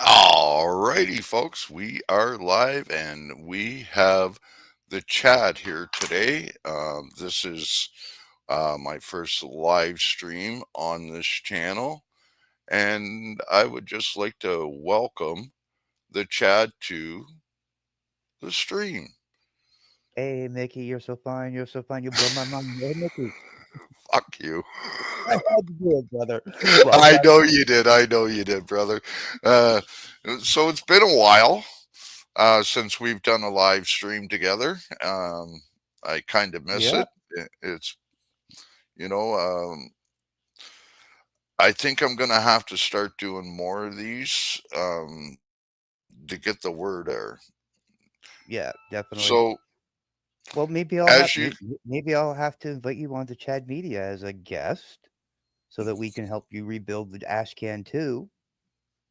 Alrighty, folks, we are live and we have the Chad here today. This is my first live stream on this channel, and I would just like to welcome the Chad to the stream. Hey, Mickey, you're so fine. You're so fine. You blow my mind. Hey, Mickey. Fuck you. I had to do it, brother. I know you did. I know you did, brother. Uh, so it's been a while since we've done a live stream together. I kind of miss Yeah. it. It's you know, I think I'm gonna have to start doing more of these to get the word there. Yeah, definitely. So Well, as you, maybe I'll have to invite you onto Chad Media as a guest so that we can help you rebuild the Ashcan too.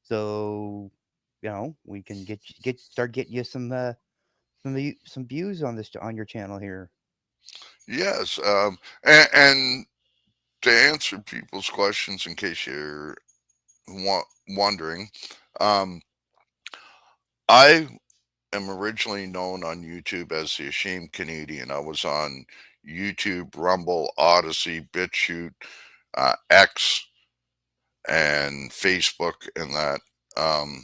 So, we can start getting you some views on this on your channel here. yes, and to answer people's questions, in case you're wondering, um, I am originally known on YouTube as the Ashamed Canadian. I was on YouTube, Rumble, Odyssey, BitChute, X, and Facebook, and that. Um,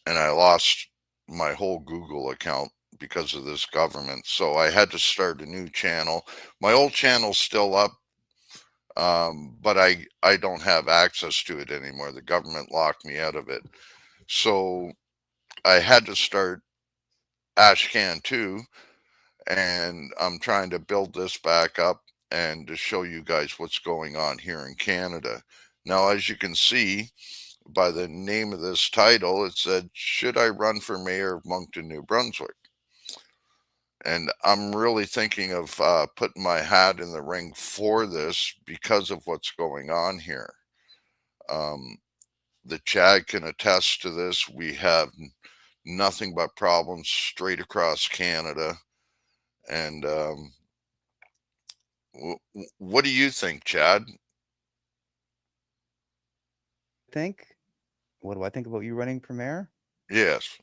and I lost my whole Google account because of this government. So I had to start a new channel. My old channel's still up, but I don't have access to it anymore. The government locked me out of it. So I had to start Ashcan 2, and I'm trying to build this back up and to show you guys what's going on here in Canada. Now, as you can see by the name of this title, it said, "Should I run for mayor of Moncton, New Brunswick?" And I'm really thinking of putting my hat in the ring for this because of what's going on here. Um, the Chad can attest to this. We have nothing but problems straight across Canada. And what do you think, Chad? Think? What do I think about you running for mayor? Yes.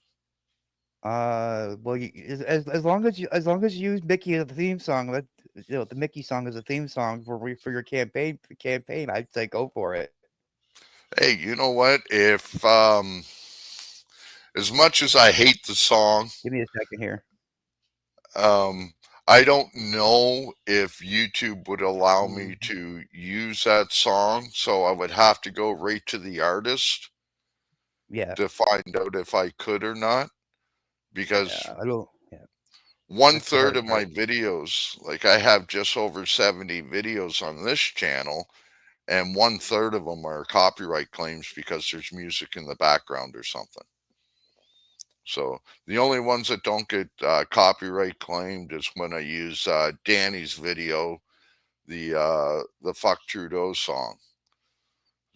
Well, as long as you use Mickey as a theme song, the Mickey song as a theme song for your campaign, I'd say go for it. Hey, you know what? If as much as I hate the song, Give me a second here. um, I don't know if YouTube would allow me Mhm. to use that song, so I would have to go right to the artist Yeah, to find out if I could or not. Because yeah, I don't. Yeah, one that's the third hard of my part. videos, like I have just over 70 videos on this channel, and one third of them are copyright claims because there's music in the background or something. So the only ones that don't get copyright claimed is when I use Danny's video, the "Fuck Trudeau" song.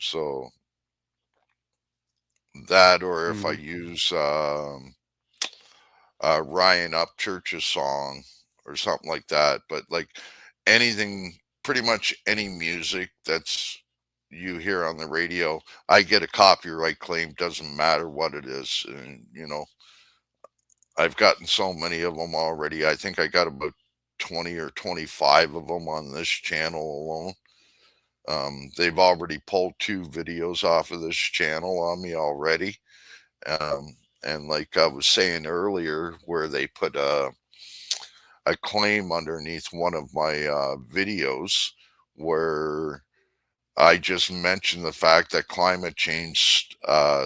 So that, or if I Mhm. use Ryan Upchurch's song or something like that. But like anything, pretty much any music that's you hear on the radio, I get a copyright claim. Doesn't matter what it is, and I've gotten so many of them already. I think I got about 20 or 25 of them on this channel alone. They've already pulled two videos off of this channel on me already. And like I was saying earlier, where they put a claim underneath one of my videos where I just mentioned the fact that climate change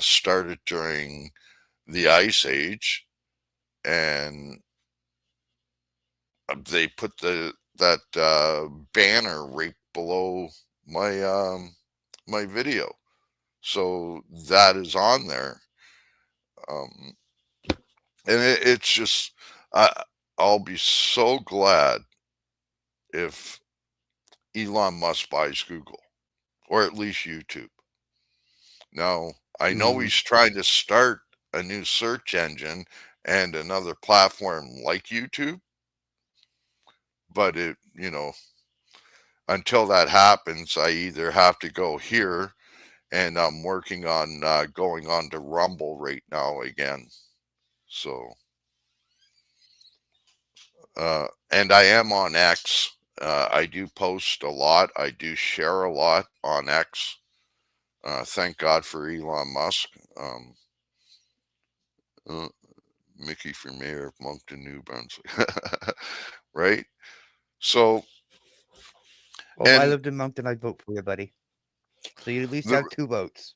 started during the Ice Age, and they put that banner right below my video, so that is on there, um, and it's just I'll be so glad if Elon Musk buys Google or at least YouTube. Now I know Mhm. he's trying to start a new search engine and another platform like YouTube, but until that happens, I either have to go here and I'm working on going on to Rumble right now again. So, and I am on X. I do post a lot. I do share a lot on X. Thank God for Elon Musk. Um, uh, Mickey for mayor of Moncton, New Brunswick. Right? So, Well, if I and lived in Moncton, I'd vote for you, buddy. So you at least the have 2 votes.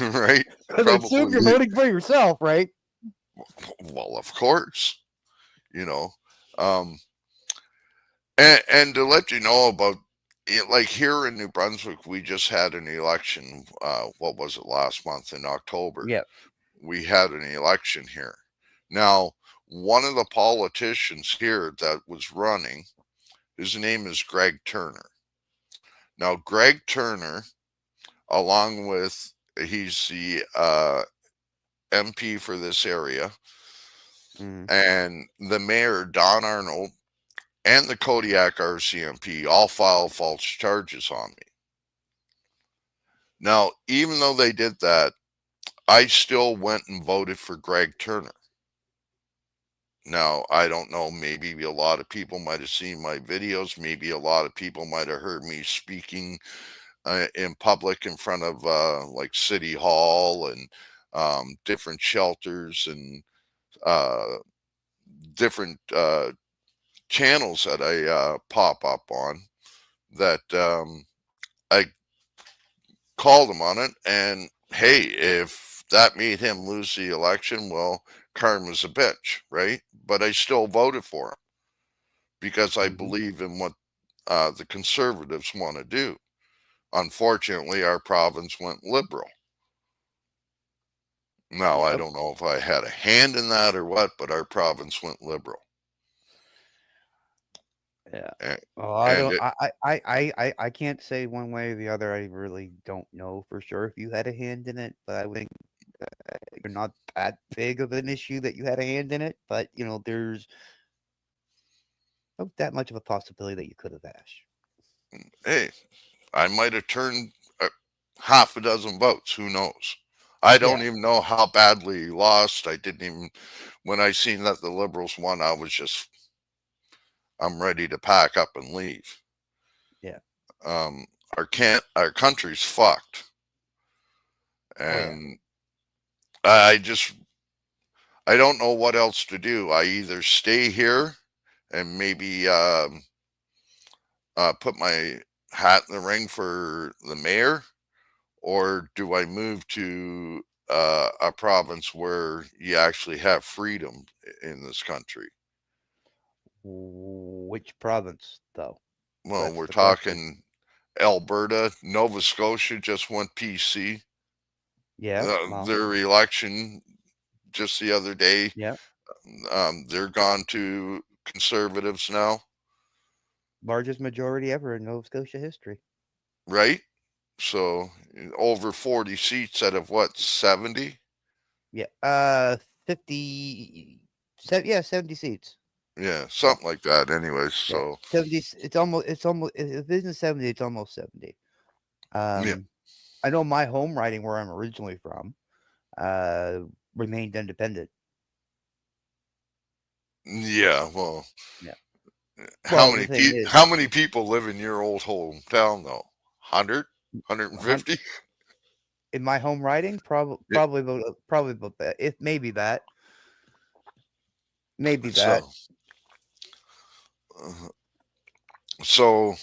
right, 'Cause I assume you're probably. voting for yourself, right? Well, of course, you know, um, and to let you know about it, like here in New Brunswick, we just had an election. What was it, last month in October? Yeah. We had an election here. Now, one of the politicians here that was running, his name is Greg Turner. Now, Greg Turner, along with he's the MP for this area, Mhm. and the mayor Don Arnold and the Kodiak RCMP all filed false charges on me. Now, even though they did that, I still went and voted for Greg Turner. Now, I don't know, maybe a lot of people might have seen my videos. Maybe a lot of people might have heard me speaking in public in front of like City Hall and different shelters and uh, different channels that I pop up on that I called him on it. And hey, if that made him lose the election, well, karma's a bitch, right? But I still voted for him because I Mhm. believe in what the conservatives want to do. Unfortunately, our province went liberal. Now, I Yep. don't know if I had a hand in that or what, but our province went liberal. Yeah. And, Well, I and don't. it, I can't say one way or the other. I really don't know for sure if you had a hand in it, but I would think you're not that big of an issue that you had a hand in it. But there's not that much of a possibility that you could have, Ash. hey, I might have turned uh, half a dozen votes. Who knows? I don't Yeah. even know how badly he lost. I didn't even, when I seen that the Liberals won, I was just, I'm ready to pack up and leave. Yeah. Um, our country's fucked, Oh yeah. and I just, I don't know what else to do. I either stay here and maybe put my hat in the ring for the mayor, or do I move to a province where you actually have freedom in this country? Which province, though? Well, That's we're the question. talking Alberta, Nova Scotia just went PC. Yeah. Well. Their election just the other day, Yeah. they're gone to conservatives now, Largest majority ever in Nova Scotia history. right? So over 40 seats out of what, 70? Yeah. 50. Yeah, 70 seats. Yeah, Yeah. something like that. Anyways, Yeah. so 70. It's almost. If it isn't 70, it's almost 70. yeah, Um, I know my home riding where I'm originally from, uh, remained independent. yeah. Well, Yeah. Well, the thing how is, many people live in your old hometown though? 100, hun- 150? in my home riding, Yeah. probably about that. If maybe that. So, uh, so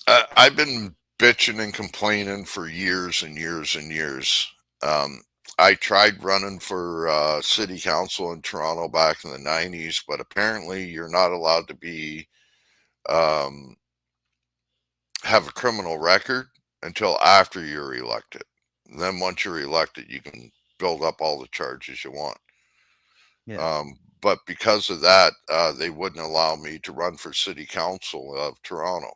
I've been bitching and complaining for years and years and years. Um, I tried running for city council in Toronto back in the 90s, but apparently you're not allowed to be um, have a criminal record until after you're elected. Then once you're elected, you can build up all the charges you want. Yeah. But because of that, they wouldn't allow me to run for city council of Toronto,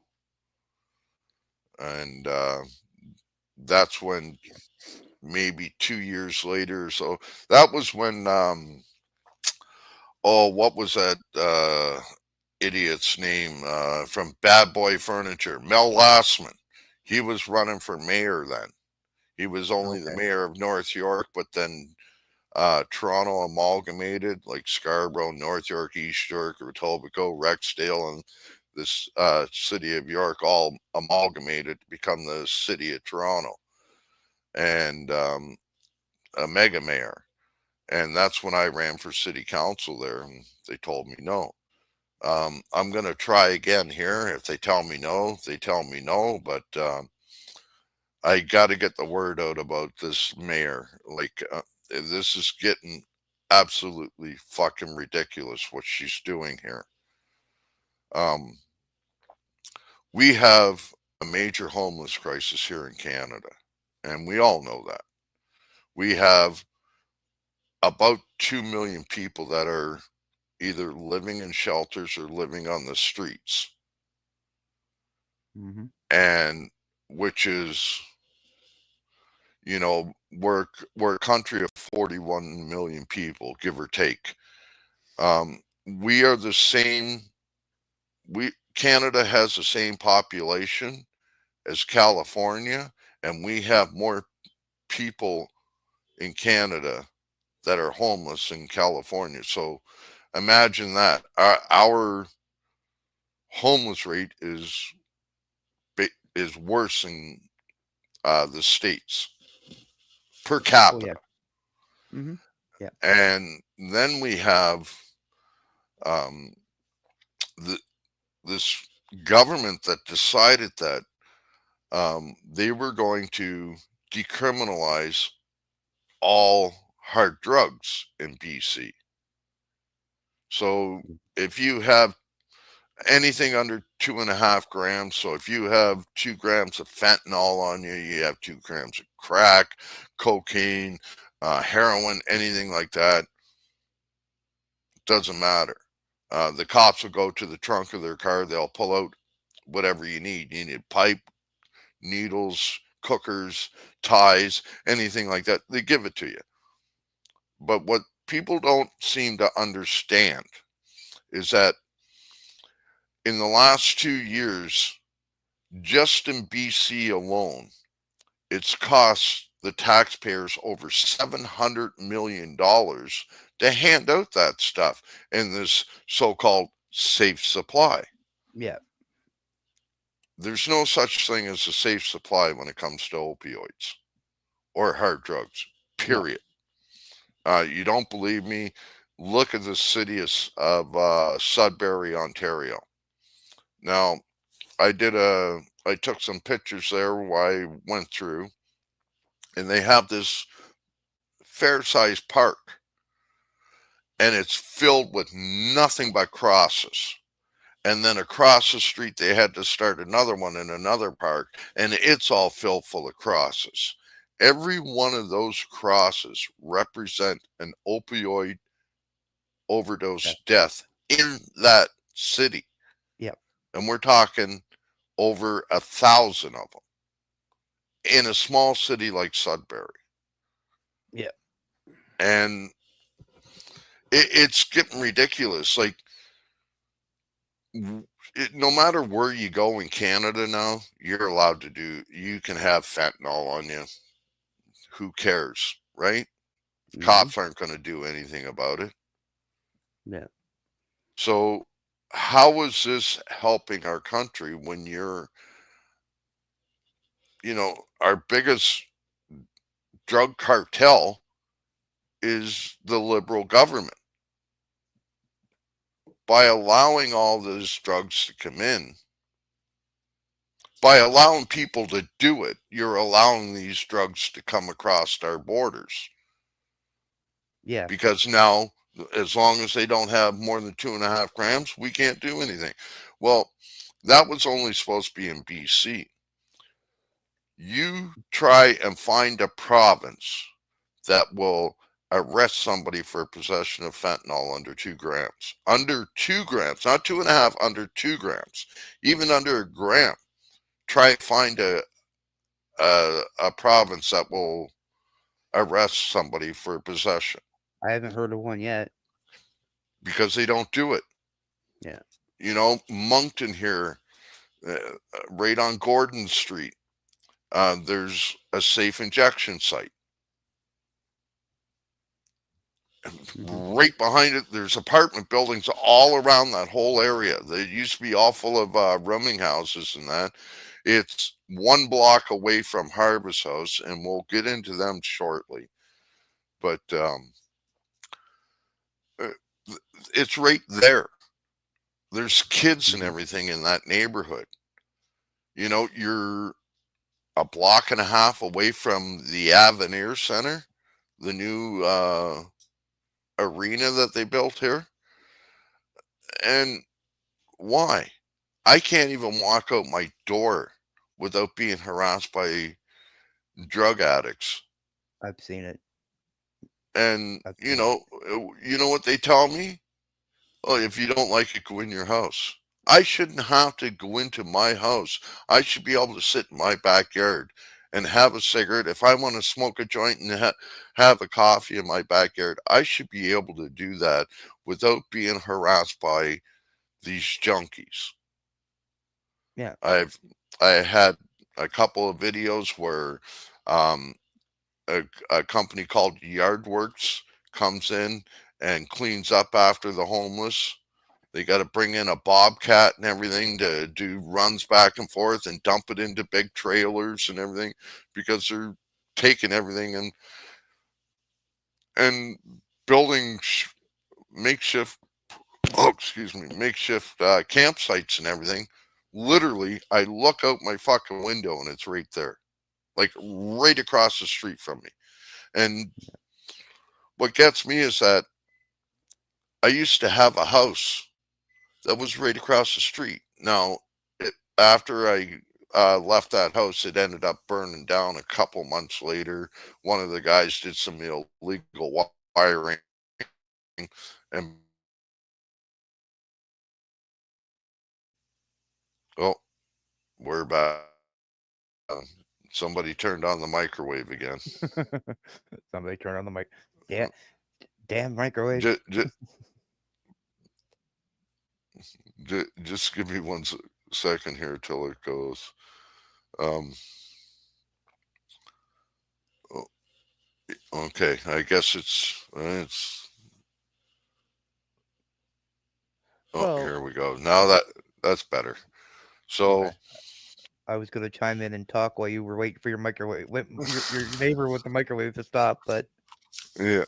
and that's when maybe 2 years later. So that was when oh, what was that idiot's name from Bad Boy Furniture? Mel Lassman. He was running for mayor then. He was only the Okay. mayor of North York, but then Toronto amalgamated, like Scarborough, North York, East York, Etobicoke, Rexdale, and this city of York all amalgamated to become the city of Toronto and a mega mayor. And that's when I ran for city council there, and they told me no. I'm going to try again here. If they tell me no, they tell me no, but I got to get the word out about this mayor. Like, this is getting absolutely fucking ridiculous what she's doing here. Um, we have a major homeless crisis here in Canada, and we all know that. We have about 2 million people that are either living in shelters or living on the streets, Hmm. and which is, we're a country of 41 million people, give or take. We are the same. We Canada has the same population as California, and we have more people in Canada that are homeless in California. So imagine that our homeless rate is worse in the states per Oh yeah. capita, Hmm. Yeah. and then we have um, the, this government that decided that they were going to decriminalize all hard drugs in BC. So if you have anything under 2.5 grams, so if you have 2 grams of fentanyl on you, you have 2 grams of crack, cocaine, heroin, anything like that, doesn't matter. The cops will go to the trunk of their car, they'll pull out whatever you need. You need pipe, needles, cookers, ties, anything like that. They give it to you. But what people don't seem to understand is that in the last 2 years, just in BC alone, it's cost the taxpayers over $700 million to hand out that stuff in this so called safe supply. Yeah. There's no such thing as a safe supply when it comes to opioids or hard drugs, No. period. You don't believe me? Look at the city of Sudbury, Ontario. Now, I took some pictures there while I went through, and they have this fair sized park, and it's filled with nothing but crosses. And then across the street, they had to start another one in another park, and it's all filled full of crosses. Every one of those crosses represent an opioid Yeah. overdose death in that city. Yeah. And we're talking over 1,000 of them in a small city like Sudbury. Yeah. And it's getting ridiculous. Like, no matter where you go in Canada now, you can have fentanyl on you. Who cares, right? Hmm. Cops aren't going to do anything about it. Yeah. So, how is this helping our country when our biggest drug cartel is the liberal government? By allowing all those drugs to come in, by allowing people to do it, you're allowing these drugs to come across our borders. Yeah. Because now, as long as they don't have more than 2.5 grams, we can't do anything. Well, that was only supposed to be in BC. You try and find a province that will arrest somebody for possession of fentanyl under 2 grams. Under 2 grams, not 2.5, under 2 grams. Even under a gram. Try and find a province that will arrest somebody for possession I haven't heard of one yet. because they don't do it. Yeah. Moncton here, right on Gordon Street. There's a safe injection site. Hmm. Right behind it, there's apartment buildings all around that whole area. They used to be all full of rooming houses and that. It's one block away from Harvest House, and we'll get into them shortly. But uh, it's right there. There's kids and Hmm. everything in that neighborhood. You're a block and a half away from the Avenir Center, the new arena that they built here. And why? I can't even walk out my door without being harassed by drug addicts. I've seen it. And I've seen it. you know what they tell me? Oh, if you don't like it, go in your house. I shouldn't have to go into my house. I should be able to sit in my backyard and have a cigarette. If I want to smoke a joint and have a coffee in my backyard, I should be able to do that without being harassed by these junkies. Yeah. I've I had a couple of videos where um, a company called Yardworks comes in and cleans up after the homeless. They got to bring in a bobcat and everything to do runs back and forth and dump it into big trailers and everything because they're taking everything and building makeshift makeshift campsites and everything. Literally, I look out my fucking window and it's right there, like right across the street from me. And what gets me is that I used to have a house that was right across the street. Now, after I left that house, it ended up burning down a couple months later. One of the guys did some illegal wiring and burned it down. Oh, we're back. Somebody turned on the microwave again. Somebody turn on the mic. Yeah. Damn microwave. Just, just give me one second here till it goes. Um, oh, okay, I guess it's. Oh, Well, here we go. Now that's better. okay. So I was gonna chime in and talk while you were waiting for your microwave, your neighbor with the microwave to stop, but yeah,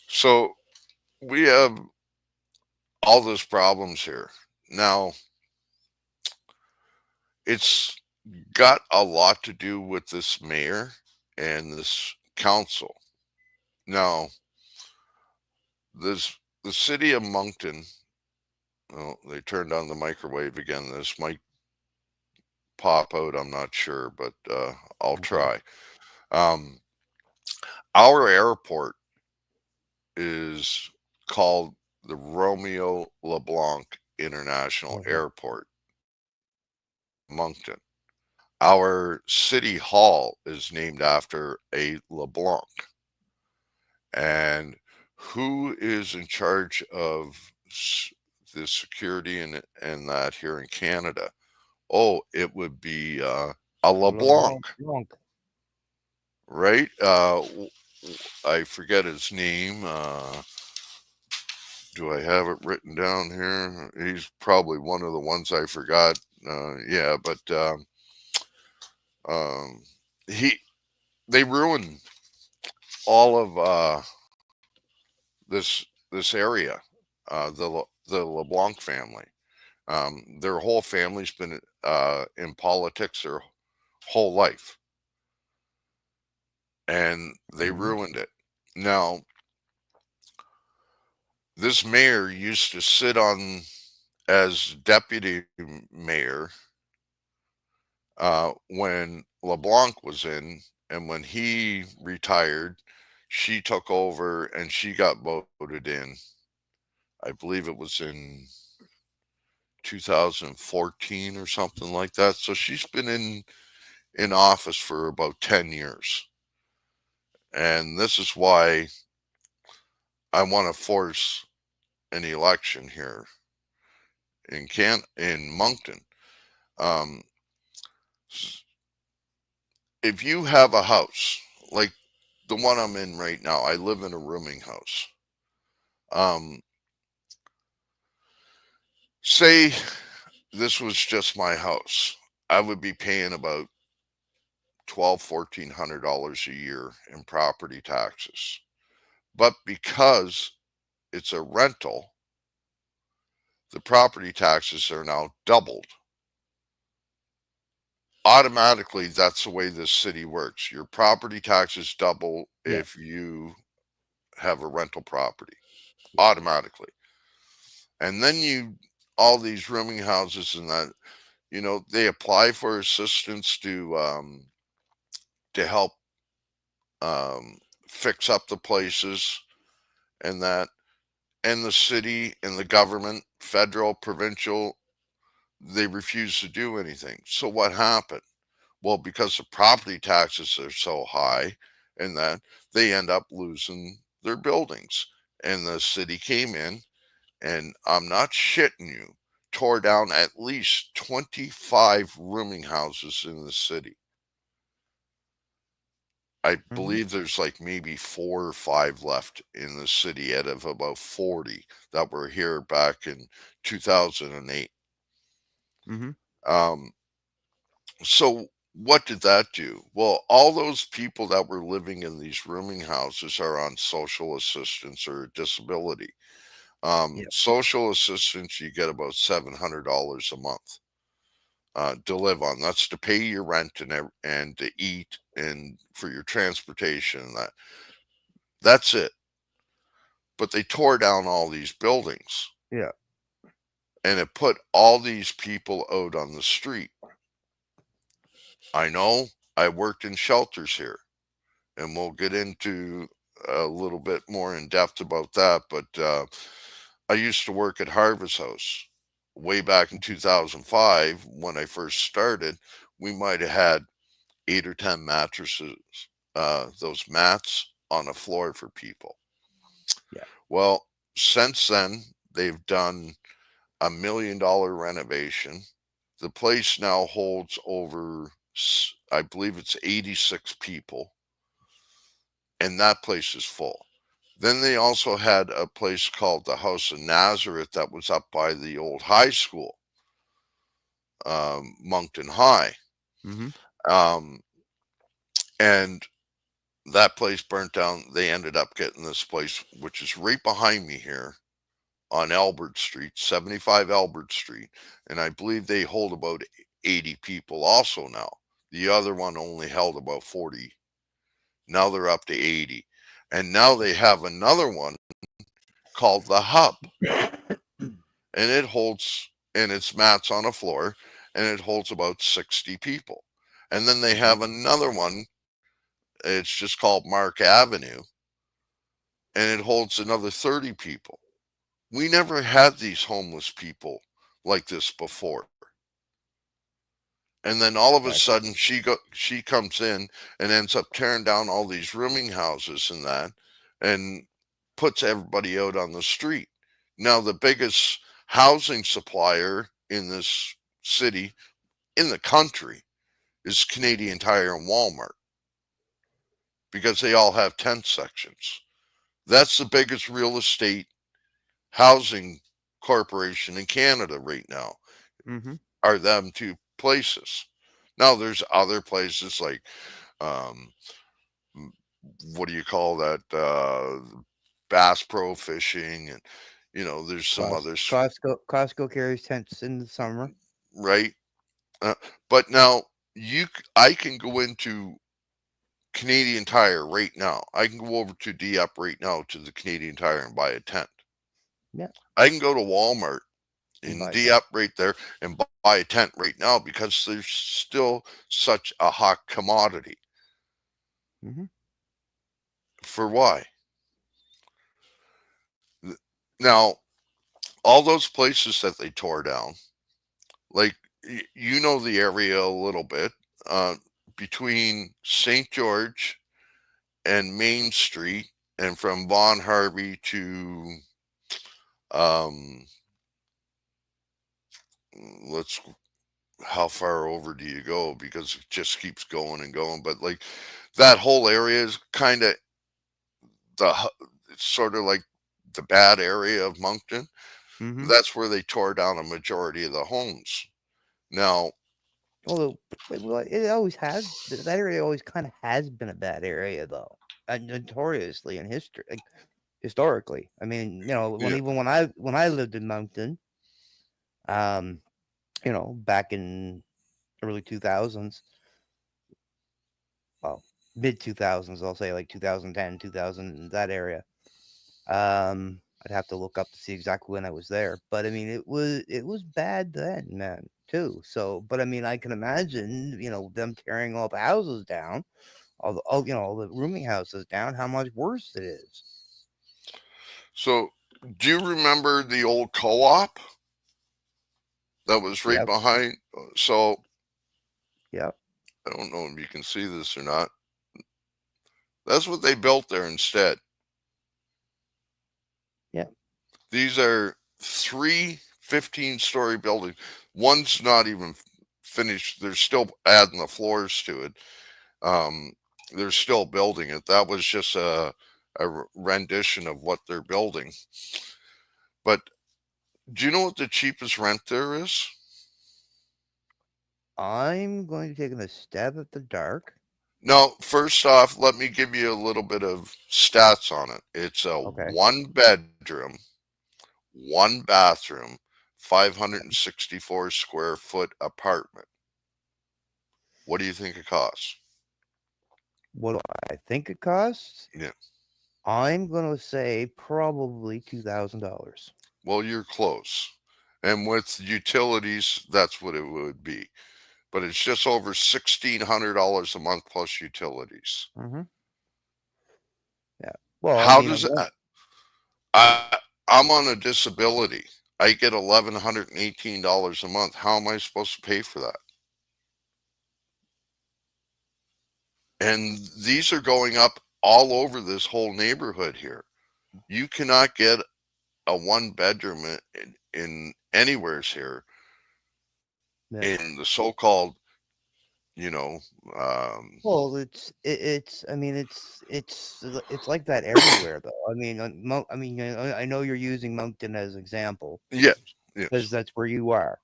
so we have all those problems here. Now it's got a lot to do with this mayor and this council. Now this the city of Moncton. Oh, they turned on the microwave again. This might pop out. I'm not sure, but I'll okay. try. Um, our airport is called the Romeo LeBlanc International Uh-huh. Airport, Moncton. Our city hall is named after a LeBlanc. And who is in charge of the security and that here in Canada? Oh, it would be a LeBlanc, LeBlanc Blanc. right? I forget his name. Do I have it written down here? He's probably one of the ones I forgot. Yeah, but um, he they ruined all of this area. The LeBlanc family. Their whole family's been in politics their whole life, and they Mhm. ruined it. Now, this mayor used to sit on as deputy mayor when LeBlanc was in, and when he retired, she took over and she got voted in. I believe it was in 2014 or something like that. So she's been in office for about 10 years. And this is why I want to force an election here in Moncton. Um, if you have a house like the one I'm in right now, I live in a rooming house. Um, say this was just my house, I would be paying about $1,200 $1,400 a year in property taxes. But because it's a rental, the property taxes are now doubled. Automatically, that's the way this city works. Your property taxes double Yeah. if you have a rental property, Yeah. automatically. And then all these rooming houses and that, they apply for assistance to help um, fix up the places and that, and the city and the government, federal, provincial, they refuse to do anything. So what happened? Well, because the property taxes are so high and that, they end up losing their buildings. And the city came in, and I'm not shitting you, tore down at least 25 rooming houses in the city. I Mhm. believe there's like maybe 4 or 5 left in the city out of about 40 that were here back in 2008. Mhm. Um, so what did that do? Well, all those people that were living in these rooming houses are on social assistance or disability. Yeah. Social assistance, you get about $700 a month to live on. That's to pay your rent and to eat and for your transportation and that. That's it. But they tore down all these buildings Yeah. and it put all these people out on the street. I know I worked in shelters here, and we'll get into a little bit more in depth about that. But I used to work at Harvest House way back in 2005 when I first started. We might have had 8 or 10 mattresses, those mats on the floor for people. Yeah. Well, since then, they've done $1 million renovation. The place now holds over, I believe it's 86 people, and that place is full. Then they also had a place called the House of Nazareth that was up by the old high school, Moncton High. Mhm. Um, and that place burnt down. They ended up getting this place, which is right behind me here on Albert Street, 75 Albert Street. And I believe they hold about 80 people also now. The other one only held about 40. Now they're up to 80. And now they have another one called the Hub, and it holds, and it's mats on a floor, and it holds about 60 people. And then they Mhm. have another one, it's just called Mark Avenue, and it holds another 30 people. We never had these homeless people like this before. And then all of a Exactly. sudden she comes in and ends up tearing down all these rooming houses and that, and puts everybody out on the street. Now the biggest housing supplier in this city, in the country, is Canadian Tire and Walmart, because they all have tent sections. That's the biggest real estate housing corporation in Canada right now, Mhm. are them two places. Now there's other places like um, what do you call that? Bass Pro Fishing, and there's some others, Costco carries tents in the summer. right? Uh, but now I can go into Canadian Tire right now. I can go over to D Up right now to the Canadian Tire and buy a tent. Yeah. I can go to Walmart And in buy a D tent. Up right there and buy a tent right now because there's still such a hot commodity. Mhm. For why? Now, all those places that they tore down, like you know the area a little bit, uh, between St. George and Main Street, and from Von Harvey to um, let's how far over do you go because it just keeps going and going. But like that whole area is kind of it's sort of like the bad area of Moncton. Mm-hmm. That's where they tore down a majority of the homes. Now, Although, well, it always has. That area always kind of has been a bad area, though, notoriously in history, like, historically. I mean, yeah. when I lived in Moncton, um, back in early 2000s, well, mid 2000s, I'll say like 2010, 2000, that area. I'd have to look up to see exactly when I was there, but I mean, it was bad then, man, too. So, but I mean, I can imagine, them tearing all the houses down, all the rooming houses down, how much worse it is. So, do you remember the old co-op that was right Yep, behind? So, yep, I don't know if you can see this or not. That's what they built there instead. yep. These are three 15-story buildings. One's not even finished. They're still adding the floors to it. Um, they're still building it. That was just a rendition of what they're building. But do you know what the cheapest rent there is? I'm going to take a stab at the dark. No, first off, let me give you a little bit of stats on it. It's a Okay. one bedroom, one bathroom, 564 square foot apartment. What do you think it costs? What do I think it costs? Yeah. I'm going to say probably $2,000. Well, you're close. And with utilities, that's what it would be. But it's just over $1,600 a month plus utilities. Mm-hmm. Yeah. Well, I How mean, does that? I'm on a disability. I get $1,118 a month. How am I supposed to pay for that? And these are going up all over this whole neighborhood here. You cannot get a one bedroom in anywheres here yeah. in the so-called, you know, um, Well, I mean, it's like that everywhere, though. I mean, I know you're using Moncton as example yes, because yes. that's where you are,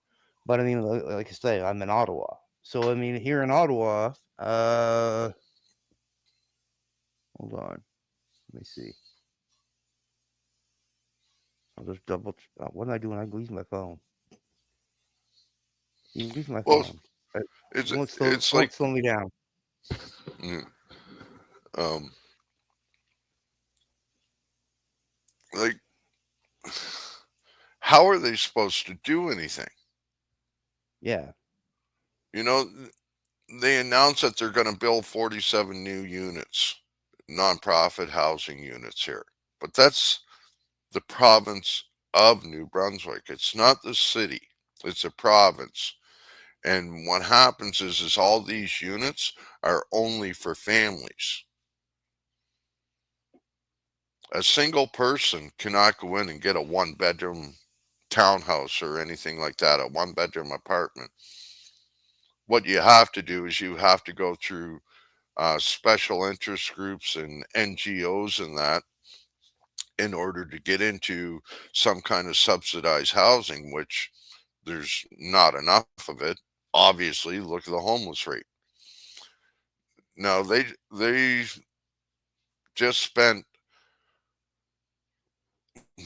but I mean, like I say, I'm in Ottawa, so I mean, here in Ottawa, hold on, let me see. I'll just what am I doing? I'm using my phone. Using my Well, phone. Uh, it's Slow like, slow me down. mm, um, like, how are they supposed to do anything? Yeah, You know, they announced that they're going to build 47 new units, nonprofit housing units here. But that's the province of New Brunswick. It's not the city. It's a province. And what happens is all these units are only for families. A single person cannot go in and get a one bedroom townhouse or anything like that, a one bedroom apartment. What you have to do is you have to go through special interest groups and NGOs and that in order to get into some kind of subsidized housing, which there's not enough of it. Obviously, look at the homeless rate. Now they just spent,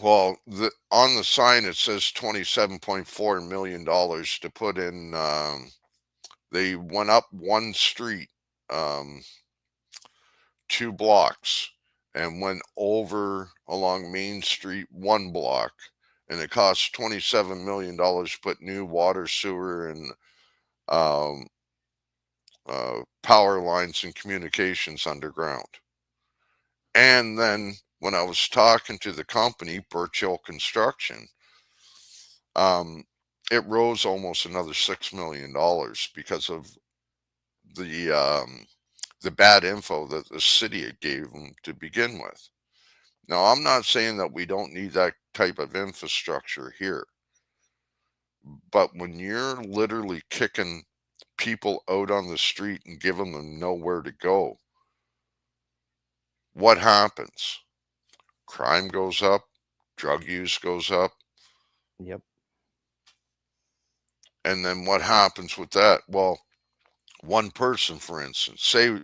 well, on the sign it says $27.4 million to put in. They went up one street, um, 2 blocks, and went over along Main Street 1 block, and it cost $27 million to put new water, sewer, and um, power lines and communications underground. And then when I was talking to the company, Birchill Construction, um, it rose almost another $6 million because of the um, the bad info that the city had gave them to begin with. Now, I'm not saying that we don't need that type of infrastructure here, But when you're literally kicking people out on the street and giving them nowhere to go, what happens? Crime goes up, drug use goes up, Yep. and then what happens with that? Well, one person, for instance, say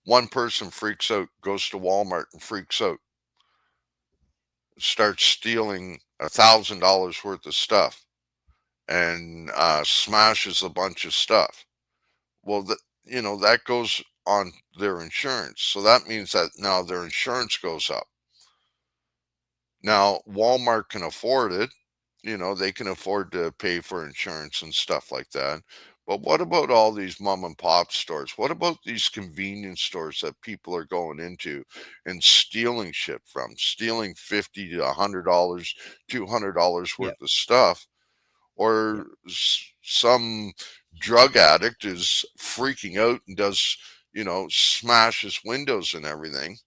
one person freaks out, goes to Walmart and freaks out, starts stealing $1,000 worth of stuff and smashes a bunch of stuff. Well, that goes on their insurance. So that means that now their insurance goes up. Now, Walmart can afford it. They can afford to pay for insurance and stuff like that. But what about all these mom and pop stores? What about these convenience stores that people are going into and stealing shit from, stealing 50 to $100, $200 Yep. worth of stuff? Yep. Or some drug addict is freaking out and does, smashes windows and everything.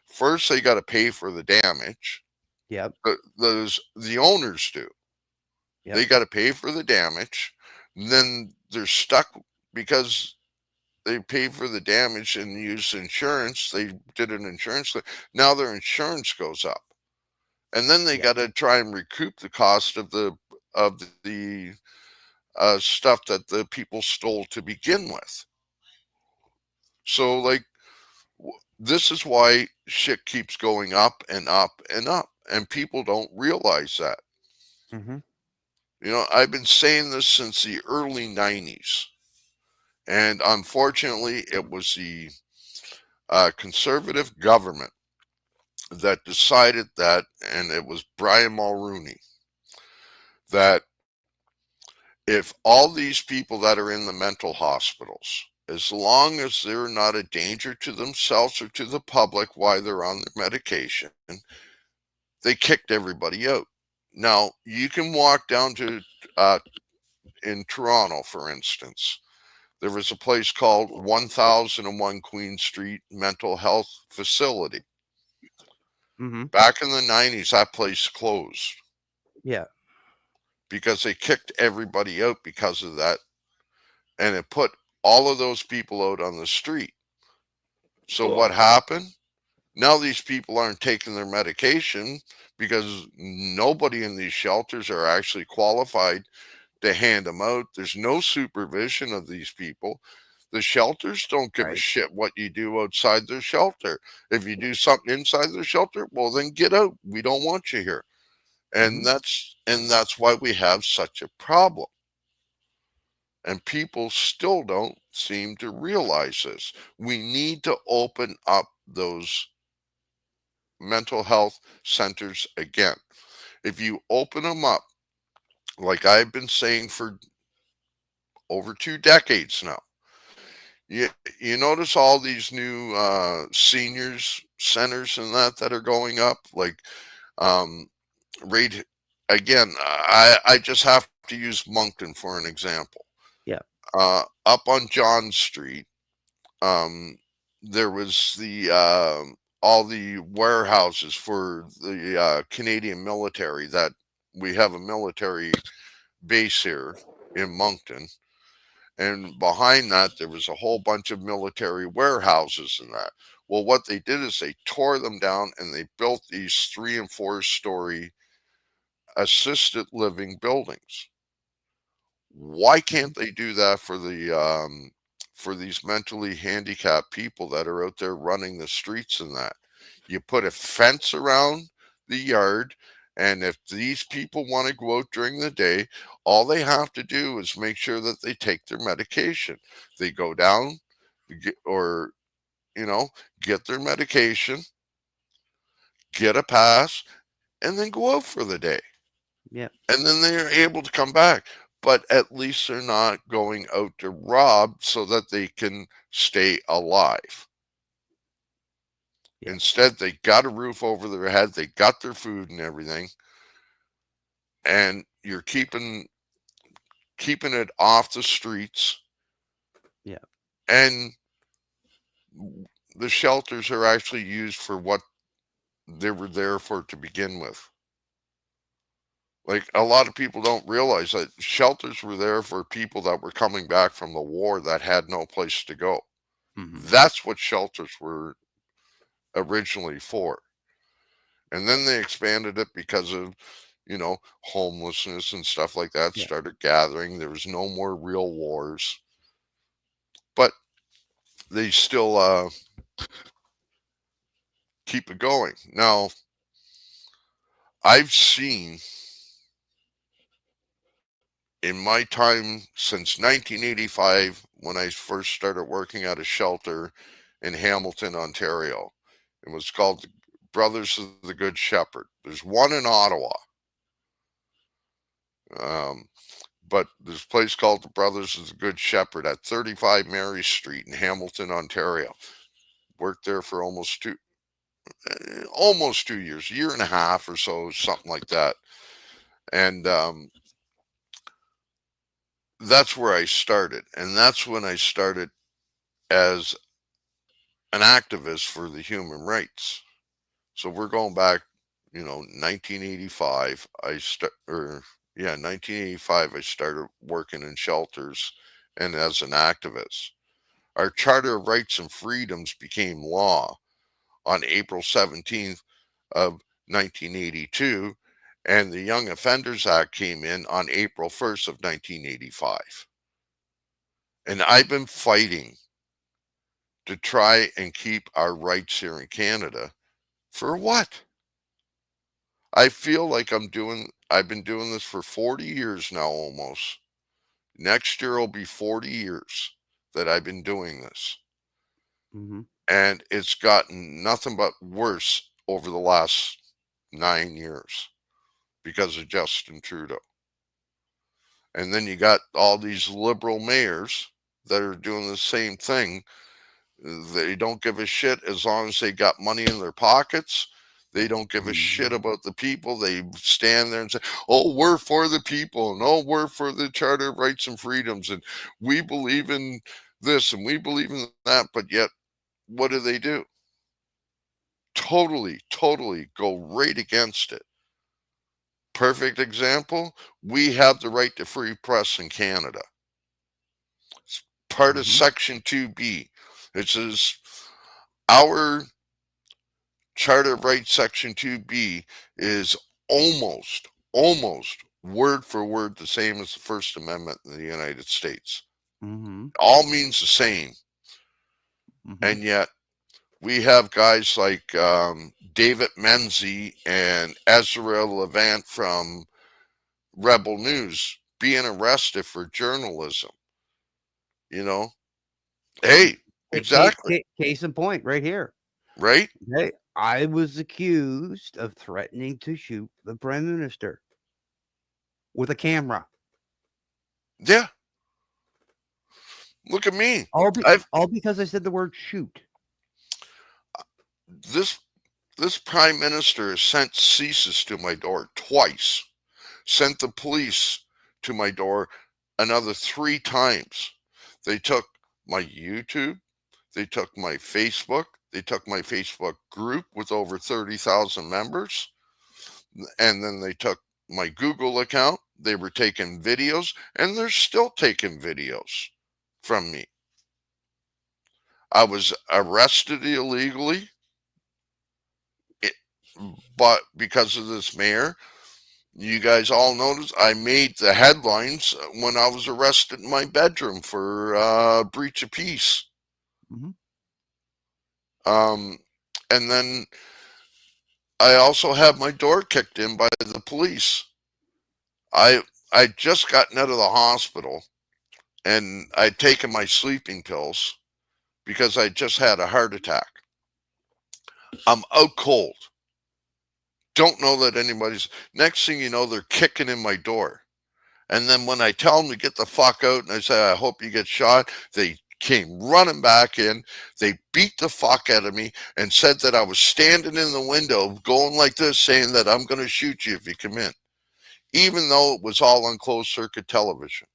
First they got to pay for the damage. Yep. The owners do. Yep. They got to pay for the damage. And then they're stuck because they paid for the damage and used insurance. They did an insurance. Now their insurance goes up, and then they Yep. got to try and recoup the cost of the stuff that the people stole to begin with. So like this is why shit keeps going up and up and up, and people don't realize that. Mhm. I've been saying this since the early 90s. And unfortunately, it was the conservative government that decided that, and it was Brian Mulroney, that if all these people that are in the mental hospitals, as long as they're not a danger to themselves or to the public while they're on their medication, they kicked everybody out. Now, you can walk down to, uh, in Toronto, for instance, there was a place called 1001 Queen Street Mental Health Facility. Mhm. Back in the 90s, that place closed Yeah. because they kicked everybody out because of that. And it put all of those people out on the street. So what happened? Now these people aren't taking their medication because nobody in these shelters are actually qualified to hand them out. There's no supervision of these people. The shelters don't give a Right. shit what you do outside their shelter. If you do something inside their shelter, well then get out. We don't want you here. And Mhm. that's why we have such a problem. And people still don't seem to realize this. We need to open up those mental health centers again. If you open them up, like I've been saying for over 2 decades now, you notice all these new seniors centers and that are going up, like um, rate again. I just have to use Moncton for an example. Yeah. Up on John Street, um, there was the all the warehouses for the Canadian military. That we have a military base here in Moncton, and behind that there was a whole bunch of military warehouses and that. Well, what they did is they tore them down and they built these 3 and 4 story assisted living buildings. Why Mhm. can't they do that for these mentally handicapped people that are out there running the streets and that? You put a fence around the yard, and if these people want to go out during the day, all they have to do is make sure that they take their medication. They go down or you know get their medication, get a pass, and then go out for the day. Yep. And then they're able to come back. But at least they're not going out to rob so that they can stay alive. Yep. Instead, they got a roof over their head, they got their food and everything, and you're keeping it off the streets. Yep. And the shelters are actually used for what they were there for to begin with. Like a lot of people don't realize that shelters were there for people that were coming back from the war that had no place to go. Hmm. That's what shelters were originally for. And then they expanded it because of, homelessness and stuff like that Yeah. started gathering. There was no more real wars, but they still keep it going. Now, I've seen in my time since 1985, when I first started working at a shelter in Hamilton, Ontario, it was called the Brothers of the Good Shepherd. There's one in Ottawa, um, but there's a place called the Brothers of the Good Shepherd at 35 Mary Street in Hamilton, Ontario. Worked there for almost 2 years, a year and a half or so, something like that. And that's where I started, and that's when I started as an activist for the human rights. So we're going back, 1985. Or yeah, 1985. I started working in shelters and as an activist. Our Charter of Rights and Freedoms became law on April 17th of 1982, and the Young Offenders Act came in on April 1st of 1985. And I've been fighting to try and keep our rights here in Canada. For what? I feel like I've been doing this for 40 years now almost. Next year will be 40 years that I've been doing this. Hmm. And it's gotten nothing but worse over the last 9 years because of Justin Trudeau. And then you got all these liberal mayors that are doing the same thing. They don't give a shit as long as they got money in their pockets. They don't give a shit Hmm. about the people. They stand there and say, "Oh, we're for the people, and oh, we're for the Charter of Rights and Freedoms, and we believe in this and we believe in that." But yet, what do they do? Totally, totally go right against it. Perfect example: we have the right to free press in Canada. It's part of Hmm. Section 2B. It says our Charter of Rights Section 2B is almost word for word the same as the First Amendment in the United States. Hmm. All means the same. Hmm. And yet we have guys like David Menzies and Ezra Levant from Rebel News being arrested for journalism. You know, hey, exactly, Case in point, right here. right? Okay, I was accused of threatening to shoot the prime minister with a camera. Yeah, look at me. All I've because I said the word shoot. this this prime minister has sent ceases to my door twice, sent the police to my door another 3 times. They took my YouTube, they took my Facebook, they took my Facebook group with over 30,000 members, and then they took my Google account. They were taking videos, and they're still taking videos from me. I was arrested illegally, it, but because of this mayor, you guys all noticed I made the headlines when I was arrested in my bedroom for breach of peace. Hmm. Um, and then I also had my door kicked in by the police. I I just gotten out of the hospital and I'd taken my sleeping pills because I just had a heart attack. I'm out cold. Don't know that anybody's. Next thing you know, they're kicking in my door. And then when I tell them to get the fuck out and I say, I hope you get shot, they came running back in. They beat the fuck out of me and said that I was standing in the window going like this, saying that I'm going to shoot you if you come in, even though it was all on closed circuit television.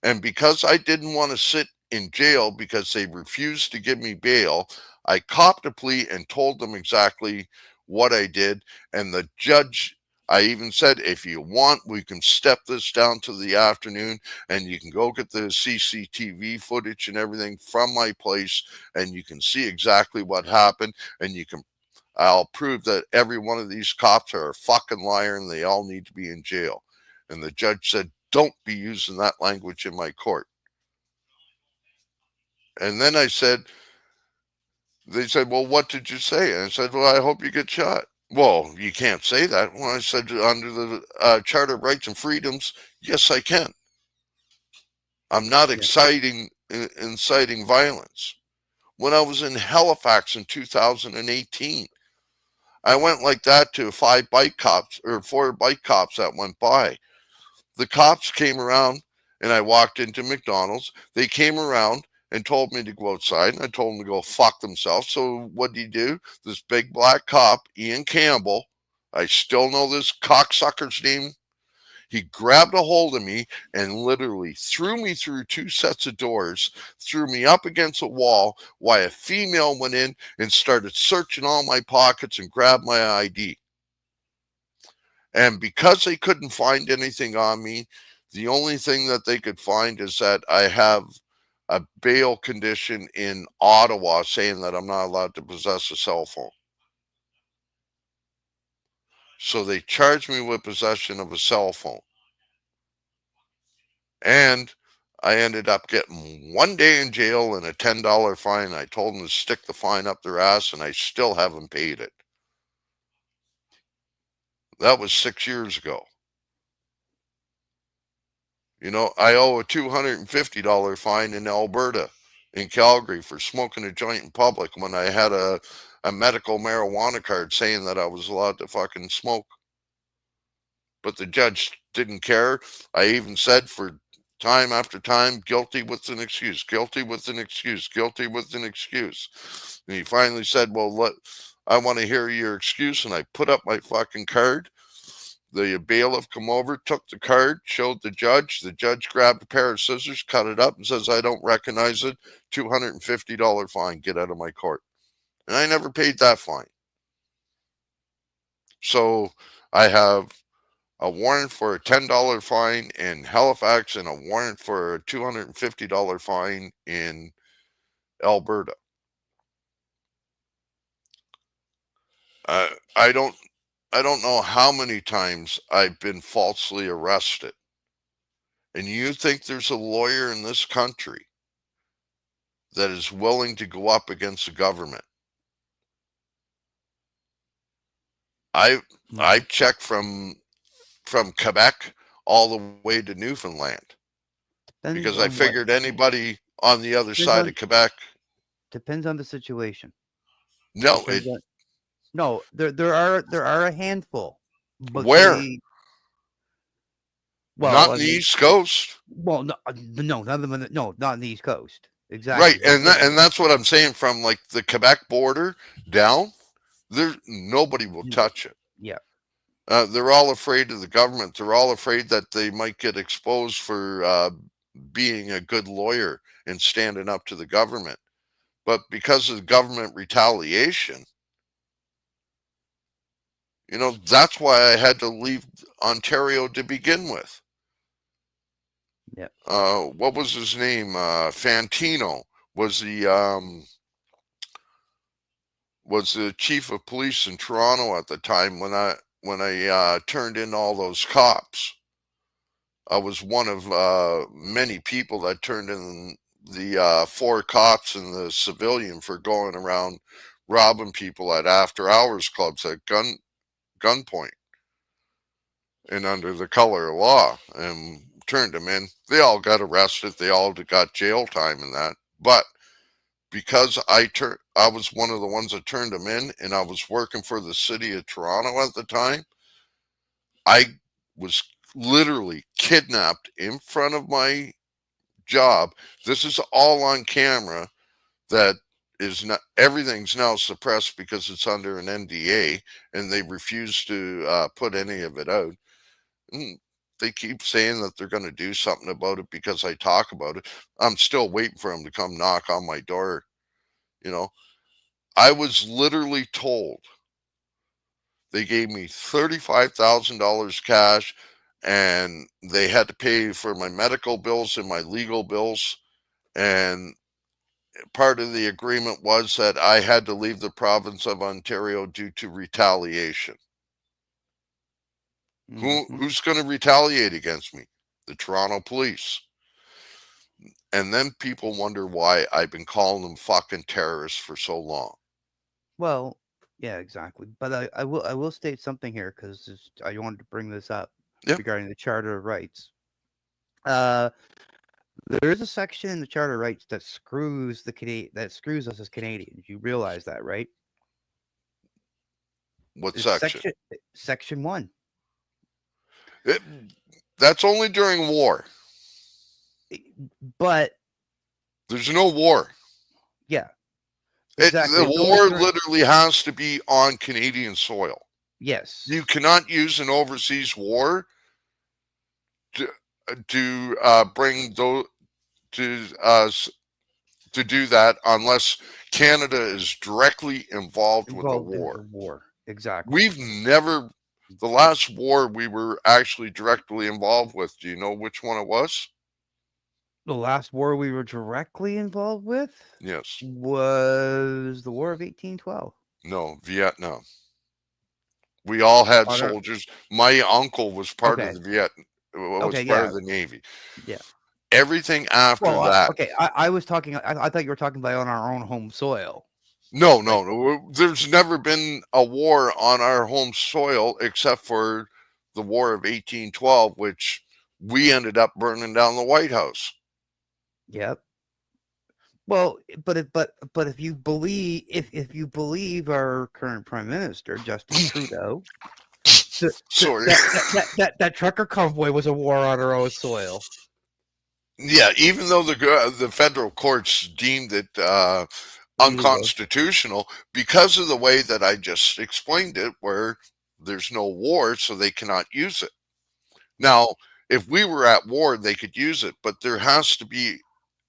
And because I didn't want to sit in jail because they refused to give me bail, I copped a plea and told them exactly what I did. And the judge I even said, if you want, we can step this down to the afternoon and you can go get the CCTV footage and everything from my place and you can see exactly what happened and I'll prove that every one of these cops are a fucking liar and they all need to be in jail. And the judge said, don't be using that language in my court. And then I said, they said, well, what did you say? And I said, well, I hope you get shot. Well, you can't say that. Well, I said, under the Charter of Rights and Freedoms, yes, I can. I'm not Yeah. inciting violence. When I was in Halifax in 2018, I went like that to four bike cops that went by. The cops came around and I walked into McDonald's. They came around and told me to go outside and I told them to go fuck themselves. So what did he do? This big black cop, Ian Campbell, I still know this cocksucker's name. He grabbed a hold of me and literally threw me through two sets of doors, threw me up against a wall while a female went in and started searching all my pockets and grabbed my ID. And because they couldn't find anything on me, the only thing that they could find is that I have a bail condition in Ottawa saying that I'm not allowed to possess a cell phone. So they charged me with possession of a cell phone. And I ended up getting 1 day in jail and a $10 fine. I told them to stick the fine up their ass, and I still haven't paid it. That was 6 years ago. I owe a $250 fine in Alberta, in Calgary, for smoking a joint in public when I had a medical marijuana card saying that I was allowed to fucking smoke. But the judge didn't care. I even said for time after time, guilty with an excuse, guilty with an excuse, guilty with an excuse. And he finally said, well, I want to hear your excuse. And I put up my fucking card. The bailiff come over, took the card, showed the judge. The judge grabbed a pair of scissors, cut it up, and says, I don't recognize it. $250 fine. Get out of my court. And I never paid that fine. So I have a warrant for a $10 fine in Halifax and a warrant for a $250 fine in Alberta. Uh, I don't I don't know how many times I've been falsely arrested. And you think there's a lawyer in this country that is willing to go up against the government? I No. I checked from Quebec all the way to Newfoundland because Depends I on what. figured anybody on the other Depends side on of Quebec. depends on the situation. No, it Depends on. No, there are a handful, but where? they. Well, Not I in the mean, East Coast. well, no, no, none of them. No, not on the East Coast. Right, Exactly. That's and it. that's what I'm saying. From like the Quebec border down, there nobody will touch it. Yeah. They're all afraid of the government. They're all afraid that they might get exposed for being a good lawyer and standing up to the government. But because of government retaliation, that's why I had to leave Ontario to begin with. Yeah. What was his name? Fantino was the chief of police in Toronto at the time when I turned in all those cops. I was one of many people that turned in the four cops and the civilian for going around robbing people at after hours clubs at gunpoint and under the color of law, and turned them in. They all got arrested. They all got jail time and that. But because I was one of the ones that turned them in, and I was working for the city of Toronto at the time. I was literally kidnapped in front of my job. This is all on camera. That is not everything's now suppressed because it's under an NDA, and they refuse to put any of it out. And they keep saying that they're going to do something about it because I talk about it. I'm still waiting for them to come knock on my door. You know, I was literally told They gave me $35,000 cash, and they had to pay for my medical bills and my legal bills. And part of the agreement was that I had to leave the province of Ontario due to retaliation. Hmm. Who's going to retaliate against me? The Toronto police. And then people wonder why I've been calling them fucking terrorists for so long. Well, yeah, exactly. But I will state something here because I wanted to bring this up Yeah. regarding the Charter of Rights. Uh, there is a section in the Charter of Rights that screws us as Canadians. You realize that, right? What It's section? section 1. It, that's only during war. But There's no war. yeah, The exactly. It's only war during literally has to be on Canadian soil. You yes. cannot use an overseas war to, bring those to to do that unless Canada is directly involved with the Involved in war. the war. Exactly. We've never, the last war we were actually directly involved with, do you know which one it was? The last war we were directly involved with Yes. was the War of 1812. No, Vietnam. We all had On our soldiers. My uncle was part of okay. the was Okay, part yeah. of the Navy. Yeah. Everything after Well, that. okay, I was talking I thought you were talking about on our own home soil. No, Like, no, no. There's never been a war on our home soil except for the War of 1812, which we ended up burning down the White House. yep. Well, but if you believe our current prime minister Justin Trudeau, Sorry. that trucker convoy was a war on our own soil. Yeah, even though the federal courts deemed it Illegal. unconstitutional because of the way that I just explained it, where there's no war, so they cannot use it. Yep. Now, if we were at war, they could use it, but there has to be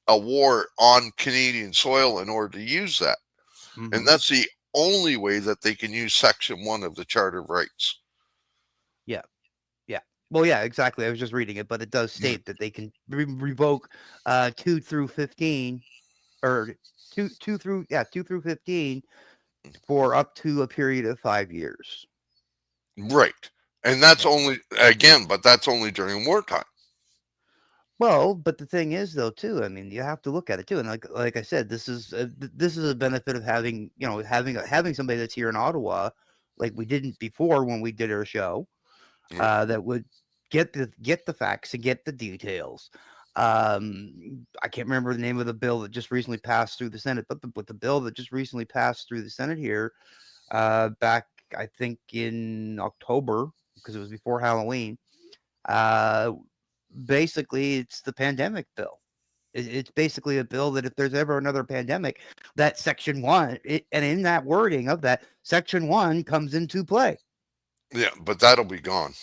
a war on Canadian soil in order to use that. And Mhm. that's the only way that they can use Section 1 of the Charter of Rights. Yeah. Yeah. Well, yeah, exactly. I was just reading it, but it does state that they can revoke 2 through 15 or 2 through 15 for up to a period of 5 years. Right. And that's Yeah. only, again, but that's only during wartime. Well, but the thing is, though, too. I mean, you have to look at it too, and like I said, this is a benefit of having having somebody that's here in Ottawa, like we didn't before when we did our show, Mm. that would get the facts and get the details. I can't remember the name of the bill that just recently passed through the Senate, but the bill that just recently passed through the Senate here, back I think in October because it was before Halloween. Uh, Basically, it's the pandemic bill. It's basically a bill that if there's ever another pandemic, that section one, and in that wording of that section one comes into play. Yeah, but that'll be gone.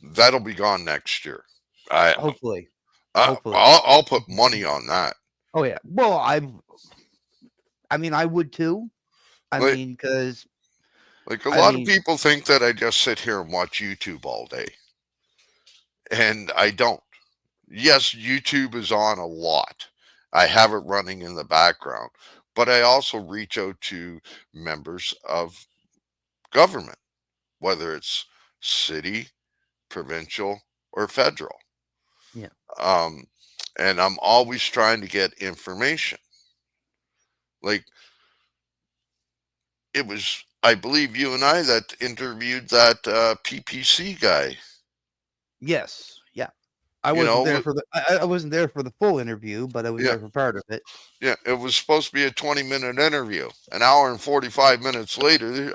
That'll be gone next year. I, Hopefully, hopefully. I'll put money on that. Oh yeah. Well, I mean, I would too. I Like, mean, because like a I lot of mean, people think that I just sit here and watch YouTube all day, and I don't. Yes, YouTube is on a lot. I have it running in the background, but I also reach out to members of government, whether it's city, provincial, or federal. yeah. Um, and I'm always trying to get information. Like it was, I believe, you and I that interviewed that PPC guy. Yes, yeah. I You wasn't know, there for I wasn't there for the full interview, but I was yeah, there for part of it. yeah. It was supposed to be a 20-minute interview. An hour and 45 minutes later,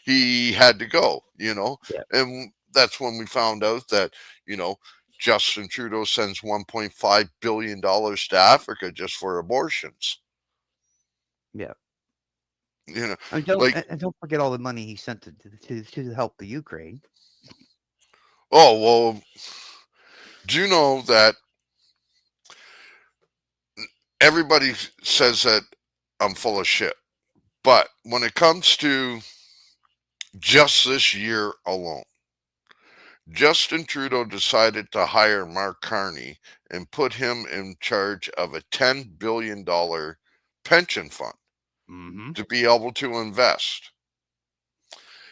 he had to go. Yeah, And that's when we found out that you know Justin Trudeau sends 1.5 billion dollars to Africa just for abortions. yeah. You know, And don't like and don't forget all the money he sent to help the Ukraine. oh well, do you know that everybody says that I'm full of shit, but when it comes to just this year alone. Justin Trudeau decided to hire Mark Carney and put him in charge of a $10 billion pension fund Mm-hmm. to be able to invest.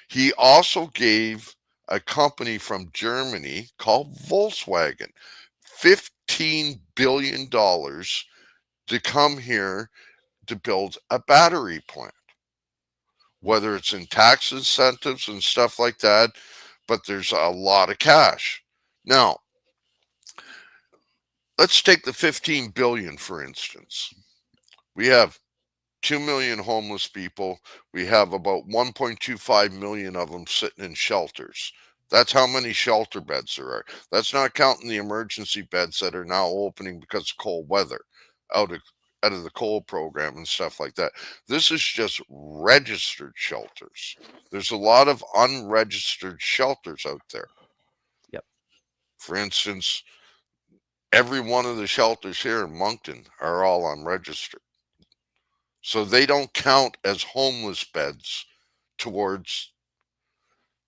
He also gave a company from Germany called Volkswagen $15 billion to come here to build a battery plant, Yep. whether it's in tax incentives and stuff like that, but there's a lot of cash. Now, let's take the 15 billion for instance. We have 2 million homeless people. We have about 1.25 million of them sitting in shelters. That's how many shelter beds there are. That's not counting the emergency beds that are now opening because of cold weather out of out of the cold program and stuff like that. This is just registered shelters. There's a lot of unregistered shelters out there. Yep. For instance, every one of the shelters here in Moncton are all unregistered. So they don't count as homeless beds towards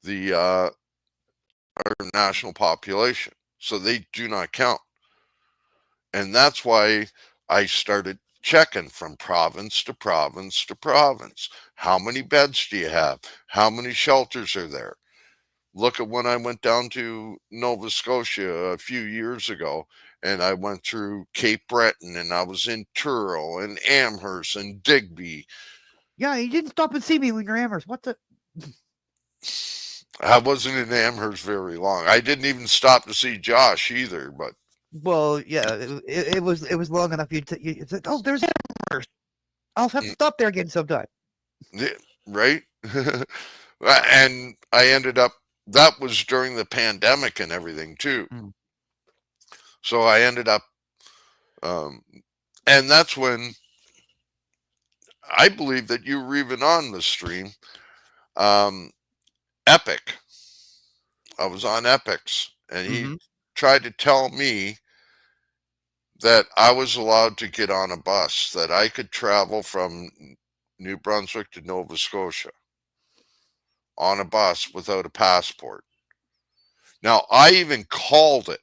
the our national population. So they do not count. And that's why I started checking from province to province to province. How many beds do you have? How many shelters are there? Look at when I went down to Nova Scotia a few years ago and I went through Cape Breton and I was in Truro and Amherst and Digby. Yeah, you didn't stop and see me when you're Amherst. What the? I wasn't in Amherst very long. I didn't even stop to see Josh either, but Well, yeah, it was long enough. You said, "Oh, there's Amherst. I'll have to mm, stop there again sometime." yeah, right? And I ended up, that was during the pandemic and everything too. Mm. So I ended up, um, and that's when I believe that you were even on the stream. Um, Epic. I was on Epic's, and he Mm-hmm. tried to tell me that I was allowed to get on a bus, that I could travel from New Brunswick to Nova Scotia on a bus without a passport. Now, I even called it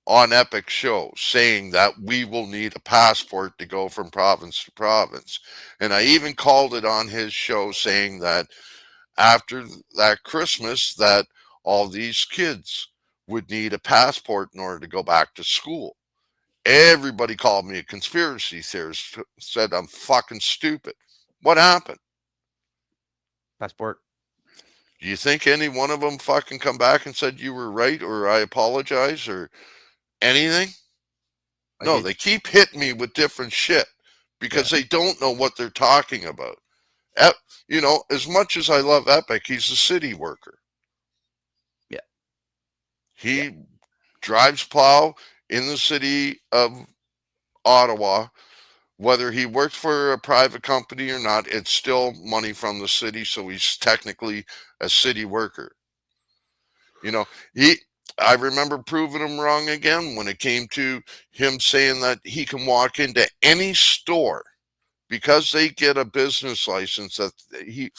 on Epic Show saying that we will need a passport to go from province to province. And I even called it on his show saying that after that Christmas that all these kids would need a passport in order to go back to school. Everybody called me a conspiracy theorist, said I'm fucking stupid. What happened? Passport. Do you think any one of them fucking come back and said you were right or I apologize or anything? I No, did. they keep hitting me with different shit Yeah. because they don't know what they're talking about. You know, as much as I love Epic, he's a city worker. Yeah. Yeah. He drives plow in the city of Ottawa. Whether he works for a private company or not, it's still money from the city, so he's technically a city worker. You know, he I remember proving him wrong again when it came to him saying that he can walk into any store because they get a business license that he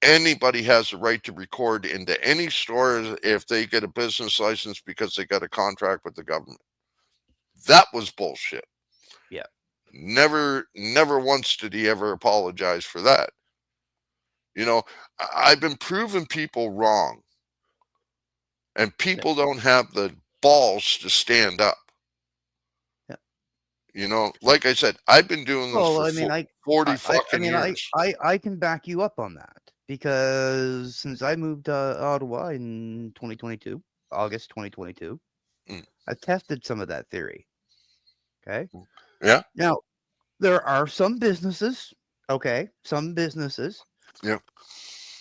anybody has a right to record into any store if they get a business license because they got a contract with the government. That was bullshit. Yeah. Never once did he ever apologize for that. You know, I've been proving people wrong, and Yeah. people don't have the balls to stand up. Yeah. You know, like I said, I've been doing this Well, for I mean, 40 I fucking mean, years. I can back you up on that because since I moved to Ottawa in 2022, August 2022, Mm, I tested some of that theory. Okay. mm. Yeah, Now, there are some businesses, okay, some businesses yeah.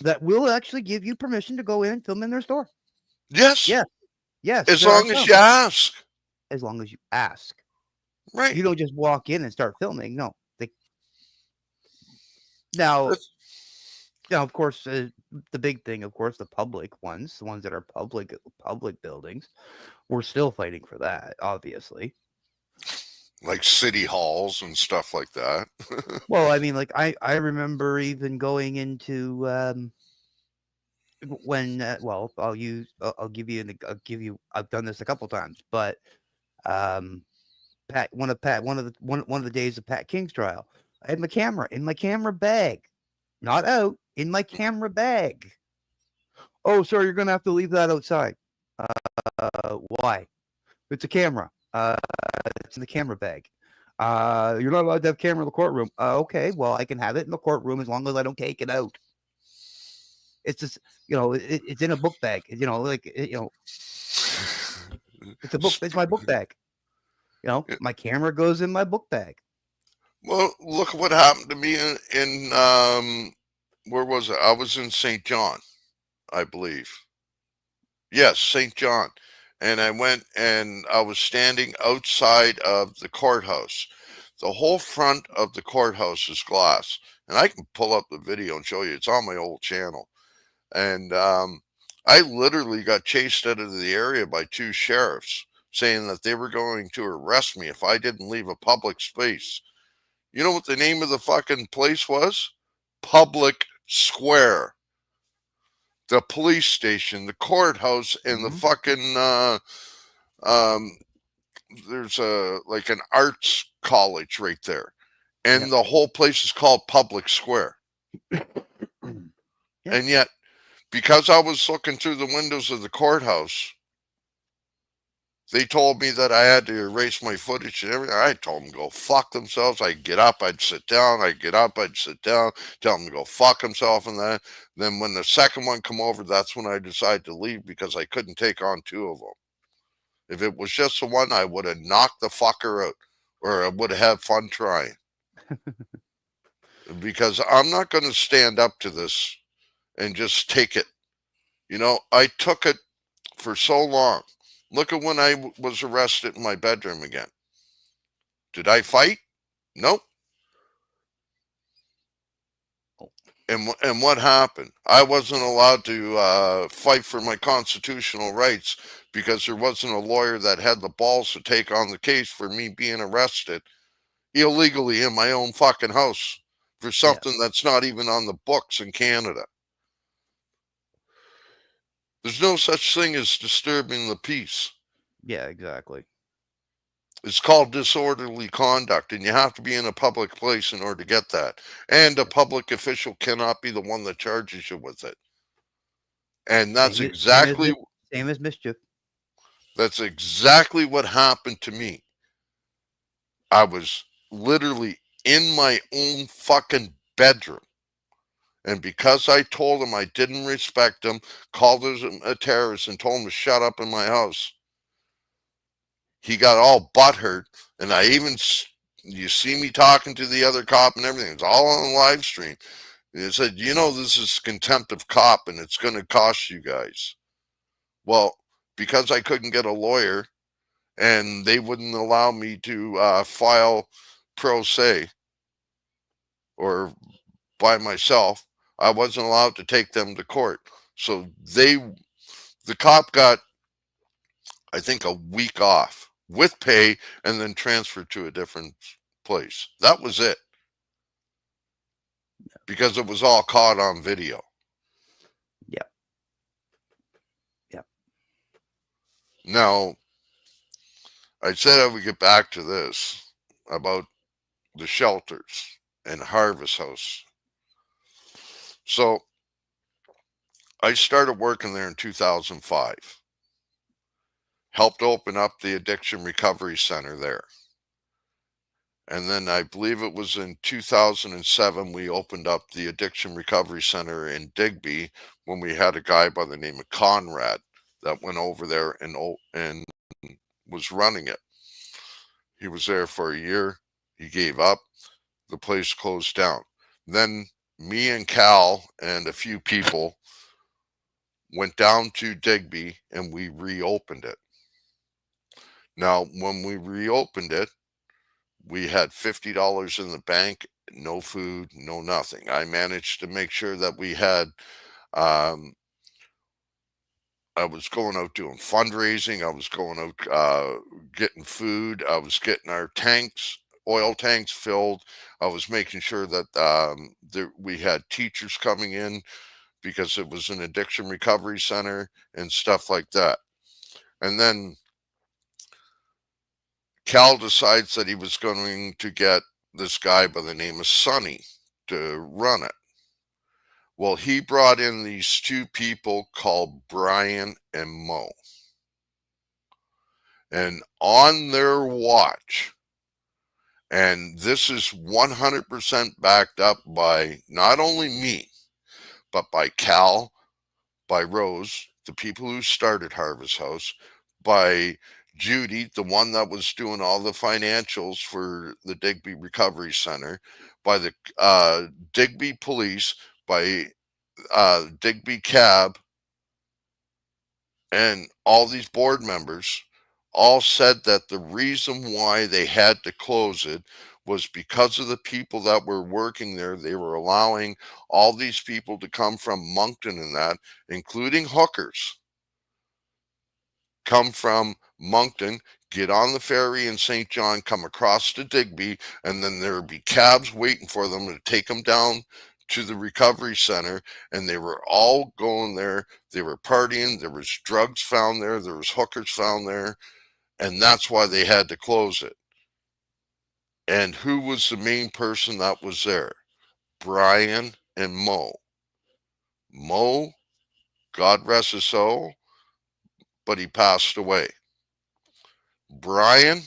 that will actually give you permission to go in and film in their store. Yes, Yes, yes, as there are long as some, you ask. as long as you ask. Right. You don't just walk in and start filming. No, they now That's, now of course the big thing, of course, the public ones, the ones that are public buildings, we're still fighting for that, obviously. like city halls and stuff like that. Well, I mean, like I remember even going into when well, I'll give you I'll give you. I've done this a couple times, but um, one of the days of Pat King's trial, I had my camera in my camera bag, not out in my camera bag. Oh, sir, you're gonna have to leave that outside. Why? It's a camera. It's in the camera bag. You're not allowed to have camera in the courtroom. Okay, well, I can have it in the courtroom as long as I don't take it out. It's just, it's in a book bag. It's a book. It's my book bag. My camera goes in my book bag. Well, look what happened to me in where was it? I was in St. John, I believe. Yes, St. John. And I went and I was standing outside of the courthouse. The whole front of the courthouse is glass. And I can pull up the video and show you. It's on my old channel. And I literally got chased out of the area by two sheriffs saying that they were going to arrest me if I didn't leave a public space. You know what the name of the fucking place was? Public Square. The police station, the courthouse, and the Hmm. fucking um, there's a like an arts college right there, Yep. and the whole place is called Public Square. Yep. And yet, because I was looking through the windows of the courthouse, they told me that I had to erase my footage and everything. I told them to go fuck themselves. I'd get up, I'd sit down. I'd get up, I'd sit down. Tell them to go fuck themselves and that. Then when the second one come over, that's when I decided to leave because I couldn't take on two of them. If it was just the one, I would have knocked the fucker out, or I would have had fun trying. Because I'm not going to stand up to this and just take it. I took it for so long. Look at when I was arrested in my bedroom again. Did I fight? Nope. Oh, And what happened? I wasn't allowed to fight for my constitutional rights because there wasn't a lawyer that had the balls to take on the case for me being arrested illegally in my own fucking house for yeah. something that's not even on the books in Canada. There's no such thing as disturbing the peace. Yeah. Exactly. It's called disorderly conduct, and you have to be in a public place in order to get that. And a Yeah. public official cannot be the one that charges you with it. And Same as same as mis- same as mischief. that's exactly what happened to me. I was literally in my own fucking bedroom. And because I told him I didn't respect him, called him a terrorist, and told him to shut up in my house, he got all butthurt. And you see me talking to the other cop and everything. It's all on live stream. He said, this is contempt of cop and it's going to cost you guys. Well, because I couldn't get a lawyer and they wouldn't allow me to file pro se or by myself, I wasn't allowed to take them to court. So the cop got, I think, a week off with pay and then transferred to a different place. That was it because it was all caught on video. Yep. Yep. Now, I said I would get back to this about the shelters and Harvest House. So I started working there in 2005, helped open up the Addiction Recovery Center there. And then I believe it was in 2007 we opened up the Addiction Recovery Center in Digby when we had a guy by the name of Conrad that went over there and was running it. He was there for a year. He gave up. The place closed down. Then me and Cal and a few people went down to Digby and we reopened it. Now, when we reopened it, we had $50 in the bank, no food, no nothing. I managed to make sure that we had, um, I was going out doing fundraising. I was going out getting food. I was getting our oil tanks filled. I was making sure that we had teachers coming in because it was an addiction recovery center and stuff like that. And then Cal decides that he was going to get this guy by the name of Sonny to run it. Well, he brought in these two people called Brian and Mo. And on their watch, and this is 100% backed up by not only me, but by Cal, by Rose, the people who started Harvest House, by Judy, the one that was doing all the financials for the Digby Recovery Center, by the Digby Police, by Digby Cab, and all these board members all said that the reason why they had to close it was because of the people that were working there. They were allowing all these people to come from Moncton and that, including hookers, come from Moncton, get on the ferry in St. John, come across to Digby, and then there would be cabs waiting for them to take them down to the recovery center. And they were all going there. They were partying. There was drugs found there. There was hookers found there. And that's why they had to close it. And who was the main person that was there? Brian and Mo. Mo, God rest his soul, but he passed away. Brian,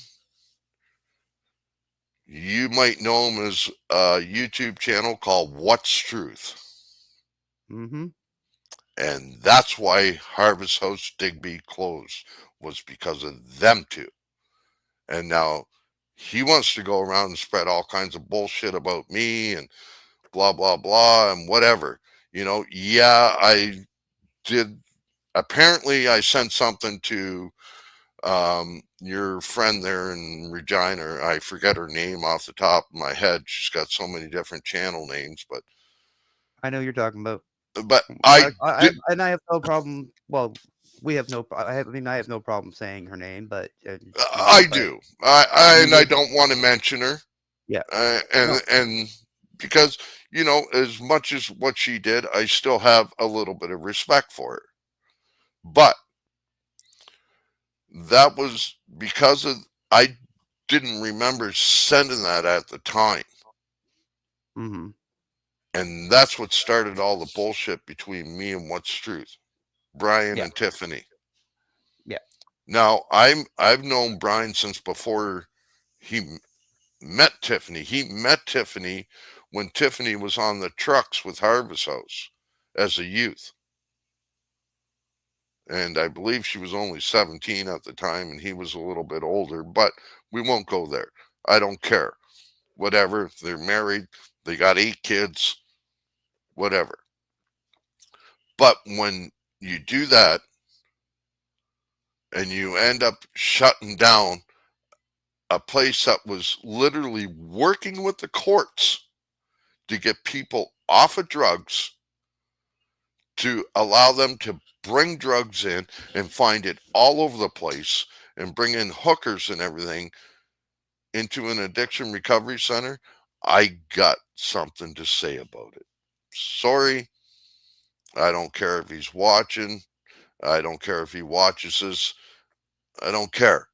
you might know him as a YouTube channel called What's Truth. Mm-hmm. And that's why Harvest House Digby closed, was because of them two. And now he wants to go around and spread all kinds of bullshit about me and blah, blah, blah, and whatever. Yeah, I did. Apparently, I sent something to your friend there in Regina. I forget her name off the top of my head. She's got so many different channel names, I know you're talking about. but I did. And I have no problem. Well, we have no. I mean, I have no problem saying her name, but I but do. I you don't want to mention her, yeah. No. and because as much as what she did, I still have a little bit of respect for her. But that was because of I didn't remember sending that at the time. Mm-hmm. And that's what started all the bullshit between me and What's Truth, Brian Yeah. and Tiffany. Yeah. Now I've known Brian since before he met Tiffany. He met Tiffany when Tiffany was on the trucks with Harvest House as a youth. And I believe she was only 17 at the time and he was a little bit older, but we won't go there. I don't care. Whatever. They're married, they got 8 kids, whatever. But when you do that and you end up shutting down a place that was literally working with the courts to get people off of drugs, to allow them to bring drugs in and find it all over the place and bring in hookers and everything into an addiction recovery center, I got something to say about it. Sorry, I don't care if he's watching. I don't care if he watches this. I don't care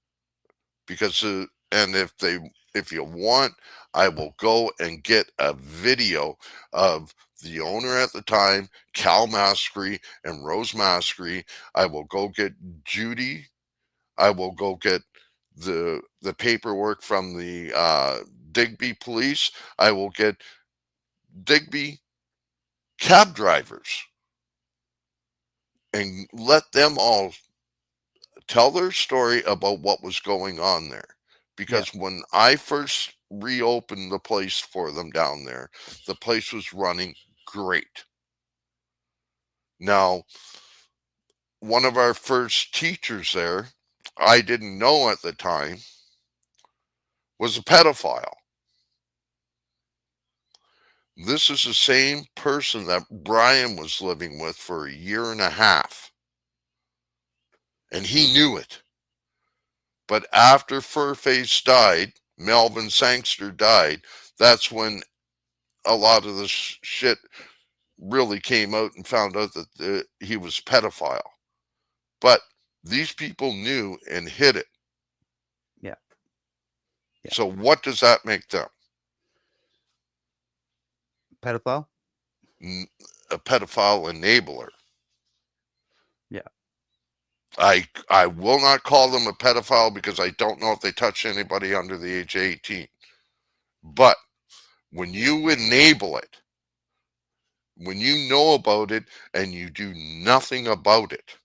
because and if you want, I will go and get a video of the owner at the time, Cal Maskery and Rose Maskery. I will go get Judy. I will go get the paperwork from the Digby police. I will get Digby cab drivers and let them all tell their story about what was going on there. Yeah. Because when I first reopened the place for them down there, the place was running great. Now, one of our first teachers there, I didn't know at the time, was a pedophile. This is the same person that Brian was living with for a year and a half, and he knew it. But after Furface died, Melvin Sangster died, that's when a lot of this shit really came out and found out that he was pedophile. But these people knew and hid it. Yeah. Yeah. So what does that make them? Pedophile. A pedophile enabler. Yeah. I will not call them a pedophile because I don't know if they touch anybody under the age of 18. But when you enable it, when you know about it and you do nothing about it,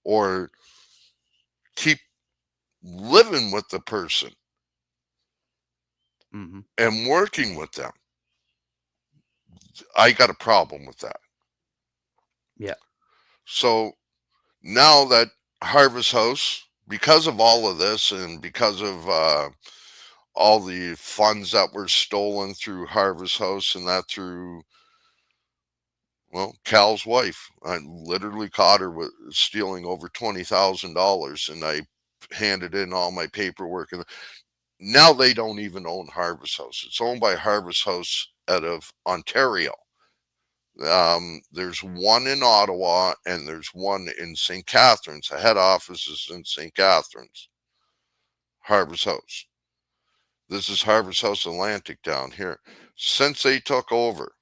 or keep living with the person Mm-hmm. and working with them, I got a problem with that. Yeah. So now that Harvest House, because of all of this and because of all the funds that were stolen through Harvest House and that through, well, Cal's wife, I literally caught her with stealing over $20,000, and I handed in all my paperwork. And now they don't even own Harvest House. It's owned by Harvest House out of Ontario. There's one in Ottawa and there's one in St. Catharines. The head office is in St. Catharines. Harvest House. This is Harvest House Atlantic down here. Since they took over,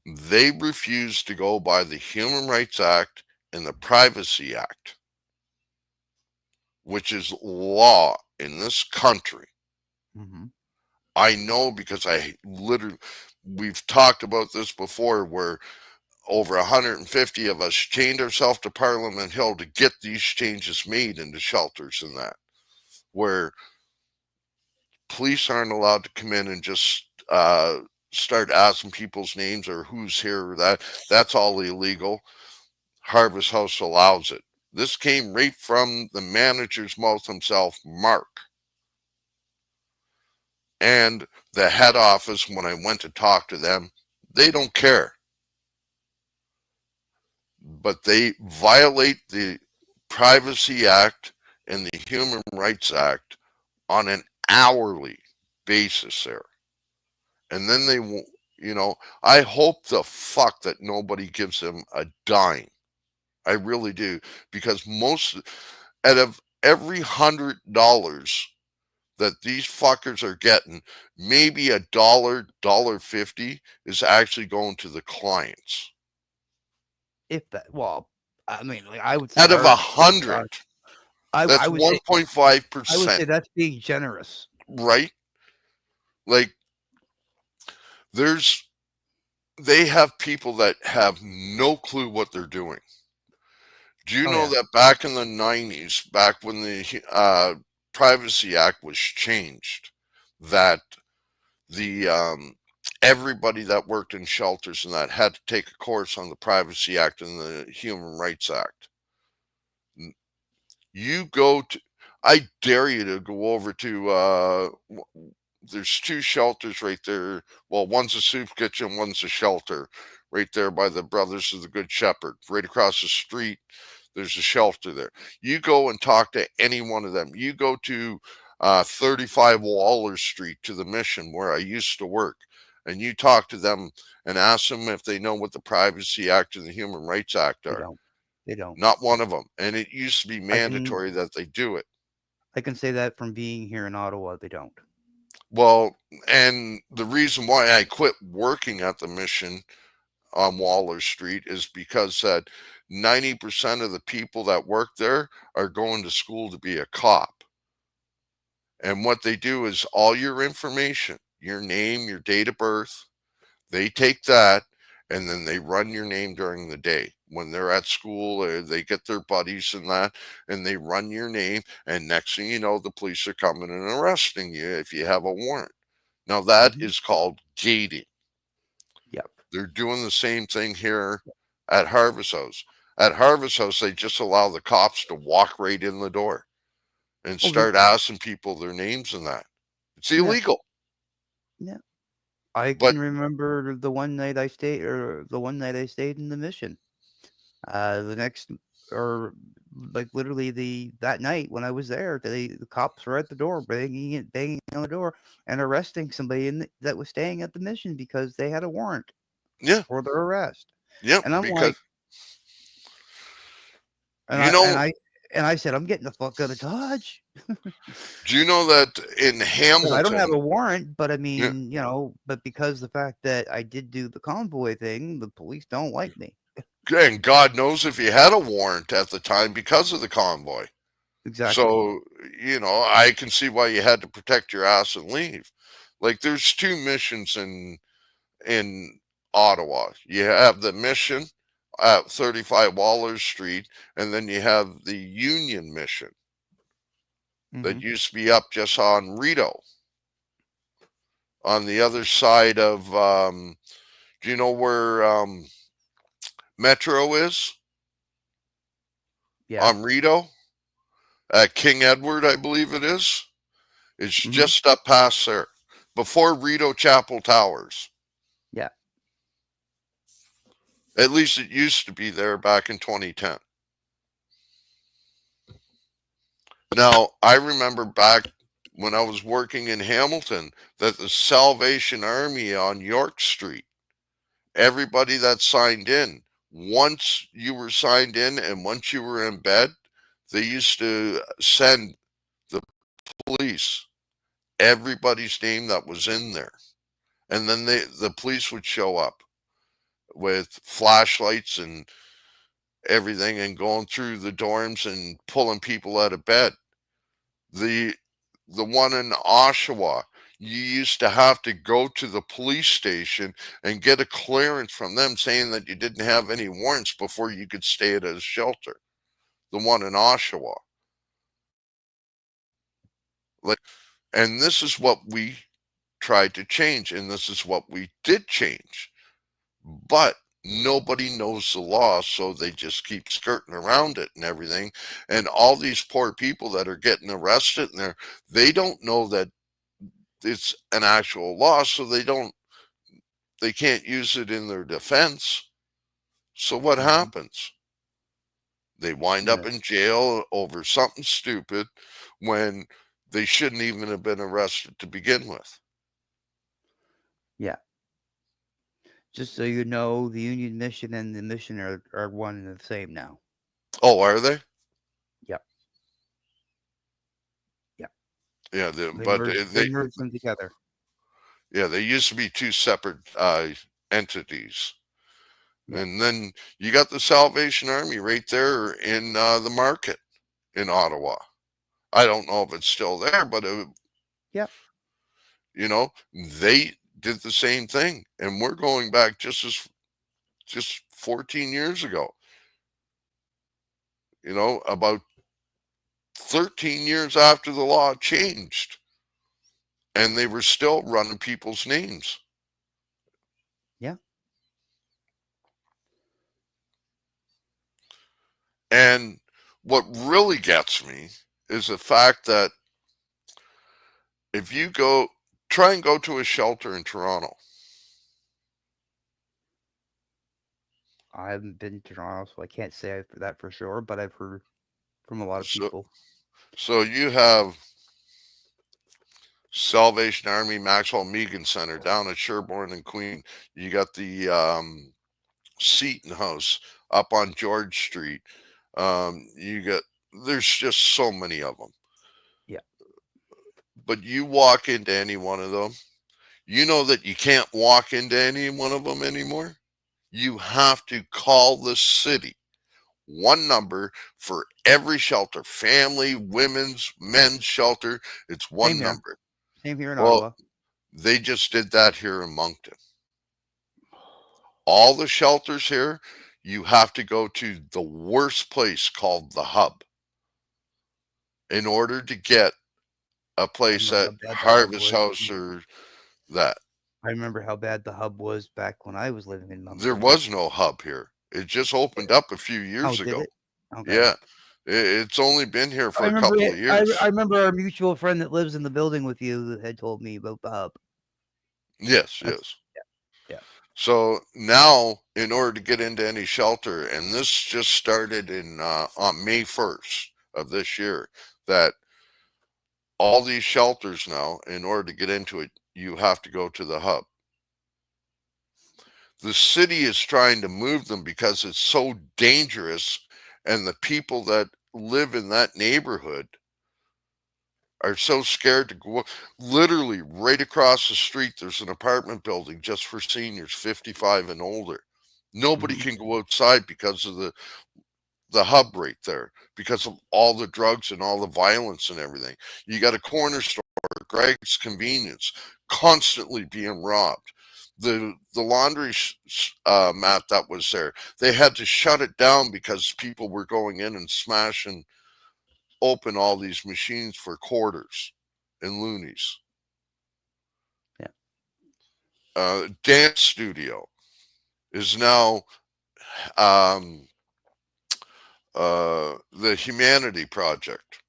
they refused to go by the Human Rights Act and the Privacy Act, which is law in this country. Mm-hmm. I know because I literally, we've talked about this before, where over 150 of us chained ourselves to Parliament Hill to get these changes made into shelters and that, where police aren't allowed to come in and just start asking people's names or who's here or that. That's all illegal. Harvest House allows it. This came right from the manager's mouth himself, Mark. And the head office, when I went to talk to them, they don't care. But they violate the Privacy Act and the Human Rights Act on an hourly basis there. And then they, I hope the fuck that nobody gives them a dime. I really do. Because most out of every $100 that these fuckers are getting, maybe a dollar 50 is actually going to the clients. If that, well, I mean, like, I would say Out of a ours. hundred, I that's would say 1.5%, that's being generous. right? Like there's they have people that have no clue what they're doing. Do you Oh know yeah. that back in the 90s, back when the Privacy Act was changed, that the everybody that worked in shelters and that had to take a course on the Privacy Act and the Human Rights Act? You go to, I dare you to go over to, there's two shelters right there. Well, one's a soup kitchen, one's a shelter right there by the Brothers of the Good Shepherd. Right across the street, there's a shelter there. You go and talk to any one of them. You go to 35 Waller Street to the Mission where I used to work, and you talk to them and ask them if they know what the Privacy Act and the Human Rights Act They are. don't. They don't. Not one of them. And it used to be I can mandatory that they do it. I can say that from being here in Ottawa, they don't. Well, and the reason why I quit working at the Mission on Waller Street is because that 90% of the people that work there are going to school to be a cop. And what they do is all your information, your name, your date of birth, they take that and then they run your name during the day. When they're at school, they get their buddies and that, and they run your name. And next thing you know, the police are coming and arresting you if you have a warrant. Now, that Hmm. is called gating. Yep. They're doing the same thing here at Harvest House. At Harvest House, they just allow the cops to walk right in the door and Oh, they start asking people their names and that. It's yeah. illegal. Yeah. I But can remember the one night I stayed in the Mission. The next, or like literally that night when I was there, the cops were at the door, banging on the door, and arresting somebody that was staying at the Mission because they had a warrant. Yeah, for their arrest. yeah, And I'm because like, and you I and know, I and I said, I'm getting the fuck out of Dodge do you know that in because I don't have Hamilton, a warrant. But I yeah, mean, but because the fact that I did do the convoy thing, the police don't like me. and God knows if you had a warrant at the time because of the convoy. Exactly. So, I can see why you had to protect your ass and leave. Like there's two missions in Ottawa. You have the mission at 35 Waller Street, and then you have the Union mission Hmm. that used to be up just on Rideau, on the other side of. Do you know where Metro is? Yeah. On Rideau, at King Edward, I believe it is. It's Hmm. just up past there, before Rideau Chapel Towers. Yeah. At least it used to be there back in 2010. Now, I remember back when I was working in Hamilton that the Salvation Army on York Street, everybody that signed in, once you were signed in and once you were in bed, they used to send the police everybody's name that was in there. And then the police would show up with flashlights and everything and going through the dorms and pulling people out of bed. The the one in Oshawa, you used to have to go to the police station and get a clearance from them saying that you didn't have any warrants before you could stay at a shelter. The one in Oshawa. Like, and this is what we tried to change, and this is what we did change. But nobody knows the law, so they just keep skirting around it and everything. And all these poor people that are getting arrested in there, they don't know that it's an actual law, so they can't use it in their defense. So what Hmm. happens? They wind up Yeah. in jail over something stupid when they shouldn't even have been arrested to begin with. Yeah. Just so you know, the Union mission and the mission are one and the same now. Oh, are they? Yep. Yep. Yeah, They but merged they merged them together. they used to be two separate entities. Yeah. And then you got the Salvation Army right there in the market in Ottawa. I don't know if it's still there, but Yep. you know, they did the same thing, and we're going back just 14 years ago. About 13 years after the law changed, and they were still running people's names. Yeah. And what really gets me is the fact that if you try and go to a shelter in Toronto. I haven't been to Toronto, so I can't say that for sure, but I've heard from a lot of So, people. so you have Salvation Army Maxwell Meegan Center down at Sherbourne and Queen. You got the Seton House up on George Street. You got there's just so many of them. Yeah. But you walk into any one of them, you know that you can't walk into any one of them anymore. You have to call the city. One number for every shelter, family, women's, men's shelter. It's Same one here. number. Same here in Well, Ottawa. they just did that here in Moncton. All the shelters here, you have to go to the worst place called the Hub in order to get a I place remember at how bad the hub Harvest was. House or that. I remember how bad the hub was back when I was living in There Moncton. was no Hub here. It just opened up a few Oh, years did ago. it? Okay. Yeah, it's only been here I for a remember couple it. of I years. remember our mutual friend that lives in the building with you that had told me about the hub. Yes, That's yes. yeah. So now, in order to get into any shelter, and this just started in on May 1st of this year, that all these shelters now, in order to get into it, you have to go to the Hub. The city is trying to move them because it's so dangerous, and the people that live in that neighborhood are so scared to go. Literally, right across the street, there's an apartment building just for seniors 55 and older. Nobody Hmm. can go outside because of the hub right there, because of all the drugs and all the violence and everything. You got a corner store, Greg's Convenience, constantly being robbed. The laundry mat that was there, they had to shut it down because people were going in and smashing open all these machines for quarters and loonies. Yeah. Dance studio is now um, the Humanity Project,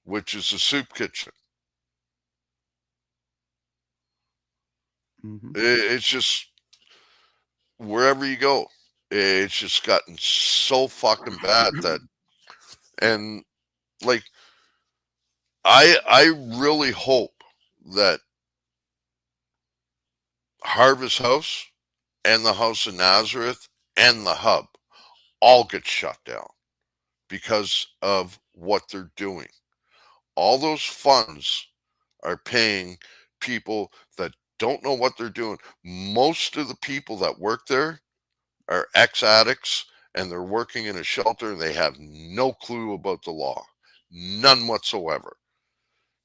which is a soup kitchen. Hmm. It's just wherever you go, it's just gotten so fucking bad that, and like, I really hope that Harvest House and the House of Nazareth and the Hub all get shut down because of what they're doing. All those funds are paying people that don't know what they're doing. Most of the people that work there are ex addicts, and they're working in a shelter and they have no clue about the law. None whatsoever.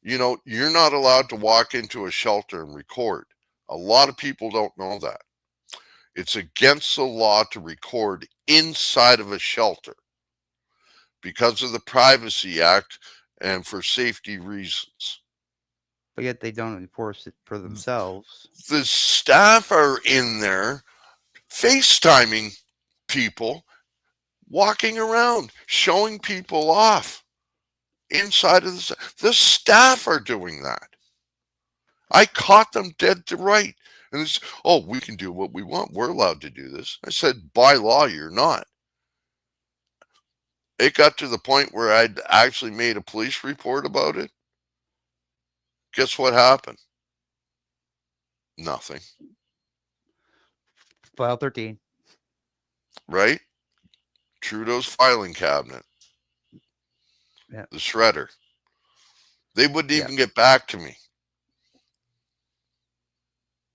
You know, you're not allowed to walk into a shelter and record. A lot of people don't know that. It's against the law to record inside of a shelter because of the Privacy Act and for safety reasons. But yet they don't enforce it for themselves. The staff are in there FaceTiming people, walking around, showing people off inside of the staff are doing that. I caught them dead to right. And it's, oh, we can do what we want. We're allowed to do this. I said, by law, you're not. It got to the point where I'd actually made a police report about it. Guess what happened? Nothing. File 13. Right? Trudeau's filing cabinet, Yeah. the shredder. They wouldn't Yeah. even get back to me.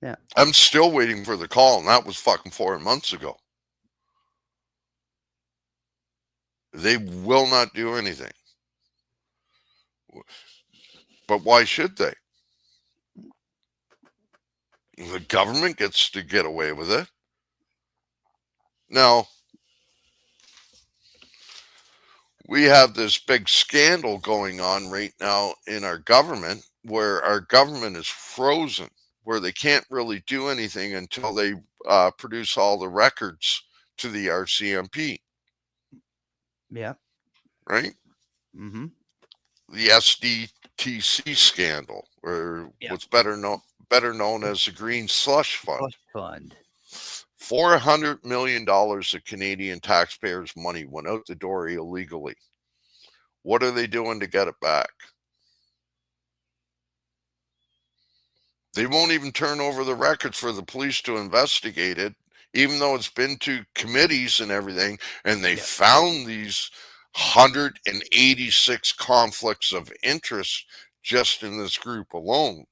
Yeah. I'm still waiting for the call, and that was fucking 4 months ago. They will not do anything. But why should they? The government gets to get away with it. Now, we have this big scandal going on right now in our government where our government is frozen, where they can't really do anything until they produce all the records to the RCMP, Yeah. right? Hmm. The SDTC scandal, or Yeah. what's better known as the Green Slush Fund. Slush fund. $400 million of Canadian taxpayers' money went out the door illegally. What are they doing to get it back? They won't even turn over the records for the police to investigate it, even though it's been to committees and everything, and they Yeah. found these 186 conflicts of interest just in this group alone.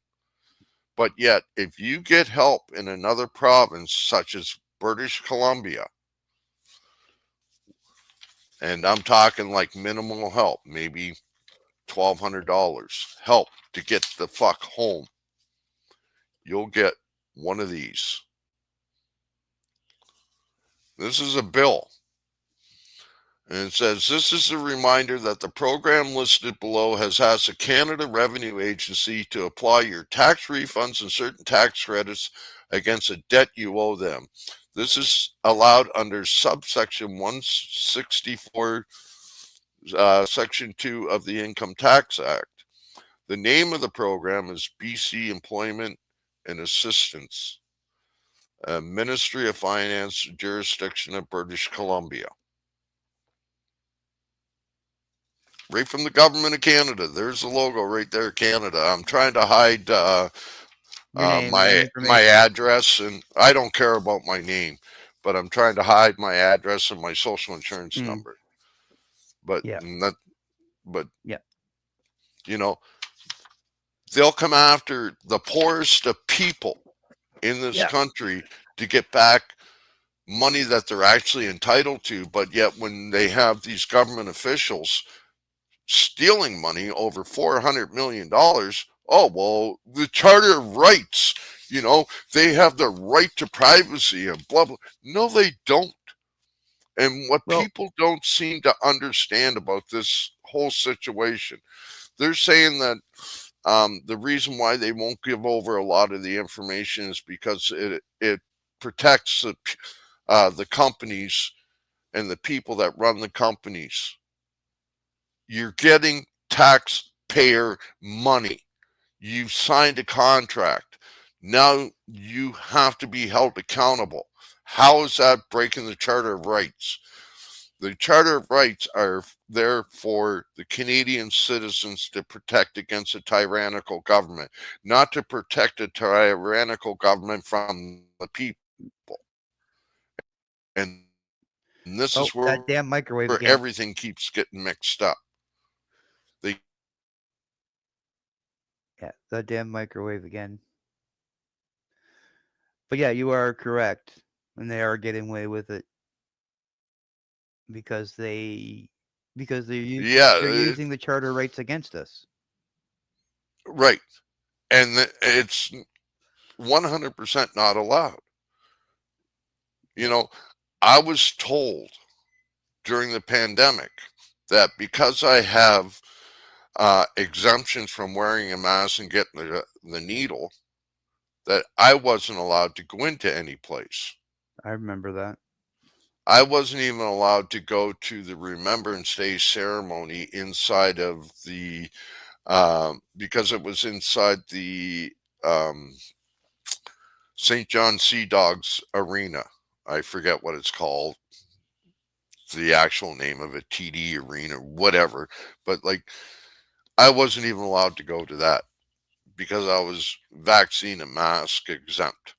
But yet, if you get help in another province, such as British Columbia, and I'm talking like minimal help, maybe $1,200 help to get the fuck home, you'll get one of these. This is a bill. And it says, this is a reminder that the program listed below has asked the Canada Revenue Agency to apply your tax refunds and certain tax credits against a debt you owe them. This is allowed under subsection 164, section 2 of the Income Tax Act. The name of the program is BC Employment and Assistance, Ministry of Finance, jurisdiction of British Columbia. Right from the government of Canada. There's the logo right there, Canada. I'm trying to hide Your name and my information. address, and I don't care about my name, but I'm trying to hide my address and my social insurance Mm, number. But yeah. not, but Yeah. you know, they'll come after the poorest of people in this Yeah. country to get back money that they're actually entitled to. But yet, when they have these government officials stealing money over $400 million, oh well, the Charter of Rights, they have the right to privacy and blah blah. No, they don't. And what Well, people don't seem to understand about this whole situation, they're saying that the reason why they won't give over a lot of the information is because it protects the companies and the people that run the companies. You're getting taxpayer money. You signed a contract. Now you have to be held accountable. How is that breaking the Charter of Rights? The Charter of Rights are there for the Canadian citizens to protect against a tyrannical government, not to protect a tyrannical government from the people. And this is where everything keeps getting oh, that mixed up. damn microwave again. They Yeah, that damn microwave again. But yeah, you are correct, and they are getting away with it because because yeah, they're using the charter rights against us. right. And it's 100% not allowed. You Yeah, know, I was told during the pandemic that because I have exemptions from wearing a mask and getting the needle, that I wasn't allowed to go into any place. I remember that. I wasn't even allowed to go to the Remembrance Day ceremony inside of because it was inside the um, St. John Sea Dogs Arena. I forget what it's called, the actual name of it, TD Arena, whatever. But like, I wasn't even allowed to go to that because I was vaccine and mask exempt.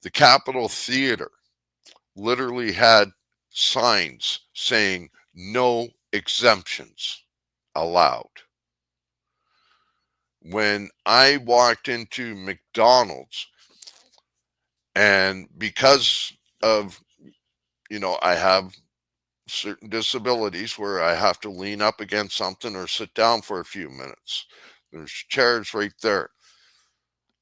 The Capitol Theater literally had signs saying no exemptions allowed. When I walked into McDonald's, and because of, I have certain disabilities where I have to lean up against something or sit down for a few minutes, there's chairs right there.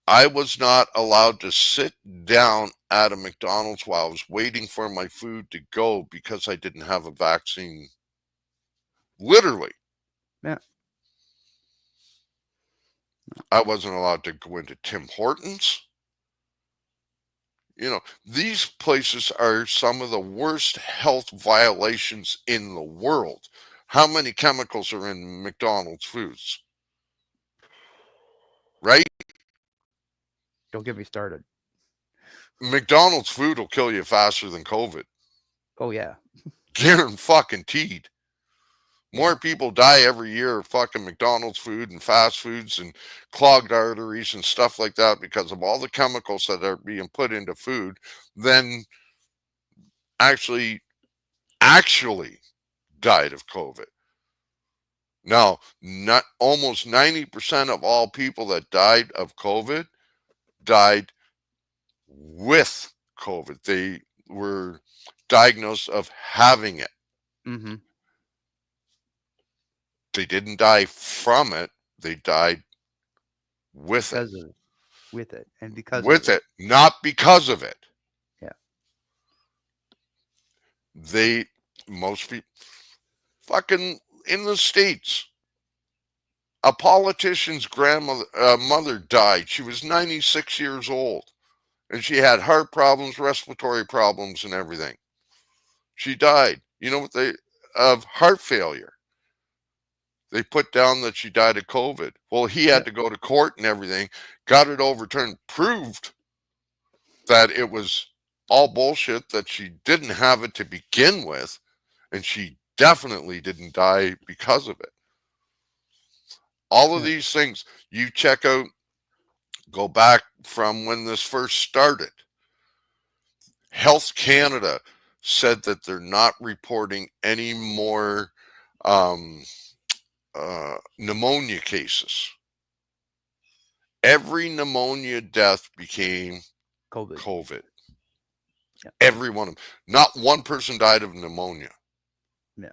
I was not allowed to sit down at a McDonald's while I was waiting for my food to go because I didn't have a vaccine. Literally, Yeah, I wasn't allowed to go into Tim Hortons. These places are some of the worst health violations in the world. How many chemicals are in McDonald's foods? Right? don't get me started. McDonald's food will kill you faster than COVID. Oh yeah, Guaranteed. yeah, More people die every year of fucking McDonald's food and fast foods and clogged arteries and stuff like that because of all the chemicals that are being put into food than actually actually died of COVID. Now, not almost 90% of all people that died of COVID died with COVID. They were diagnosed of having it. mm-hmm. They didn't die from it. They died with it. Because of it, with it, and because of With it. it, not because of it. Yeah, They most people fucking in the states. A politician's grandmother mother died. She was 96 years old, and she had heart problems, respiratory problems, and everything. She died. You know what they of heart failure. They put down that she died of COVID. Well, he yeah, had to go to court and everything, got it overturned, proved that it was all bullshit, that she didn't have it to begin with, and she definitely didn't die because of it. All of yeah. these things, you check out Go back from when this first started. Health Canada said that they're not reporting any more um, pneumonia cases. Every pneumonia death became COVID. COVID. Yeah. Every one of them. Not one person died of pneumonia. Yeah.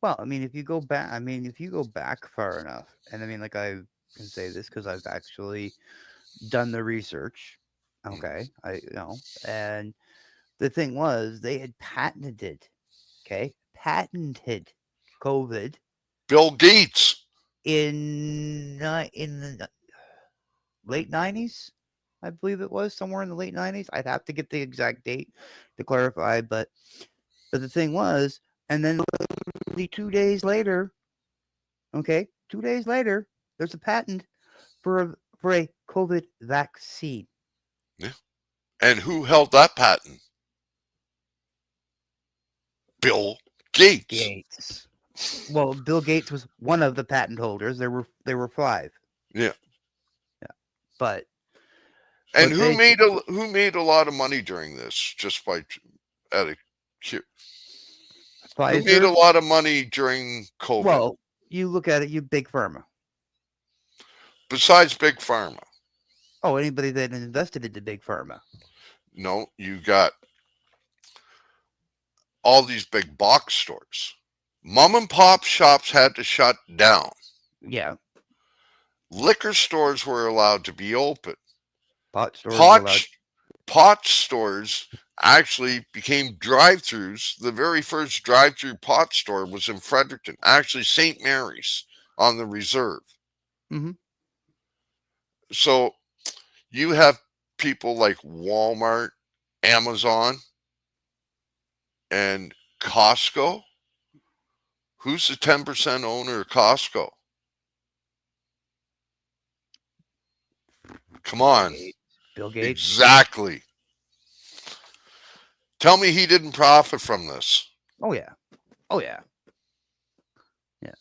Well, I mean, if you go back, I mean, if you go back far enough, and I mean, like I can say this because I've actually done the research. Okay, and the thing was they had patented, okay, patented COVID Bill Gates. in the late '90s. I believe it was somewhere in the late '90s. I'd have to get the exact date to clarify, but the thing was, and then literally 2 days later, okay, 2 days later, there's a patent for a COVID vaccine. Yeah. And who held that patent? Bill Gates. Gates. Well, Bill Gates was one of the patent holders. There were five. Yeah. Yeah, but And but they who made a lot of money during this? Just by at a, who made a Pfizer. lot of money during COVID Well, you look at it, you big pharma. besides big pharma? Oh, anybody that invested into big pharma. No, you got all these big box stores. Mom and pop shops had to shut down. Yeah, Liquor stores were allowed to be open. pot stores were Pot allowed. pot stores actually became drive-throughs. The very first drive-through pot store was in Fredericton, actually St. Mary's on the reserve. Hmm. So you have people like Walmart, Amazon, and Costco. Who's the 10% owner of Costco? Come Bill on. Gates. Bill Gates. Exactly. Tell me he didn't profit from this. Oh yeah. Oh yeah. Yeah.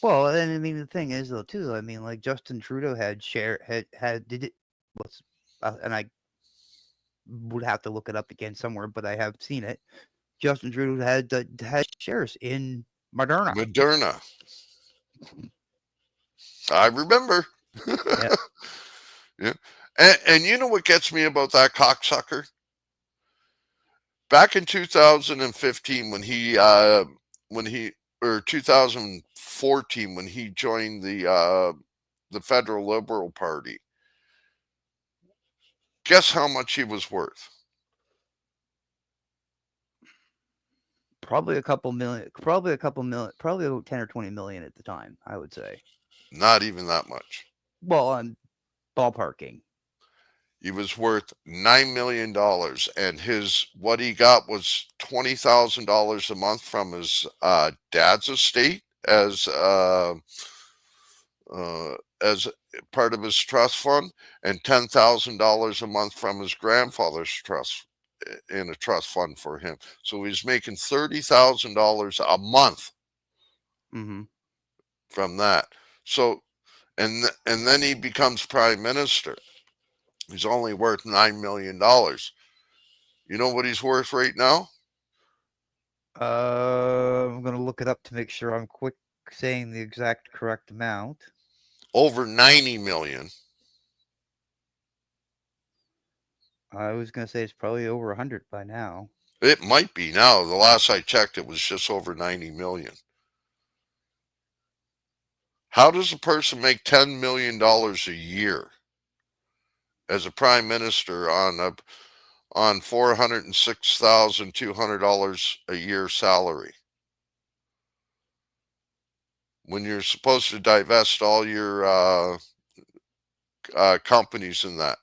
Well, and I mean the thing is though too. I mean, like Justin Trudeau had did it was, and I would have to look it up again somewhere, but I have seen it. Justin Trudeau had shares in Moderna. Moderna. I remember. Yep. Yeah. And you know what gets me about that cocksucker? Back in 2015 when he or 2014 when he joined the Federal Liberal Party. Guess how much he was worth? Probably a couple million. Probably a couple million. Probably about 10 or 20 million at the time. I would say. Not even that much. Well, I'm ballparking. He was worth $9 million, and his what he got was $20,000 a month from his dad's estate as part of his trust fund, and $10,000 a month from his grandfather's trust in a trust fund for him. So he's making $30,000 a month Hmm. from that. So and then he becomes prime minister. He's only worth $9 million. You know what he's worth right now? I'm gonna look it up to make sure I'm quick saying the exact correct amount. Over 90 million. I was gonna say it's probably over 100 by now. It might be now. The last I checked, it was just over 90 million. How does a person make $10 million a year as a prime minister on $406,200 a year salary when you're supposed to divest all your companies in that?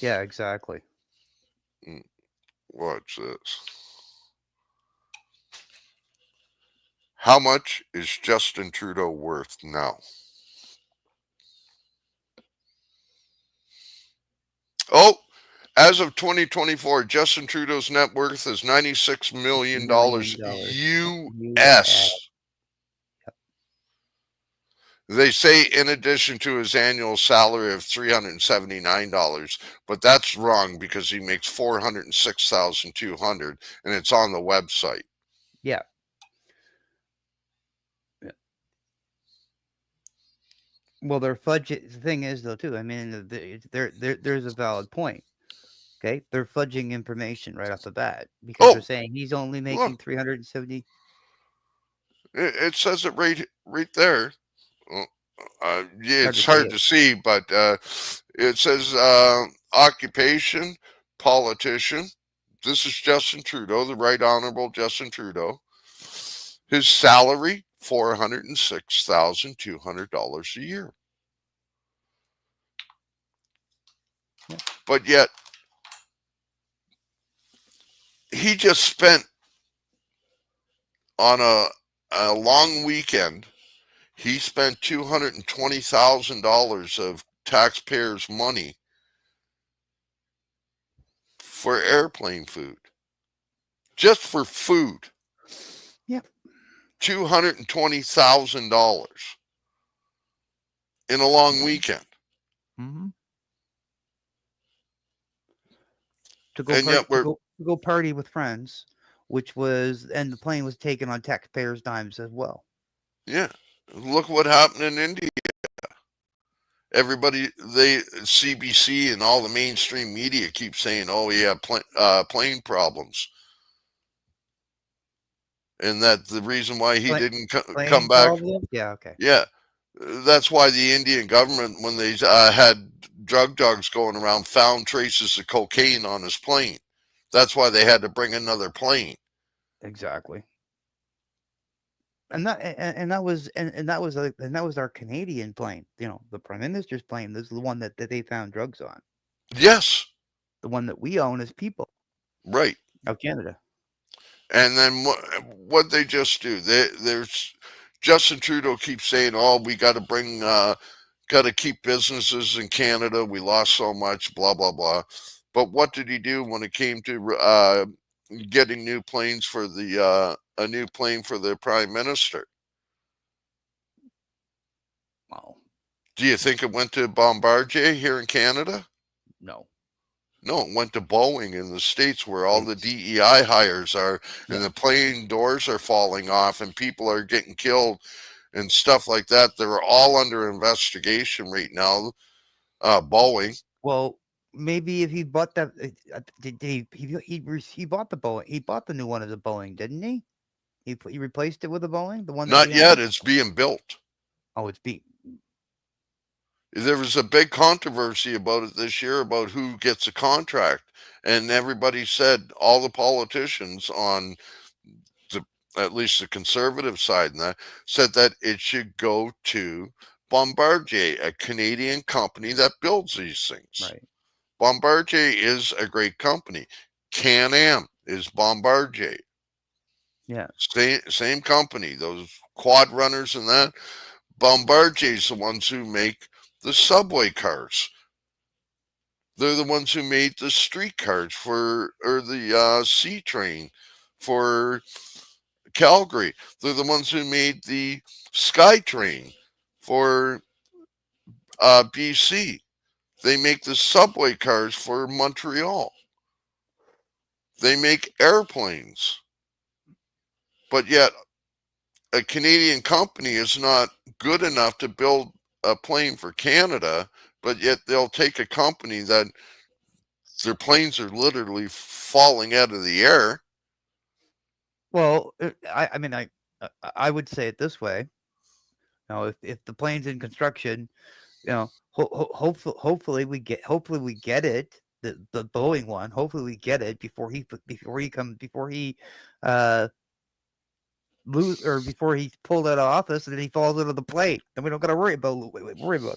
Yeah, exactly. Mm, What's this? How much is Justin Trudeau worth now? Oh, as of 2024, Justin Trudeau's net worth is $96 million $96 million US. U.S. They say in addition to his annual salary of $379, but that's wrong because he makes 406,200, and it's on the website. Yeah. Yeah. Well, their fudge. The thing is, though, too. I mean, there's a valid point. Okay, they're fudging information right off the bat because they're Oh, saying he's only look, making 370. it says it right there. Uh, yeah, Hard to it's see hard it. to see, but it says occupation, politician. This is Justin Trudeau, the Right Honorable Justin Trudeau. His salary, $406,200 a year. Yeah. But yet, he just spent on a long weekend, he spent $220,000 of taxpayers' money for airplane food. Just for food. Yeah. $220,000 in a long Hmm. weekend. Hmm. To go And party yet to we're, go to go party with friends, which was and the plane was taken on taxpayers' dimes as well. yeah, look what happened in India. Everybody, CBC and all the mainstream media keep saying, oh, yeah, plane problems. And that the reason why he Plane didn't come plane back, problems. Yeah. Okay. yeah, that's why the Indian government, when they had drug dogs going around, found traces of cocaine on his plane. That's why they had to bring another plane. Exactly. And that was our Canadian plane. The Prime Minister's plane. This is the one that they found drugs on. Yes, The one that we own as people right. of Canada. And then what they just do? There's Justin Trudeau keeps saying, "Oh, we got to got to keep businesses in Canada. We lost so much, blah blah blah." But what did he do when it came to getting new planes for the a new plane for the prime minister? Well, Do you think it went to Bombardier here in Canada? no. No, it went to Boeing in the States where all the States. DEI hires are, and Yeah. the plane doors are falling off, and people are getting killed and stuff like that. They're all under investigation right now. Boeing. Well, maybe if he bought that, did he bought the Boeing? He bought the new one as a Boeing, didn't he? He replaced it with a Boeing, the one that we Not have. yet. It's being built. Oh, it's beat. There was a big controversy about it this year about who gets a contract, and everybody said, all the politicians on the, at least the conservative side, and that said that it should go to Bombardier, a Canadian company that builds these things. Right. Bombardier is a great company. Can Am is Bombardier. Yeah. Same company. Those quad runners and that. Bombardier's the ones who make the subway cars. They're the ones who made the street cars or the C train for Calgary. They're the ones who made the Sky Train for BC. They make the subway cars for Montreal. They make airplanes. But yet, a Canadian company is not good enough to build a plane for Canada, but yet they'll take a company that their planes are literally falling out of the air. Well, I mean, I would say it this way. If the plane's in construction, hopefully we get it. The Boeing one. Hopefully we get it before he uh lose or before he's pulled out of office and then he falls out of the plane. Then we don't got to worry about him.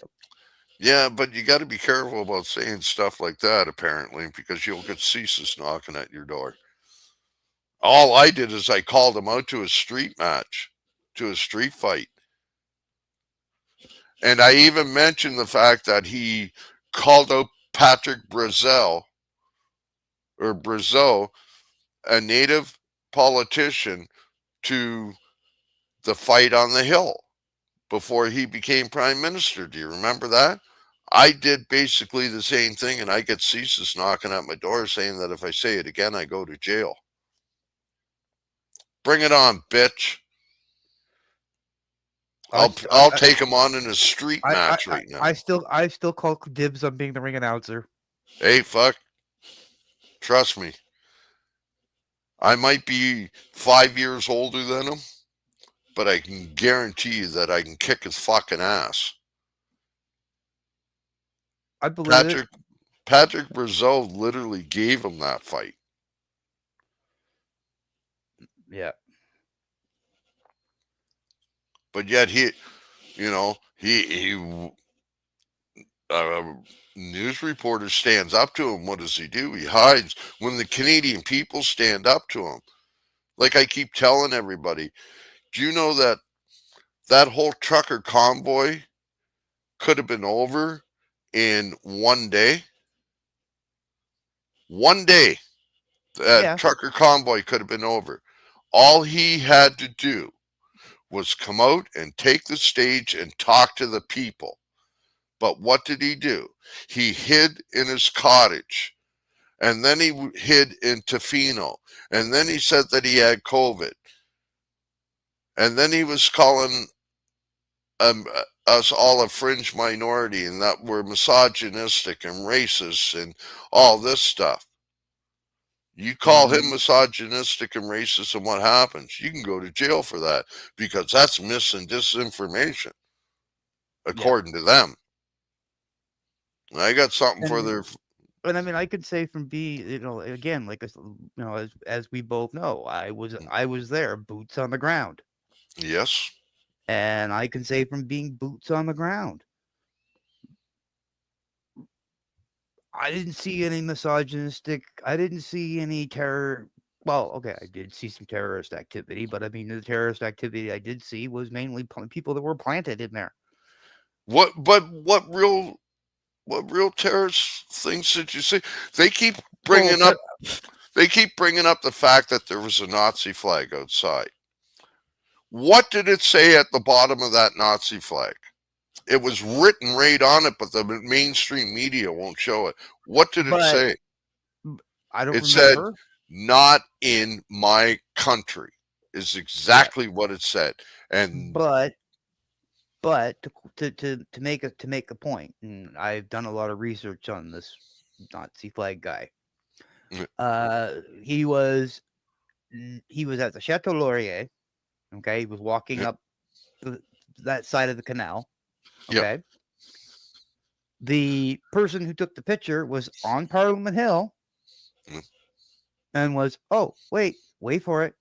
Yeah, but you got to be careful about saying stuff like that, apparently, because you'll get CSIS knocking at your door. All I did is I called him out to a street match, to a street fight. And I even mentioned the fact that he called out Patrick Brazeau, a native politician, to the fight on the Hill. before he became prime minister. Do you remember that? I did basically the same thing, and I get CSIS knocking at my door saying that if I say it again, I go to jail. Bring it on, bitch. I, I'll st- I'll take him on in a street I, match right now. I still call dibs on being the ring announcer. Hey, fuck, trust me. I might be 5 years older than him, but I can guarantee you that I can kick his fucking ass. I believe it. Patrick Patrick Brazil literally gave him that fight, Yeah. but yet he a news reporter stands up to him. What does he do? He hides. When the Canadian people stand up to him, like I keep telling everybody, do you know that that whole trucker convoy could have been over in one day? One day, that Yeah. trucker convoy could have been over. All he had to do was come out and take the stage and talk to the people. But what did he do? He hid in his cottage, and then he hid in Tofino, and then he said that he had COVID, and then he was calling um, us all a fringe minority and that we're misogynistic and racist and all this stuff. You call him Hmm. misogynistic and racist, and what happens? You can go to jail for that because that's mis and disinformation, Yeah. according to them. And I got something for And their. and I mean, I could say from being, again, like as we both know, I was there, boots on the ground, Yes. and I can say from being boots on the ground, I didn't see any misogynistic. I didn't see any terror. Well, okay, I did see some terrorist activity, but I mean, the terrorist activity I did see was mainly people that were planted in there. What? But what real terrorist things did you see? They keep Well, bringing up. They keep bringing up the fact that there was a Nazi flag outside. What did it say at the bottom of that Nazi flag? It was written right on it, but the mainstream media won't show it. What did it but say? I don't It said, remember. "Not in my country," is Yeah, exactly what it said. And but to make a point, and I've done a lot of research on this Nazi flag guy. mm, He he was at the Chateau Laurier. Okay, he was walking yeah, up th- that side of the canal. yeah, Okay, the person who took the picture was on Parliament Hill mm, and was, oh wait for it,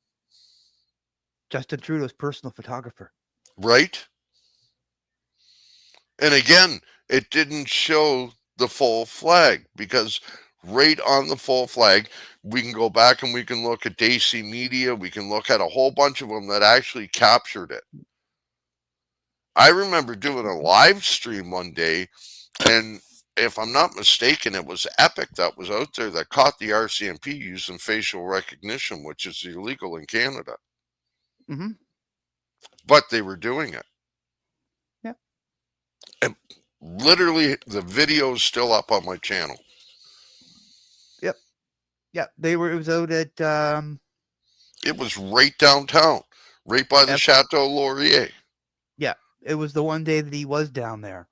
Justin Trudeau's personal photographer. right. And again, it didn't show the full flag because right on the full flag, we can go back and we can look at Daisy Media. We can look at a whole bunch of them that actually captured it. I remember doing a live stream one day, and if I'm not mistaken, it was Epic that was out there that caught the RCMP using facial recognition, which is illegal in Canada. Mm-hmm. But they were doing it. Yeah. And literally, the video is still up on my channel. Yep. Yeah. They were. It was out at It was right downtown, right by the F. Chateau Laurier. Yeah. It was the one day that he was down there.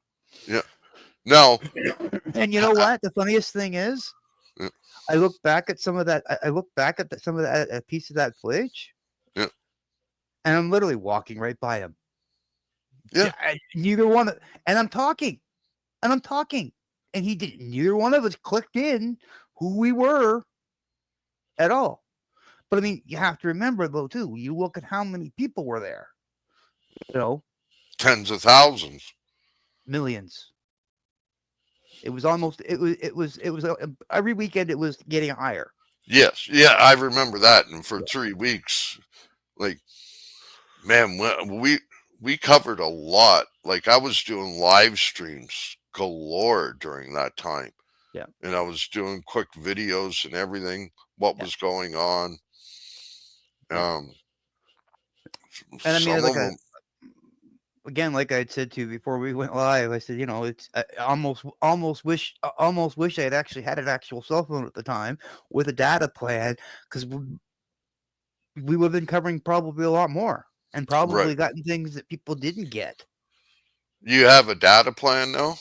Yeah. Now, And you know what? The funniest thing is, yeah, I look back at some of that. I look back at some of that a piece of that footage, yeah, and I'm literally walking right by him. yeah. Neither one, and I'm talking, and I'm talking, and he did. Neither one of us clicked in who we were at all. But I mean, you have to remember though too. You look at how many people were there. You know, Tens of thousands. millions. It was almost. It was every weekend. It was getting higher. Yes. Yeah, I remember that. And for 3 weeks, like, man, we covered a lot. Like, I was doing live streams galore during that time. Yeah, And I was doing quick videos and everything, what yeah, was going on. yeah. Um, And I mean, some like of a them. again, like I had said to you before we went live, I said, it's I almost wish I had actually had an actual cell phone at the time with a data plan, because we would have been covering probably a lot more and Right. probably gotten things that people didn't get. You have a data plan now?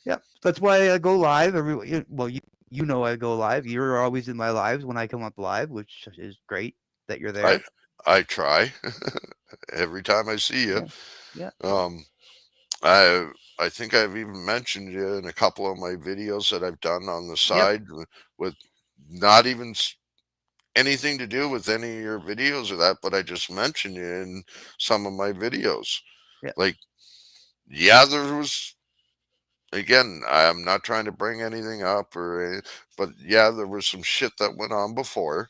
Yeah, that's why I go live well, you know I go live. You're always in my lives when I come up live, which is great that you're I there. I try every time I see you. Yeah, yeah, Um, I I think I've even mentioned you in a couple of my videos that I've done on the yep, side with not even anything to do with any of your videos or that, but I just mentioned you in some of my videos. yeah, Like, yeah, there was, again, I'm not trying to bring anything up but yeah, there was some shit that went on before.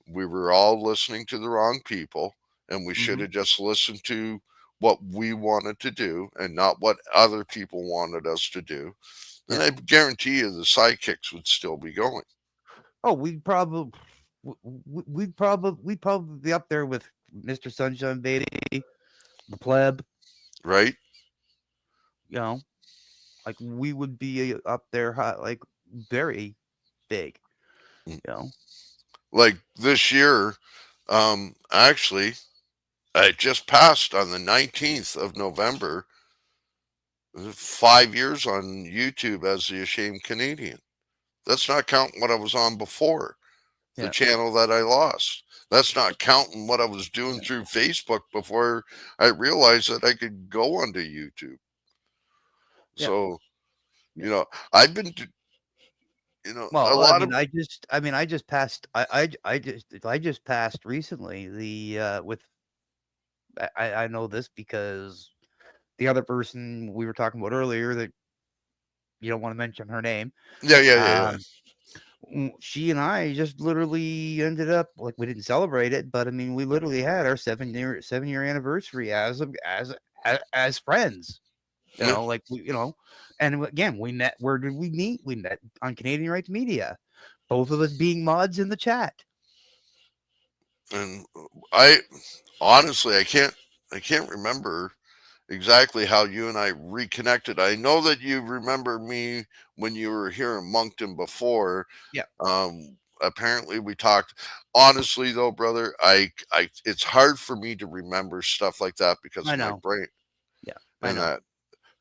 We were all listening to the wrong people, and we should hmm, have just listened to what we wanted to do and not what other people wanted us to do. yeah. And I guarantee you the sidekicks would still be going, Oh, we'd probably be up there with Mr. Sunshine Baby, the pleb. right? You know, like we would be up there, like very big. Mm. You know, Like this year, actually, I just passed on the 19th of November, 5 years on YouTube as the Ashamed Canadian. That's not counting what I was on before, the yeah, channel that I lost. That's not counting what I was doing through Facebook before I realized that I could go onto YouTube. yeah, So, yeah. you know, I've been, a Well, lot of, I just passed. I just passed recently. I know this because the other person we were talking about earlier, that you don't want to mention her name. yeah, yeah, yeah, yeah. Um, she and I just literally ended up, like, we didn't celebrate it, but I mean, we literally had our 7-year anniversary as friends. Yeah. Like and again, we met. Where did we meet? We met on Canadian Rights Media. Both of us being mods in the chat. And I honestly, I can't remember exactly how you and I reconnected. I know that you remember me when you were here in Moncton before. Yeah, Apparently we talked. Honestly though, brother, it's hard for me to remember stuff like that because I of my know. brain Yeah, I and know. that.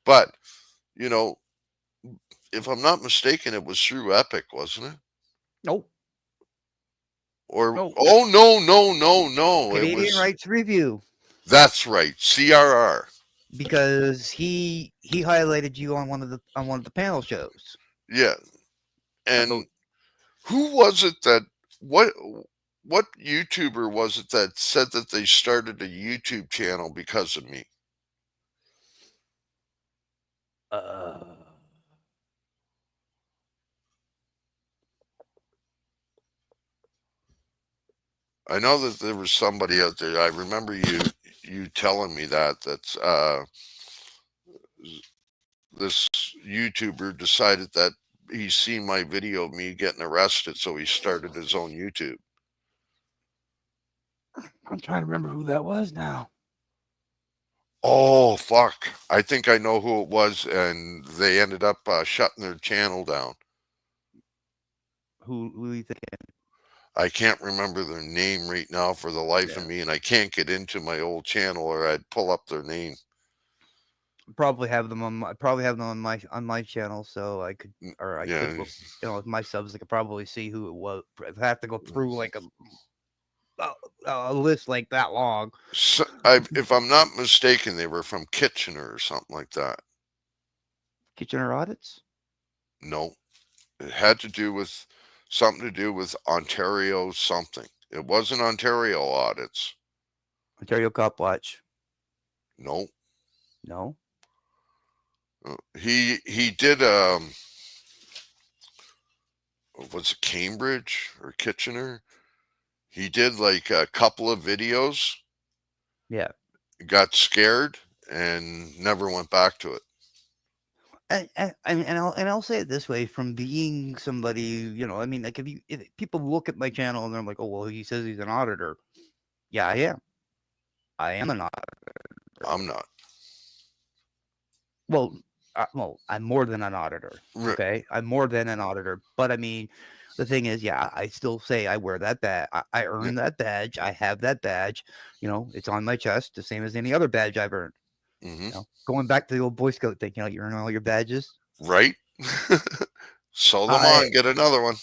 But, you know, if I'm not mistaken, it was through Epic, wasn't it? Nope. Or No. oh no, no, no, no. It Canadian was Rights Review, that's right. CRR. because he highlighted you on one of the panel shows Yeah. about. And who was it that what what YouTuber was it that said that they started a YouTube channel because of me? Uh, I know that there was somebody out there. I remember you telling me that's this YouTuber decided that he seen my video of me getting arrested, so he started his own YouTube. I'm trying to remember who that was now. Oh fuck! I think I know who it was, and they ended up shutting their channel down. Who you think? I can't remember their name right now for the life of Yeah. me, and I can't get into my old channel, or I'd pull up their name. Probably have them on my channel, so I could Yeah, look, with my subs. I could probably see who it was. If I have to go through like a, a list like that long. so, if I'm not mistaken, they were from Kitchener or something like that. Kitchener audits, No, it had to do with something to do with Ontario something. It wasn't Ontario audits. Ontario Cop Watch. No, No, he did. Was it Cambridge or Kitchener? He did like a couple of videos, yeah, got scared, and never went back to it. and I'll say it this way: from being somebody, I mean, like, if people look at my channel and they're like, oh well, he says he's an auditor. Yeah, I am. I am an auditor. I'm not. Well, I'm more than an auditor. Re- Okay, I'm more than an auditor. But I mean, the thing is, yeah, I still say I wear that badge. I yeah, earn that badge. I have that badge. It's on my chest, the same as any other badge I've earned. hmm Going back to the old Boy Scout thing, you earn all your badges. Right? Sew them I on, get another one.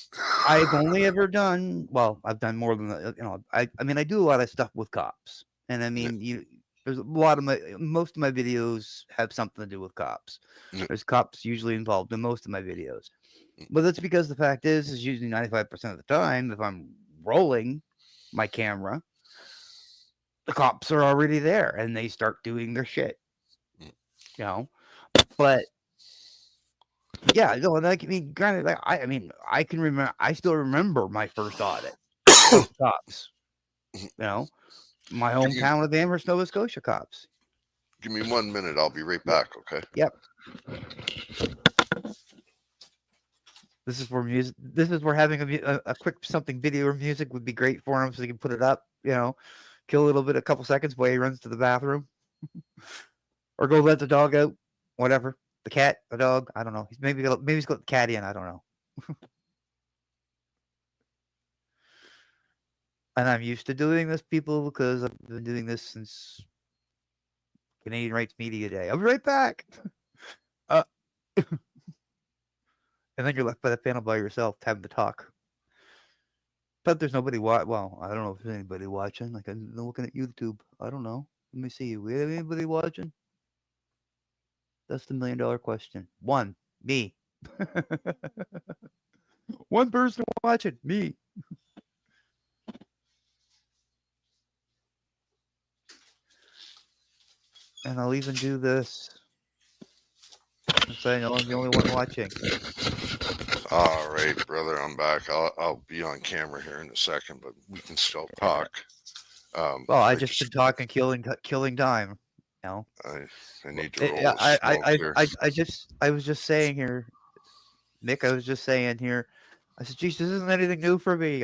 I've only ever done well. I've done more than I mean, I do a lot of stuff with cops, and I Yeah, mean, there's a lot of most of my videos have something to do with cops. yeah, There's cops usually involved in most of my videos, but that's because the fact is usually 95% of the time, if I'm rolling my camera, the cops are already there and they start doing their shit. mm. You know, but yeah, no, like I mean, granted, like, I mean, I can remember. I still remember my first audit with the cops. You know, my give me hometown of Amherst, Nova Scotia cops. 1 minute. I'll be right Yep. back. Okay. Yep. This is where music. This is where having a quick something video or music would be great for him, so he can put it up. Kill a little bit, a couple seconds while he runs to the bathroom, or go let the dog out, whatever. The cat, the dog. I don't know. Maybe he's got the cat in. I don't know. And I'm used to doing this, people, because I've been doing this since Canadian Rights Media Day. I'll be right back. Uh, and then you're left by the panel by yourself, having to talk. But there's nobody well, I don't know if there's anybody watching. Like, I'm looking at YouTube. I don't know. Let me see. We have anybody watching? That's the $1,000,000 question. One, me. One person watching, me. And I'll even do this and say, no, I'm the only one watching. All right, brother. I'm back. I'll be on camera here in a second, but we can still talk. Well, I I just just been talking, killing time. You know, I I need to I, roll a smoke here. I was just saying here, Nick. I was just saying here. I said, "Geez, this isn't anything new for me.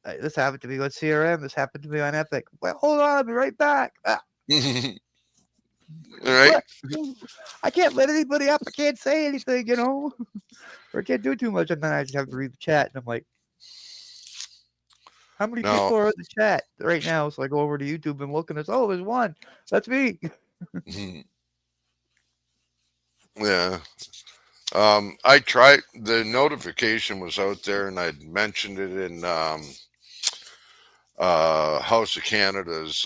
This happened to me on CRM. This happened to me on Epic. Well, hold on, I'll be right back. All right. What? I can't let anybody up. I can't say anything, or I can't do too much. And then I just have to read the chat, and I'm like, how many Now, people are in the chat right now? So I go over to YouTube and look, and it's there's one. That's me. yeah. I tried. The notification was out there, and I'd mentioned it in House of Canada's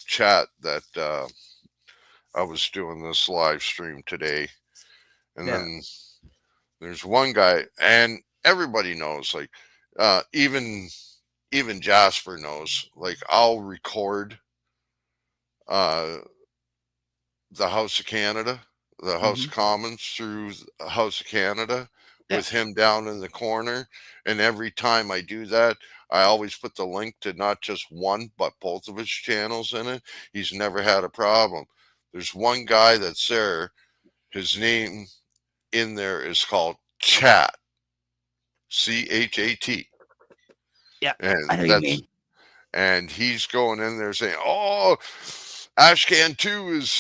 chat that I was doing this live stream today, and Yeah. then there's one guy, and everybody knows, like even Jasper knows. Like I'll record uh, the House of Canada, the House Mm-hmm. of Commons through the House of Canada Yeah. with him down in the corner. And every time I do that, I always put the link to not just one, but both of his channels in it. He's never had a problem. There's one guy that's there. His name in there is called Chat, CHAT. Yeah. I And know what you that's mean. and he's going in there saying, "Oh, Ashcan 2 is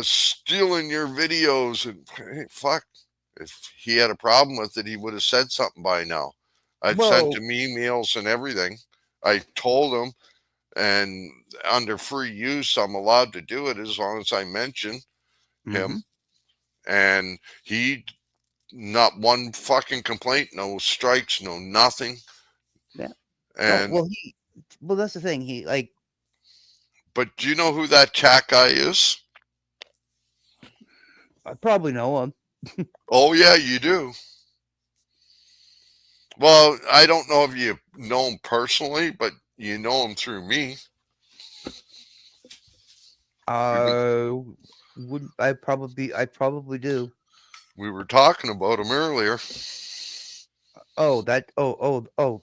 stealing your videos." And hey, fuck, if he had a problem with it, he would have said something by now. I'd sent Well. him emails and everything. I told him, and under free use, I'm allowed to do it as long as I mention Mm-hmm. him. And he, not one fucking complaint, no strikes, no nothing. Yeah. No. And Well, that's the thing. but do you know who that chat guy is? I probably know him. Oh yeah, you do. Well, I don't know if you know him personally, but you know him through me. We've been, Uh, would I probably do. we were talking about him earlier. Oh,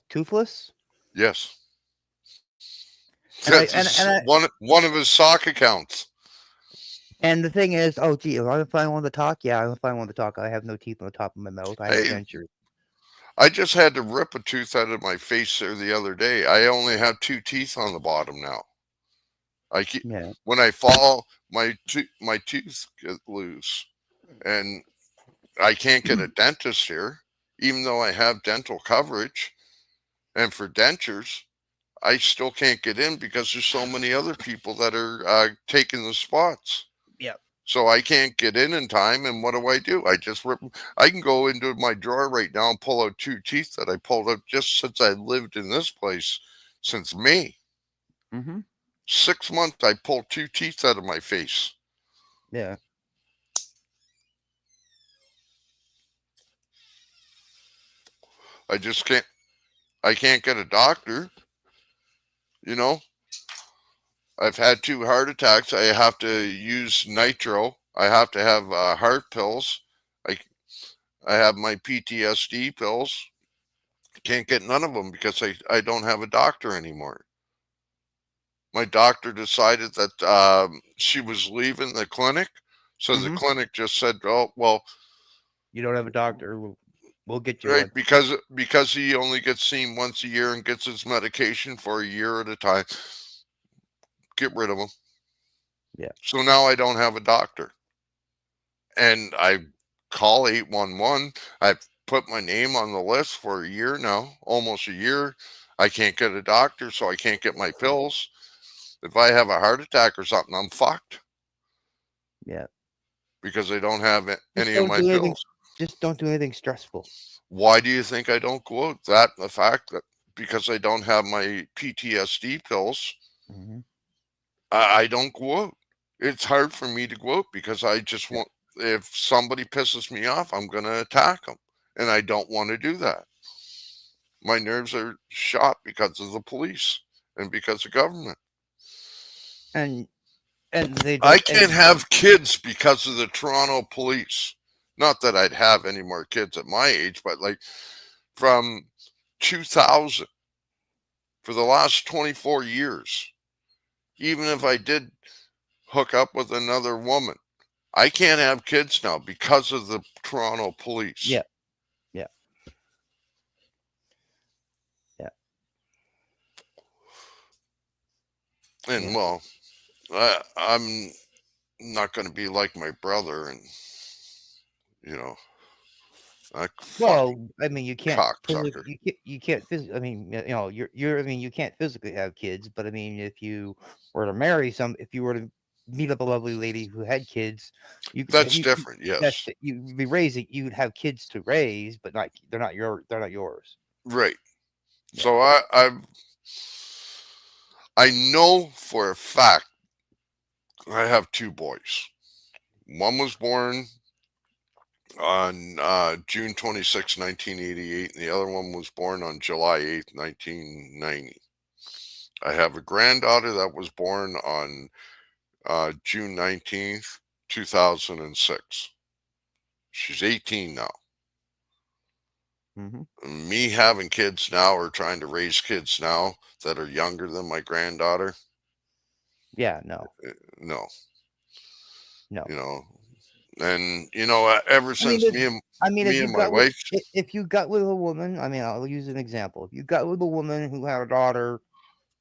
Toothless. Yes, And I that's and and I one of his sock accounts. and the thing is, oh gee, if I want to talk, yeah, if I want to talk, I have no teeth on the top of my mouth. I have Hey, dentures. I just had to rip a tooth out of my face there the other day. I only have two teeth on the bottom now. I keep Yeah. when I fall, my tooth get loose, and I can't get a dentist here, even though I have dental coverage. And for dentures, I still can't get in because there's so many other people that are taking the spots. Yeah. So I can't get in time. And what do? I just rip. I can go into my drawer right now and pull out two teeth that I pulled out just since I lived in this place since May. Mm-hmm. 6 months, I pulled two teeth out of my face. Yeah. I just can't. I can't get a doctor. You know, I've had two heart attacks. I have to use nitro. I have to have heart pills. I I have my PTSD pills. Can't get none of them because I don't have a doctor anymore. My doctor decided that she was leaving the clinic. So the Mm-hmm. clinic just said, oh, well, You don't have a doctor. We'll get you right, one. because he only gets seen once a year and gets his medication for a year at a time, get rid of him. Yeah. So now I don't have a doctor. And I call 811. I've put my name on the list for a year now, almost a year. I can't get a doctor, so I can't get my pills. If I have a heart attack or something, I'm fucked Yeah. because I don't have Just any of don't my do anything. pills. Just don't do anything stressful. Why do you think I don't go out? That the fact that because I don't have my PTSD pills, Mm-hmm. I don't go out. It's hard for me to go out because I just Yeah. want, if somebody pisses me off, I'm going to attack them. And I don't want to do that. My nerves are shot because of the police and because of government. And they I don't. can't And have kids because of the Toronto police. Not that I'd have any more kids at my age, but like from 2000 for the last 24 years, even if I did hook up with another woman, I can't have kids now because of the Toronto police. yeah. Yeah. Yeah. And Yeah. well, I'm not going to be like my brother and, you know, a fucking Well, I mean, you can't physically. cocksucker. You can't physically. I mean, you're. I mean, you can't physically have kids, but I mean, if you were to marry if you were to meet up a lovely lady who had kids, you could. That's different, yes. You'd be raising. You'd have kids to raise, but not. They're not your. They're not yours. Right. Yeah. So I know for a fact I have two boys. One was born on June 26, 1988, and the other one was born on July 8th, 1990. I have a granddaughter that was born on June 19th, 2006. She's 18 now. Mm-hmm. Me having kids now or trying to raise kids now that are younger than my granddaughter, Yeah. No. no, No. you know. And ever I mean, since if me you and my got with wife, if you got with a woman, I mean, I'll use an example. If you got with a woman who had a daughter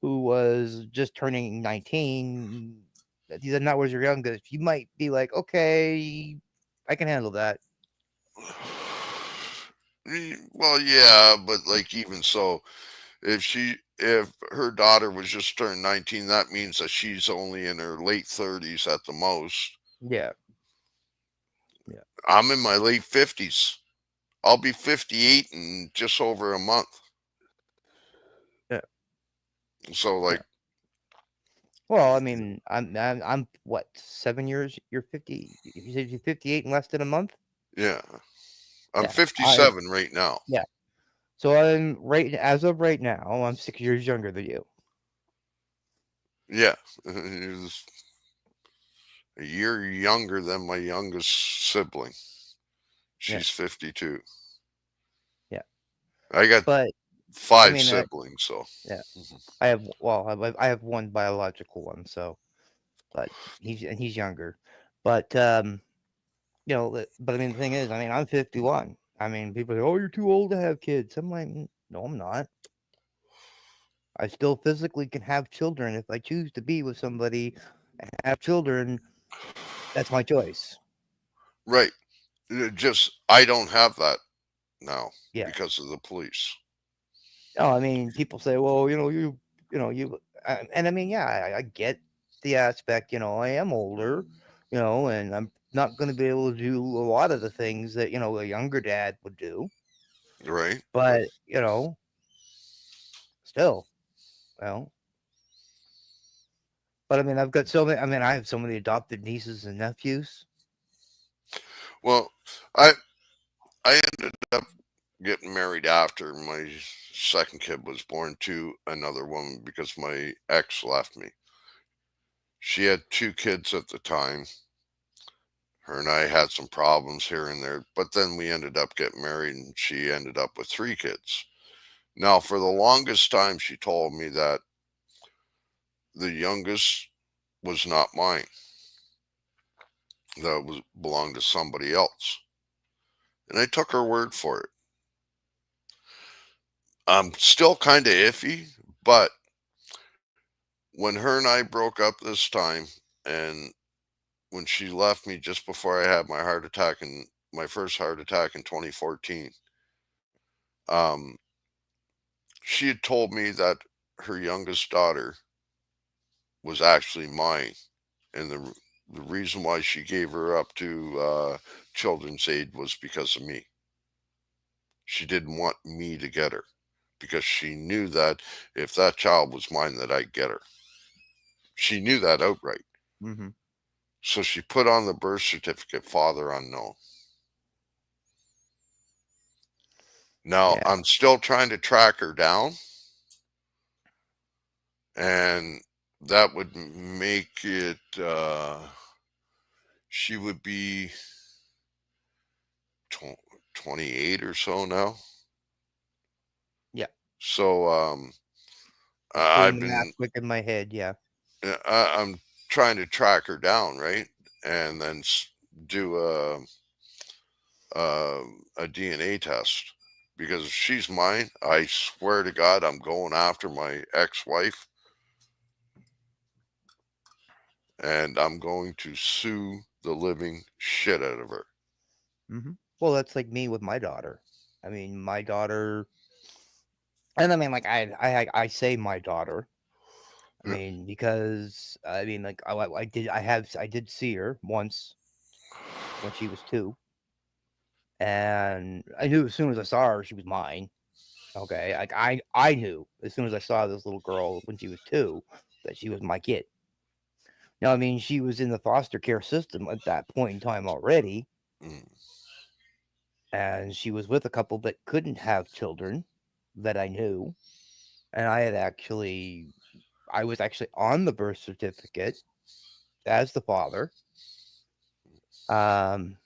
who was just turning 19, then that was your youngest, you might be like, okay, I can handle that. well, yeah, but like even so, if her daughter was just turned 19, that means that she's only in her late 30s at the most. Yeah, yeah, I'm in my late 50s. I'll be 58 in just over a month. yeah, So yeah. like, Well, I mean, I'm what, 7 years? You're 50. You said you're 58 in less than a month. yeah, I'm Yeah, I 57 right now. yeah. So I'm right as of right now. I'm 6 years younger than you. Yeah, he's a year younger than my youngest sibling. Yeah, She's 52. yeah. I got But I five mean, siblings, so yeah. I have I have one biological one, so but he's younger. But but I mean the thing is, I mean I'm 51. I mean people say, "Oh, you're too old to have kids." I'm like, No, I'm not. I still physically can have children if I choose to be with somebody and have children. That's my choice. Right. Just I don't have that now Yeah. because of the police. No, I mean, people say, well, and I mean, yeah, I get the aspect. I am older, and I'm not going to be able to do a lot of the things that a younger dad would do. Right. But still, well, but I mean, I've got so many. I mean, I have so many adopted nieces and nephews. Well, I I ended up getting married after my second kid was born to another woman because my ex left me. She had two kids at the time. Her and I had some problems here and there, but then we ended up getting married and she ended up with three kids. Now, for the longest time, she told me that the youngest was not mine, that was belonged to somebody else. And I took her word for it. I'm still kind of iffy, but when her and I broke up this time and when she left me just before I had my heart attack and my first heart attack in 2014, um, she had told me that her youngest daughter was actually mine, and the reason why she gave her up to Children's Aid was because of me. She didn't want me to get her because she knew that if that child was mine, that I'd get her. She knew that outright. Hmm. So she put on the birth certificate father unknown. Now Yeah. I'm still trying to track her down, and that would make it. She would be 28 or so now. Yeah. So Just doing I've the math been. quick in my head. Yeah. I'm trying to track her down, right, and then do a DNA test because if she's mine, I swear to God, I'm going after my ex-wife and I'm going to sue the living shit out of her. Well, that's like me with my daughter. I mean, my daughter, and I mean, like I say my daughter. I Yeah. mean, because I mean, like I did see her once when she was 2, and I knew as soon as I saw her she was mine. Okay, like I knew as soon as I saw this little girl when she was 2 that she was my kid. Now, I mean, she was in the foster care system at that point in time already, Mm, and she was with a couple that couldn't have children that I knew, and I was actually on the birth certificate as the father. Um,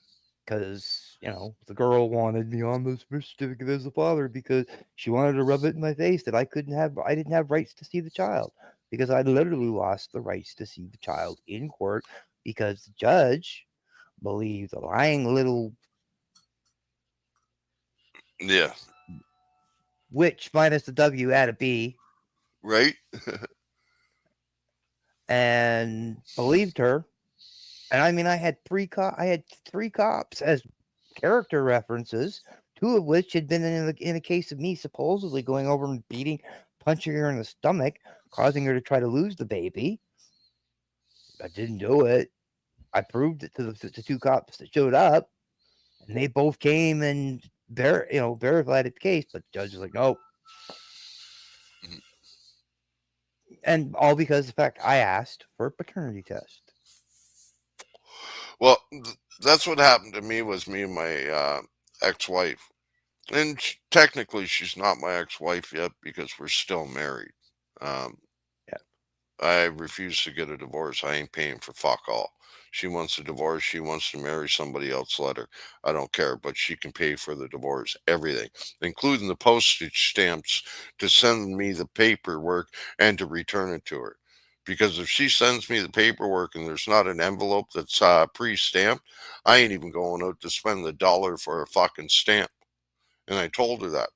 because the girl wanted me on this birth certificate as the father because she wanted to rub it in my face that I didn't have rights to see the child because I literally lost the rights to see the child in court because the judge believed the lying little yeah, witch minus the W at a B right? and believed her. And I mean, I had 3 cops as character references, 2 of which had been in a case of me supposedly going over and punching her in the stomach, causing her to try to lose the baby. I didn't do it. I proved it to the 2 cops that showed up, and they both came and verified the case. But the judge was like, nope, Mhm. and all because of the fact I asked for a paternity test. Well, that's what happened to me was me and my ex-wife. And technically, she's not my ex-wife yet because we're still married. Um, Yeah. I refuse to get a divorce. I ain't paying for fuck all. She wants a divorce. She wants to marry somebody else. Let her. I don't care, but she can pay for the divorce, everything, including the postage stamps to send me the paperwork and to return it to her. Because if she sends me the paperwork and there's not an envelope that's pre-stamped, I ain't even going out to spend the dollar for a fucking stamp. And I told her that.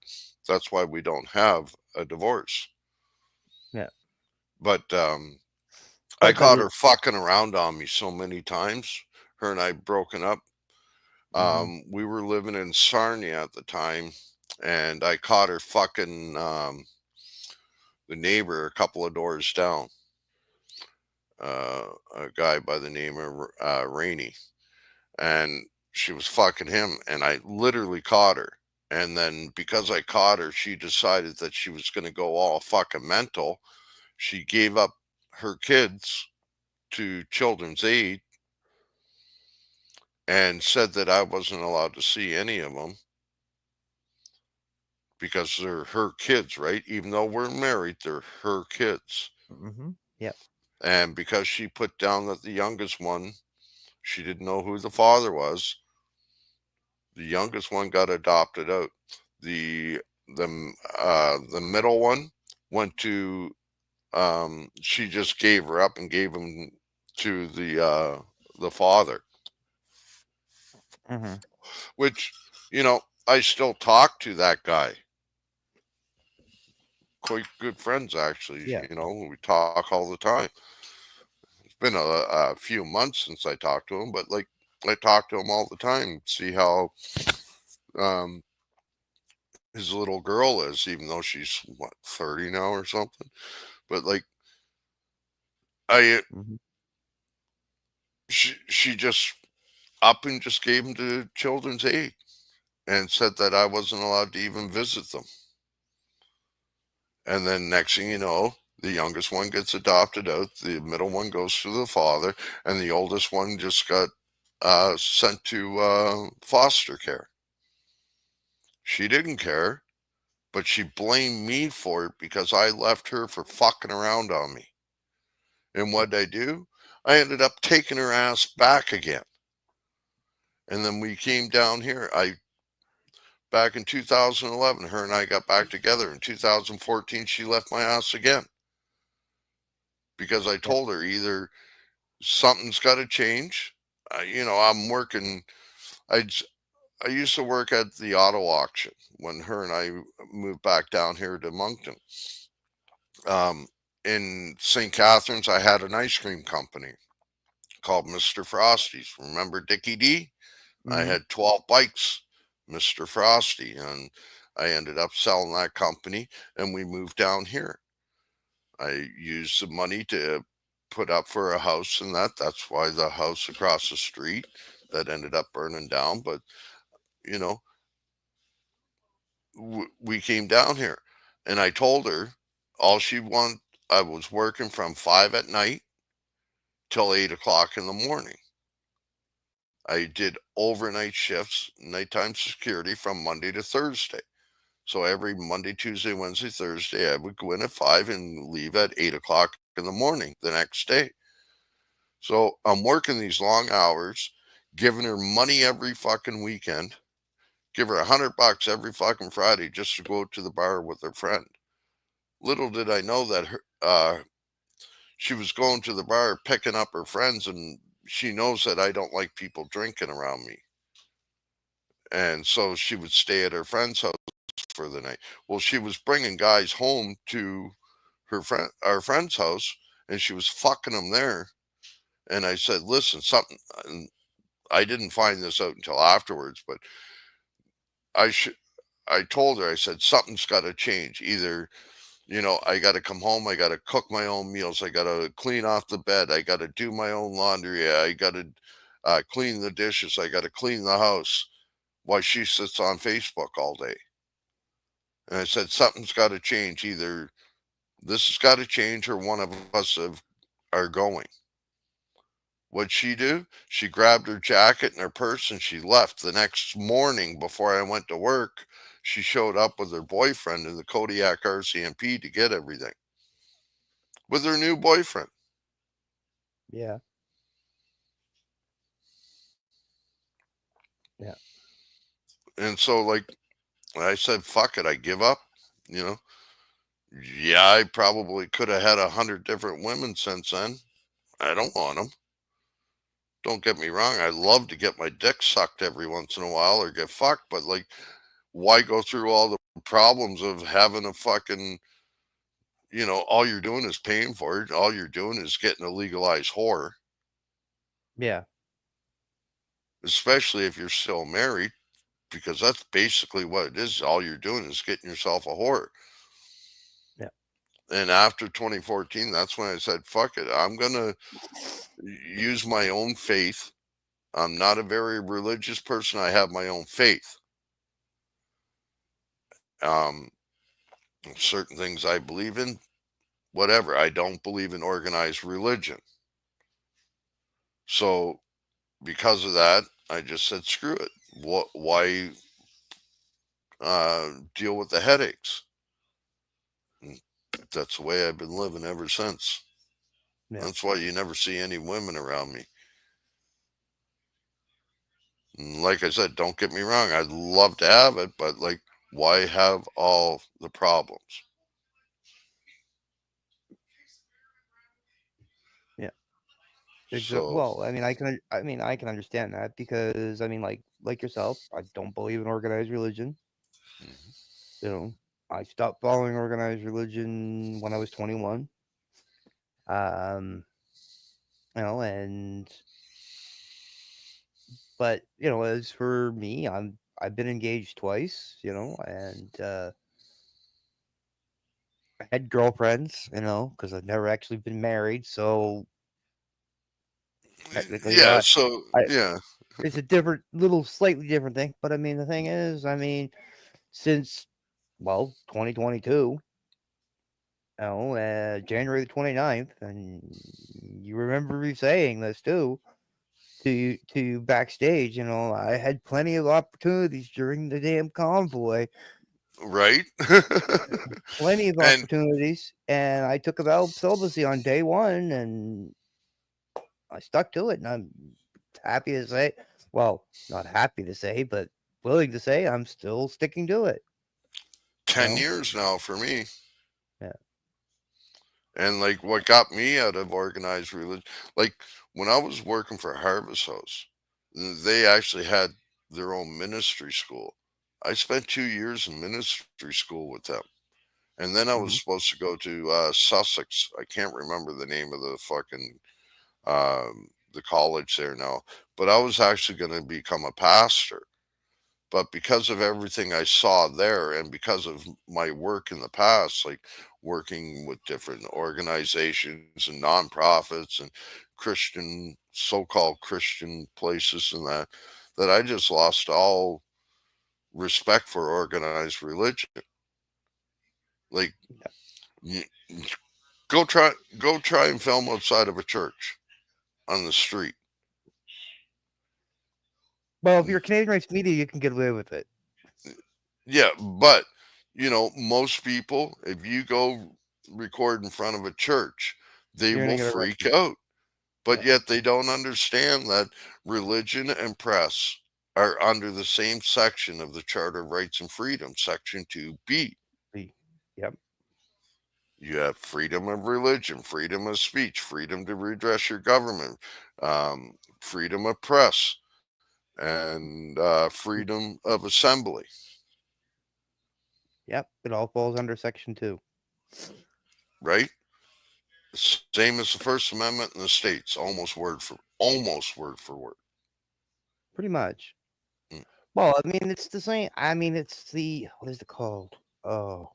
That's why we don't have a divorce. But I But does caught it? her fucking around on me so many times. Her and I broken up. Mm-hmm. We were living in Sarnia at the time, and I caught her fucking the neighbor a couple of doors down, a guy by the name of Rainey, and she was fucking him, and I literally caught her. And then because I caught her, she decided that she was going to go all fucking mental. She gave up her kids to Children's Aid and said that I wasn't allowed to see any of them because they're her kids, right? Even though we're married, they're her kids. Mm-hmm. Yep. And because she put down that the youngest one, she didn't know who the father was, the youngest one got adopted out. The the middle one went to she just gave her up and gave him to the father, Mm-hmm. which you know I still talk to that guy. Quite good friends actually. Yeah. You know, we talk all the time. It's been a few months since I talked to him, but like I talk to him all the time. See how um, his little girl is, even though she's what 30 now or something. But like I, Mm-hmm. she just up and just gave him to Children's Aid and said that I wasn't allowed to even visit them. And then next thing you know, the youngest one gets adopted out, the middle one goes to the father, and the oldest one just got sent to foster care. She didn't care, but she blamed me for it because I left her for fucking around on me. And what did I do? I ended up taking her ass back again. And then we came down here. I back in 2011, her and I got back together. In 2014, she left my ass again because I Yep. told her either something's got to change. I'm working. I I used to work at the auto auction when her and I moved back down here to Moncton. Um, in St. Catharines, I had an ice cream company called Mr. Frosty's. Remember Dickie D? I Mm-hmm. had 12 bikes, Mr. Frosty, and I ended up selling that company and we moved down here. I used the money to put up for a house and that's why the house across the street that ended up burning down. But, you know, we came down here and I told her all she wanted, I was working from 5 at night till 8 o'clock in the morning. I did overnight shifts, nighttime security from Monday to Thursday. So every Monday, Tuesday, Wednesday, Thursday, I would go in at 5 and leave at 8 o'clock in the morning the next day. So I'm working these long hours, giving her money every fucking weekend, give her $100 every fucking Friday just to go to the bar with her friend. Little did I know that she was going to the bar, picking up her friends, and she knows that I don't like people drinking around me. And so she would stay at her friend's house for the night. Well, she was bringing guys home to our friend's house, and she was fucking them there. And I said, "Listen, something." And I didn't find this out until afterwards, but I should. I told her, I said, something's got to change. Either, I got to come home, I got to cook my own meals, I got to clean off the bed, I got to do my own laundry, I got to clean the dishes, I got to clean the house while she sits on Facebook all day. And I said, something's got to change. Either this has got to change or one of us are going. What'd she do? She grabbed her jacket and her purse and she left. The next morning, before I went to work, she showed up with her boyfriend in the Kodiak RCMP to get everything with her new boyfriend. Yeah. Yeah. And so, like I said, fuck it, I give up. You know, yeah, I probably could have had 100 different women since then. I don't want them. Don't get me wrong. I love to get my dick sucked every once in a while or get fucked, but like, why go through all the problems of having a fucking all you're doing is paying for it. All you're doing is getting a legalized whore, Yeah. especially if you're still married, because that's basically what it is. All you're doing is getting yourself a whore. Yeah. And after 2014, that's when I said, fuck it. I'm going to use my own faith. I'm not a very religious person. I have my own faith. Um, certain things I believe in, whatever. I don't believe in organized religion. So because of that, I just said, screw it. Why deal with the headaches? And that's the way I've been living ever since. Yeah. That's why you never see any women around me. And like I said, don't get me wrong. I'd love to have it, but like, why have all the problems? Yeah. So, Well, I mean, I can understand that because I mean, like yourself, I don't believe in organized religion. mhm. You know, I stopped following organized religion when I was 21. Um, and but as for me, I've been engaged twice. And I had girlfriends. Because I've never actually been married, so technically, Yeah. So, I yeah. it's a slightly different thing. But I mean, the thing is, I mean, since 2022. January the 29th, and you remember me saying this too to you backstage. I had plenty of opportunities during the damn convoy, Right. plenty of And opportunities, and I took a vow of celibacy on day one, and I stuck to it, and I'm happy to say, well, not happy to say, but willing to say I'm still sticking to it. You 10 know, years now for me. yeah, And like what got me out of organized religion, like when I was working for Harvest House, they actually had their own ministry school. I spent 2 years in ministry school with them. And then I was hmm supposed to go to Sussex. I can't remember the name of the fucking the college there now, but I was actually going to become a pastor. But because of everything I saw there and because of my work in the past, like working with different organizations and nonprofits and Christian, so-called Christian places and that I just lost all respect for organized religion. Like, y- go try, go try and film outside of a church on the street. well, if you're Canadian rights media, you can get away with it. Yeah, but most people, if you go record in front of a church, they You're gonna will get freak arrested. out. But Yeah, yet they don't understand that religion and press are under the same section of the Charter of Rights and Freedom, Section 2B. the- yep, You have freedom of religion, freedom of speech, freedom to redress your government, freedom of press, and freedom of assembly, yep. It all falls under Section 2. right? Same as the First Amendment in the states, almost word for word. Pretty much. Mm. Well, I mean, it's the same. I mean, it's what is it called? Oh,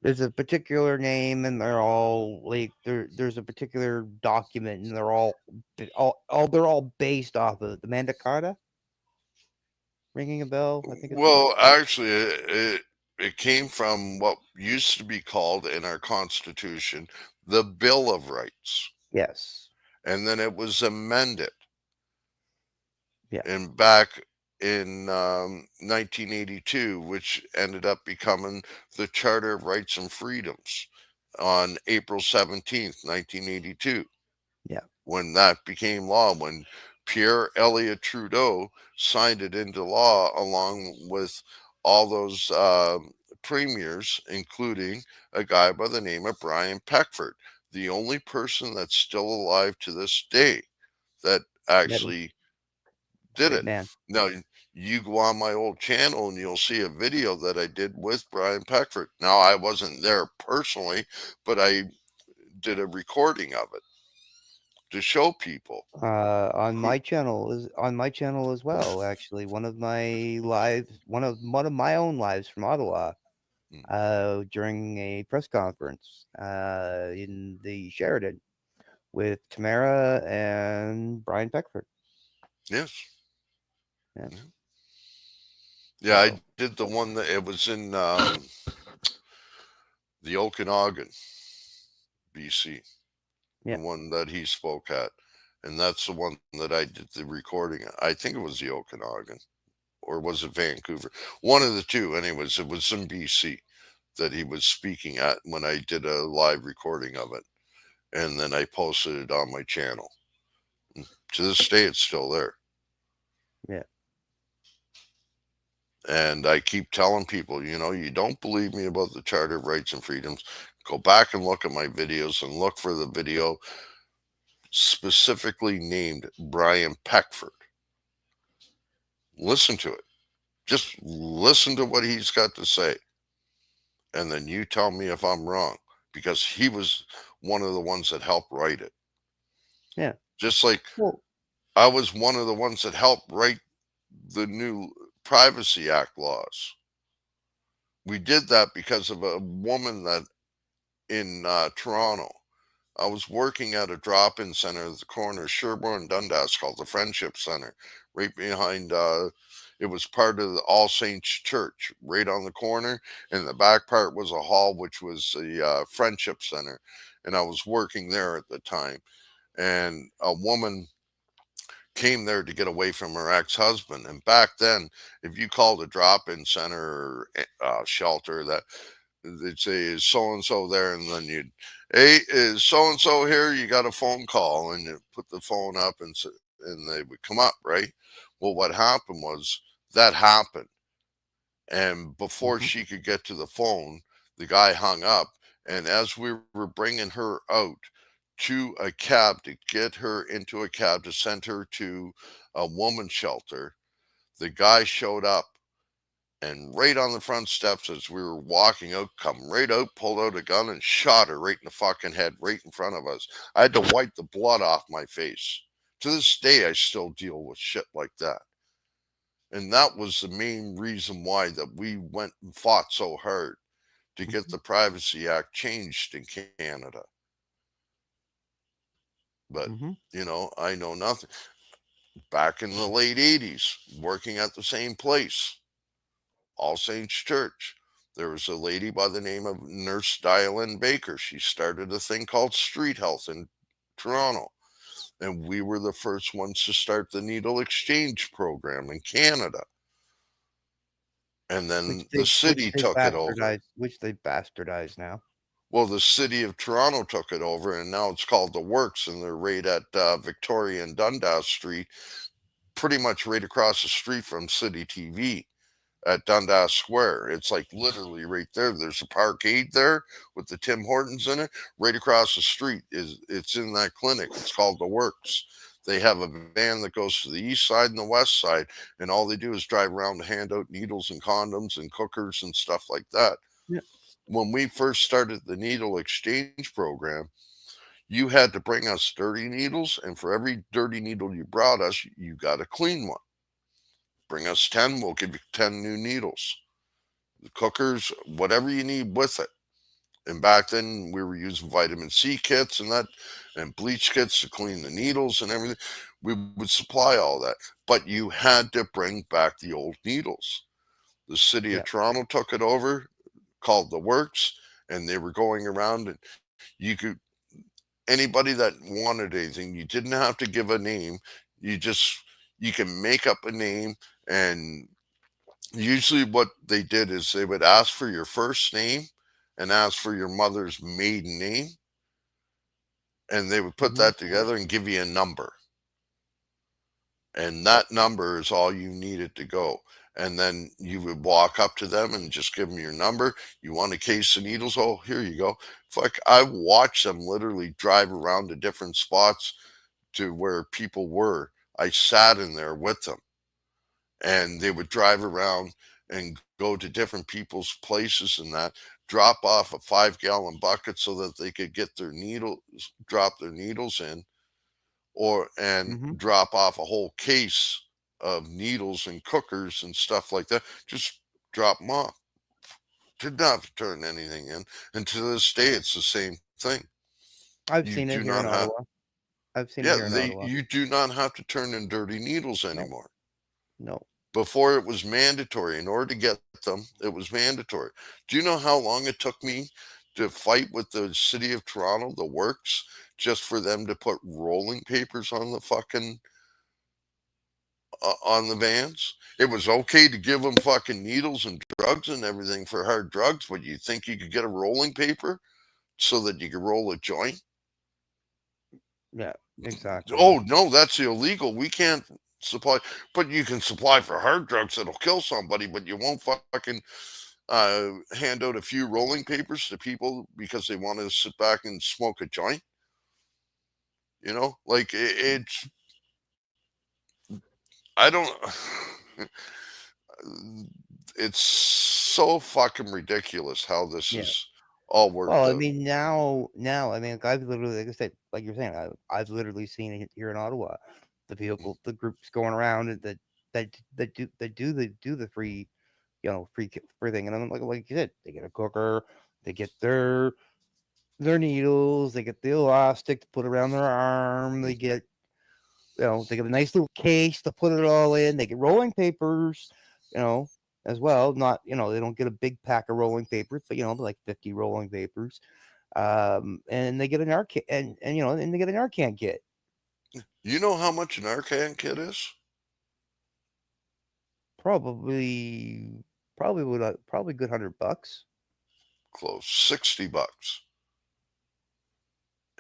there's a particular name, and they're all like there's a particular document, and they're all based off of the Magna Carta. Ringing a bell? I think it's what. Well, actually, it came from what used to be called in our Constitution the Bill of Rights, Yes. and then it was amended. Yeah. And back in 1982, which ended up becoming the Charter of Rights and Freedoms on April 17th, 1982, Yeah. when that became law, when Pierre Elliott Trudeau signed it into law along with all those premiers, including a guy by the name of Brian Peckford, the only person that's still alive to this day that Met him. actually did Great it. man. Now, you go on my old channel and you'll see a video that I did with Brian Peckford. Now, I wasn't there personally, but I did a recording of it to show people. Who, On my channel as well. Actually, one of my lives, one of my own lives from Ottawa, mm, during a press conference in the Sheridan with Tamara and Brian Peckford. yes. Yeah. Yeah. Yeah, I So did the one that it was in the Okanagan, BC, yeah, the one that he spoke at. And that's the one that I did the recording. I think it was the Okanagan, or was it Vancouver? One of the two. Anyways, it was in BC that he was speaking at when I did a live recording of it. And then I posted it on my channel. To this day, it's still there. yeah. And I keep telling people, you don't believe me about the Charter of Rights and Freedoms, go back and look at my videos and look for the video specifically named Brian Peckford. Listen to it. Just listen to what he's got to say. And then you tell me if I'm wrong, because he was one of the ones that helped write it. Yeah. Just like Well, I was one of the ones that helped write the new Privacy Act laws. We did that because of a woman that in Toronto. I was working at a drop-in center at the corner of Sherbourne and Dundas called the Friendship Center, right behind. It was part of the All Saints Church, right on the corner, and the back part was a hall, which was the Friendship Center, and I was working there at the time. And a woman came there to get away from her ex-husband, and back then, if you called a drop-in center or shelter, that they'd say, is so and so there? And then you'd, hey, is so and so here? You got a phone call, and you put the phone up, and they would come up, right? Well, what happened was that happened, and before mhm, she could get to the phone, the guy hung up, and as we were bringing her out to a cab to get her into a cab to send her to a woman's shelter, the guy showed up and right on the front steps as we were walking out, come right out, pulled out a gun and shot her right in the fucking head, right in front of us. I had to wipe the blood off my face. To this day, I still deal with shit like that. And that was the main reason why that we went and fought so hard to get mhm, the Privacy Act changed in Canada. But, mhm. I know nothing. Back in the late 80s, working at the same place, All Saints Church. There was a lady by the name of Nurse Diane Baker. She started a thing called Street Health in Toronto. And we were the first ones to start the needle exchange program in Canada. And then the city took it over. Which they bastardized now. Well, the city of Toronto took it over, and now it's called the Works, and they're right at Victoria and Dundas Street, pretty much right across the street from City TV. At Dundas Square. It's like literally right there. There's a parkade there with the Tim Hortons in it. Right across the street is it's in that clinic. It's called the Works. They have a van that goes to the east side and the west side, and all they do is drive around to hand out needles and condoms and cookers and stuff like that. Yeah. When we first started the needle exchange program, you had to bring us dirty needles, and for every dirty needle you brought us, you got a clean one. Bring us 10, we'll give you 10 new needles, cookers, whatever you need with it. And back then we were using vitamin C kits and that and bleach kits to clean the needles and everything. We would supply all that. But you had to bring back the old needles. The city of Yeah. Toronto took it over, called the Works, and they were going around and you could anybody that wanted anything, you didn't have to give a name. You just you can make up a name and usually what they did is they would ask for your first name and ask for your mother's maiden name and they would put Mhm. that together and give you a number, and that number is all you needed to go. And then you would walk up to them and just give them your number. You want a case of needles? Oh, here you go. Fuck, I watched them literally drive around to different spots to where people were. I sat in there with them and they would drive around and go to different people's places and that, drop off a 5 gallon bucket so that they could get their needles, drop their needles in, or and Mhm. drop off a whole case of needles and cookers and stuff like that. Just drop them off. Did not have to turn anything in. And to this day, it's the same thing. I've You seen do it here not in have, Ottawa. I've seen it yeah, here in Ottawa. you do not have to turn in dirty needles No, anymore. no. Before it was mandatory. In order to get them, it was mandatory. Do you know how long it took me to fight with the city of Toronto, the works, just for them to put rolling papers on the fucking on the vans? It was okay to give them fucking needles and drugs and everything for hard drugs, but you think you could get a rolling paper so that you could roll a joint? Yeah, exactly. Oh no, that's illegal. We can't supply, but you can supply for hard drugs that'll kill somebody, but you won't fucking hand out a few rolling papers to people because they want to sit back and smoke a joint. You know, like it's I don't. It's so fucking ridiculous how this Yeah. is all Well, worked I out. mean, now, I mean, like, I've literally, like I said, like you're saying, I've literally seen it here in Ottawa. The groups going around and that do the free, free thing, and I'm like you said, they get a cooker, they get their needles, they get the elastic to put around their arm, they get a nice little case to put it all in. They get rolling papers, you know, as well. Not, they don't get a big pack of rolling papers, but like 50 rolling papers. And they get an Narcan, and they get an Narcan kit. You know how much an Arcan kit is? Probably, probably good $100. Close, $60,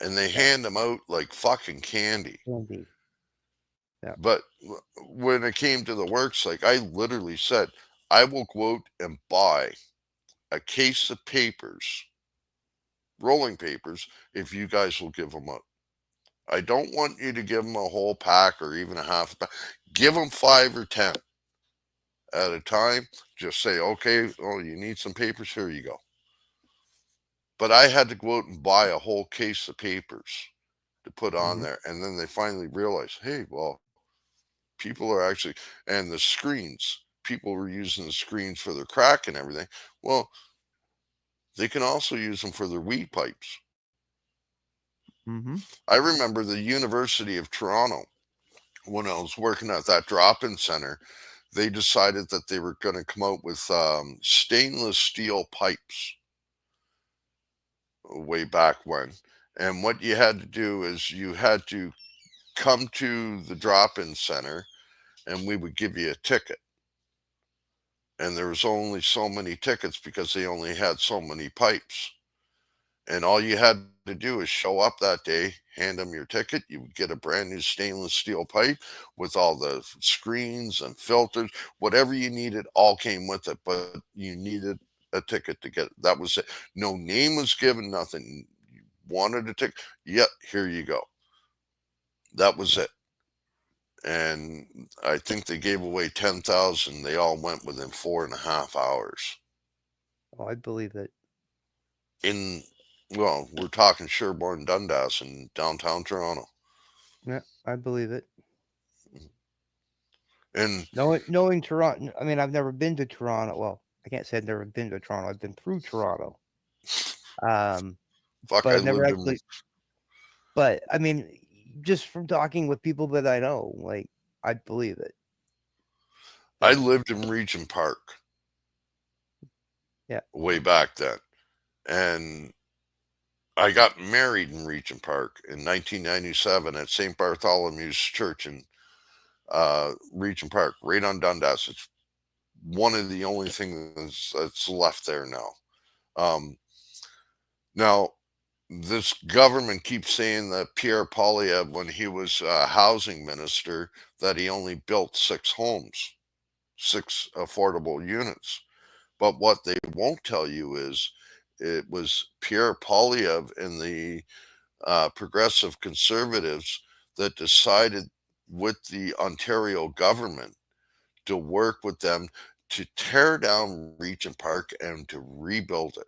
and they Yeah, hand them out like fucking candy. candy. Yeah. But when it came to the works, like I literally said, I will go out and buy a case of papers, rolling papers, if you guys will give them up. I don't want you to give them a whole pack or even a half pack. Give them 5 or 10 at a time. Just say, okay, oh, you need some papers? Here you go. But I had to go out and buy a whole case of papers to put on Hmm. there. And then they finally realized, hey, well, people are actually, and the screens, people were using the screens for their crack and everything. Well, they can also use them for their weed pipes. Hmm. I remember the University of Toronto, when I was working at that drop in center, they decided that they were going to come out with stainless steel pipes way back when. And what you had to do is you had to come to the drop in center and we would give you a ticket. And there was only so many tickets because they only had so many pipes. And all you had to do is show up that day, hand them your ticket. You would get a brand new stainless steel pipe with all the screens and filters, whatever you needed, all came with it. But you needed a ticket to get it. That was it. No name was given, nothing. You wanted a ticket? Yep, here you go. That was Yeah. it. And I think they gave away 10,000. They all went within 4.5 hours. Oh, I believe it. In, well, we're talking Sherborne Dundas in downtown Toronto. Yeah, I believe it. And Knowing Toronto, I mean, I've never been to Toronto. Well, I can't say I've never been to Toronto. I've been through Toronto. Um, fuck, but I I've never lived in, actually. But I mean, just from talking with people that I know, like, I believe it. I Yeah, lived in Regent Park yeah. way back then. And I got married in Regent Park in 1997 at St. Bartholomew's Church in Regent Park, right on Dundas. It's one of the only things that's left there now. Um, now, this government keeps saying that Pierre Poilievre, when he was housing minister, that he only built 6 homes, 6 affordable units. But what they won't tell you is it was Pierre Poilievre and the progressive conservatives that decided with the Ontario government to work with them to tear down Regent Park and to rebuild it.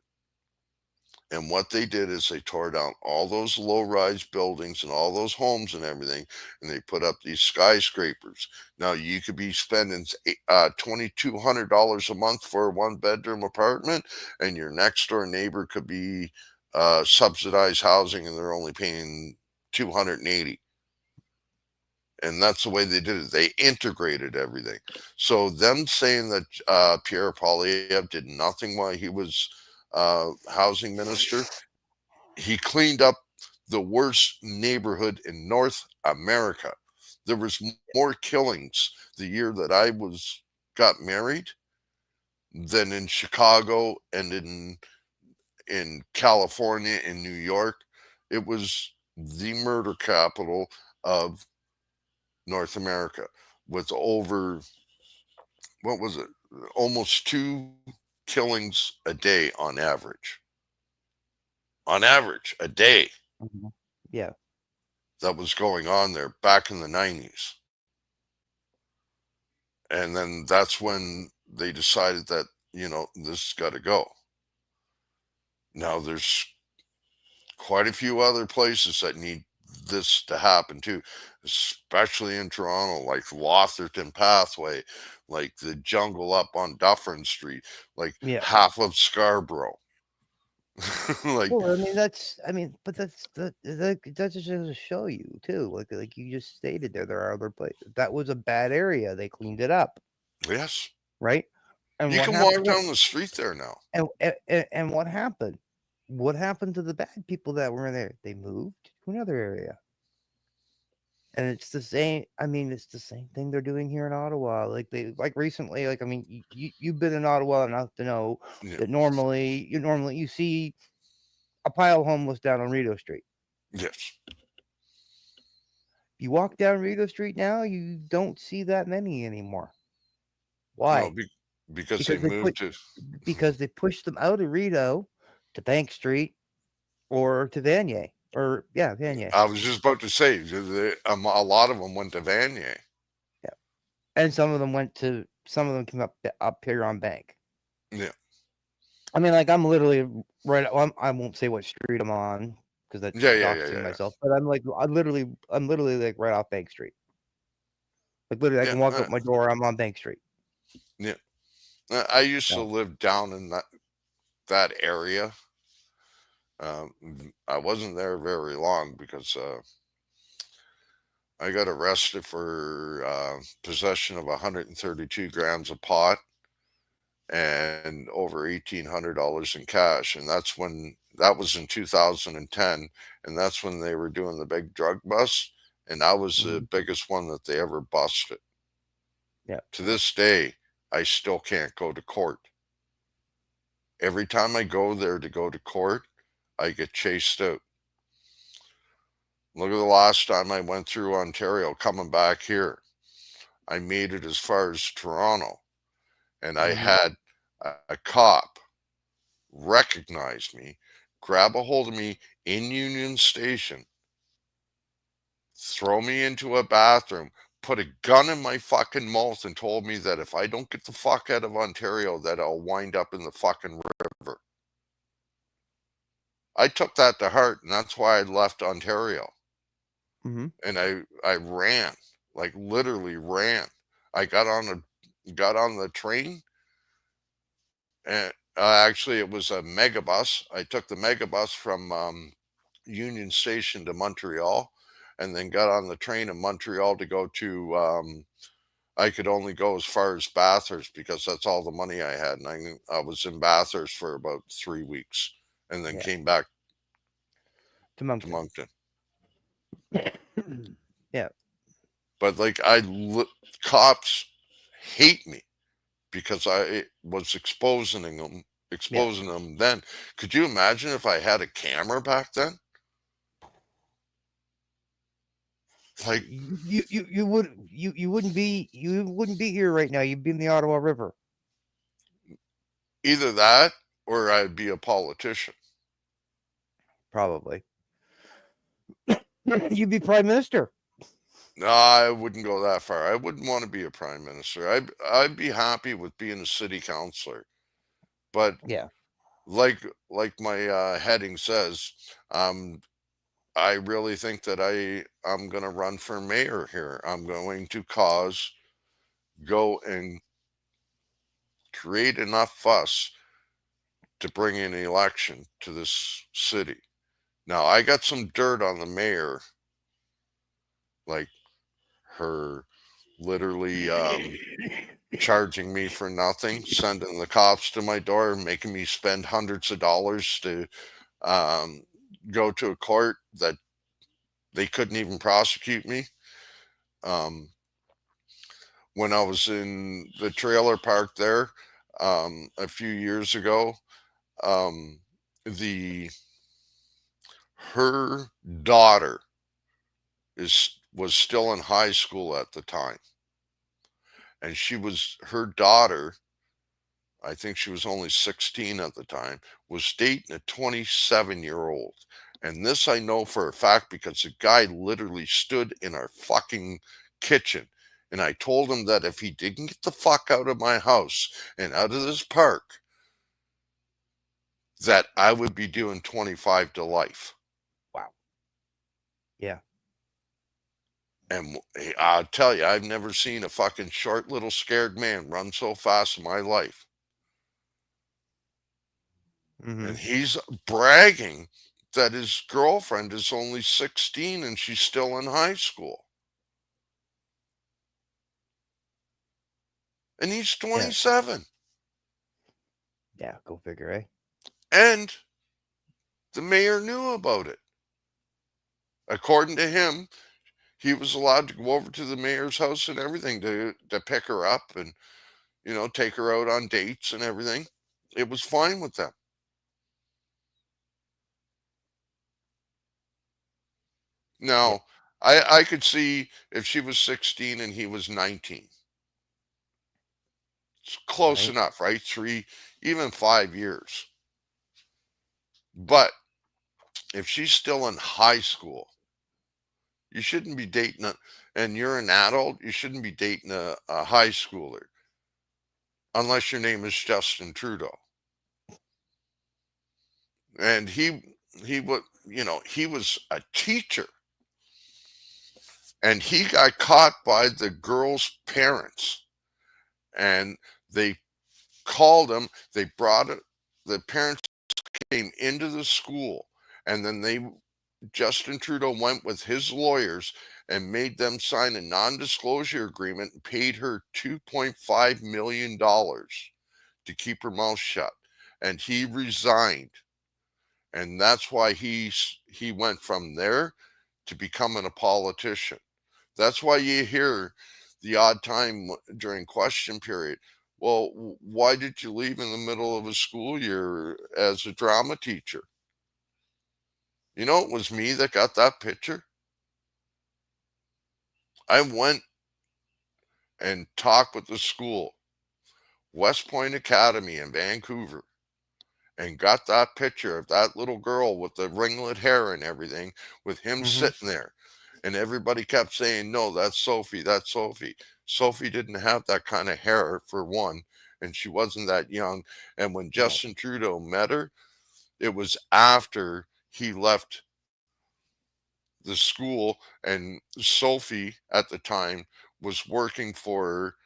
And what they did is they tore down all those low-rise buildings and all those homes and everything, and they put up these skyscrapers. Now you could be spending $2,200 a month for a one-bedroom apartment, and your next door neighbor could be subsidized housing, and they're only paying 280. And that's the way they did it. They integrated everything. So them saying that Pierre Poilievre did nothing while he was housing minister, he cleaned up the worst neighborhood in North America. There was more killings the year that I was got married than in Chicago and in California and New York. It was the murder capital of North America with over, what was it, almost two killings a day on average a day Mhm. Yeah. that was going on there back in the 90s. And then that's when they decided that, this has got to go. Now there's quite a few other places that need this to happen too, especially in Toronto, like Lotherton Pathway, like the jungle up on Dufferin Street, like Yeah. half of Scarborough. Like, Well, I mean, but that just goes to show you too. Like you just stated there are other places. That was a bad area. They cleaned it up, yes, right? And you what can walk happened? down the street there now. And what happened? What happened to the bad people that were there? They moved to another area. And it's the same. I mean, it's the same thing they're doing here in Ottawa. Like recently. Like I mean, you've been in Ottawa enough to know Yeah. that normally you see a pile of homeless down on Rideau Street. Yes. You walk down Rideau Street now, you don't see that many anymore. No, Why? because they Because they moved put to. because they pushed them out of Rideau to Bank Street or to Vanier. Or yeah, Vanier. I was just about to say, a lot of them went to Vanier. Yeah. And some of them came up here on Bank. Yeah. I mean, like I'm literally right. Well, I won't say what street I'm on because that's Yeah, yeah, yeah, doxing yeah, myself. But I'm literally like right off Bank Street. Like literally, I yeah, can walk up my door. I'm on Bank Street. yeah. I used to So live down in that area. I wasn't there very long because I got arrested for possession of 132 grams of pot and over $1,800 in cash, and that was in 2010, and that's when they were doing the big drug bust, and I was the mhm, biggest one that they ever busted. yeah. To this day, I still can't go to court. Every time I go there to go to court, I get chased out. Look at the last time I went through Ontario coming back here. I made it as far as Toronto, and I Hmm. had a cop recognize me, grab a hold of me in Union Station, throw me into a bathroom, put a gun in my fucking mouth, and told me that if I don't get the fuck out of Ontario, that I'll wind up in the fucking river. I took that to heart, and that's why I left Ontario. Hmm. And I ran, like literally ran. I got on the train, and actually it was a megabus. I took the megabus from Union Station to Montreal, and then got on the train in Montreal to go to. I could only go as far as Bathurst because that's all the money I had, and I was in Bathurst for about 3 weeks, and then Yeah. came back To to Moncton. Moncton. Yeah. But like cops hate me because I was Yeah. exposing them then. Could you imagine if I had a camera back then? Like You wouldn't be here right now. You'd be in the Ottawa River, either that or I'd be a politician. probably. You'd be prime minister. No, I wouldn't go that far. I wouldn't want to be a prime minister. I'd be happy with being a city councilor. But Yeah. like like my heading says, um, I really think that I'm going to run for mayor here. I'm going to go and create enough fuss to bring an election to this city. Now, I got some dirt on the mayor, like her literally charging me for nothing, sending the cops to my door, making me spend hundreds of dollars to um, go to a court that they couldn't even prosecute me. Um, when I was in the trailer park there a few years ago, um, the her daughter is was still in high school at the time, and her daughter, I think she was only 16 at the time, was dating a 27-year-old. And this I know for a fact because the guy literally stood in our fucking kitchen. And I told him that if he didn't get the fuck out of my house and out of this park, that I would be doing 25 to life. Wow. Yeah. And I'll tell you, I've never seen a fucking short little scared man run so fast in my life. Mm-hmm. And he's bragging that his girlfriend is only 16 and she's still in high school. And he's Yeah. 27. Yeah. Go figure, eh? And the mayor knew about it. According to him, he was allowed to go over to the mayor's house and everything to pick her up and, take her out on dates and everything. It was fine with them. Yeah. Now, I could see if she was 16 and he was 19. It's close Right. enough, right? Even 5 years. But if she's still in high school, you shouldn't be dating and you're an adult, you shouldn't be dating a high schooler unless your name is Justin Trudeau. And he was a teacher and he got caught by the girl's parents and they called him, they brought it, the parents came into the school and then Justin Trudeau went with his lawyers and made them sign a non disclosure agreement and paid her $2.5 million to keep her mouth shut. And he resigned. And that's why he went from there to becoming a politician. That's why you hear the odd time during question period. Well, why did you leave in the middle of a school year as a drama teacher? It was me that got that picture. I went and talked with the school, West Point Academy in Vancouver, and got that picture of that little girl with the ringlet hair and everything, with him Mm-hmm. sitting there. And everybody kept saying, no, that's Sophie, that's Sophie. Sophie didn't have that kind of hair, for one, and she wasn't that young. And when No. Justin Trudeau met her, it was after he left the school, and Sophie at the time was working for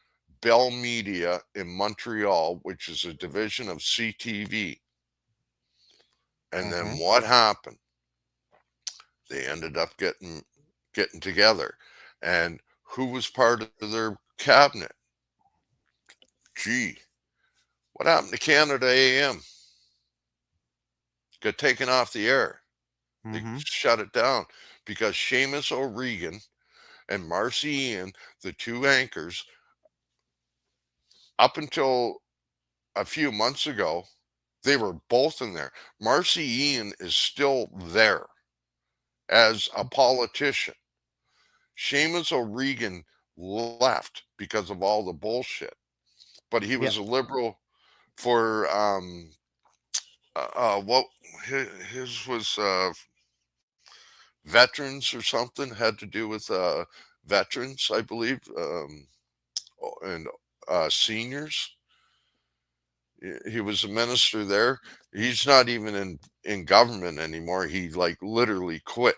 Bell Media in Montreal, which is a division of CTV. And Mm-hmm. then what happened? They ended up getting together. And who was part of their cabinet? Gee, what happened to Canada AM? Got taken off the air. They Mm-hmm. shut it down because Seamus O'Regan and Marcy Ian, the two anchors, up until a few months ago, they were both in there. Marcy Ian is still there as a politician. Seamus O'Regan left because of all the bullshit, but he was Yep. a liberal for what his was veterans or something, had to do with veterans, I believe, and seniors. He was a minister there. He's not even in government anymore. He like literally quit.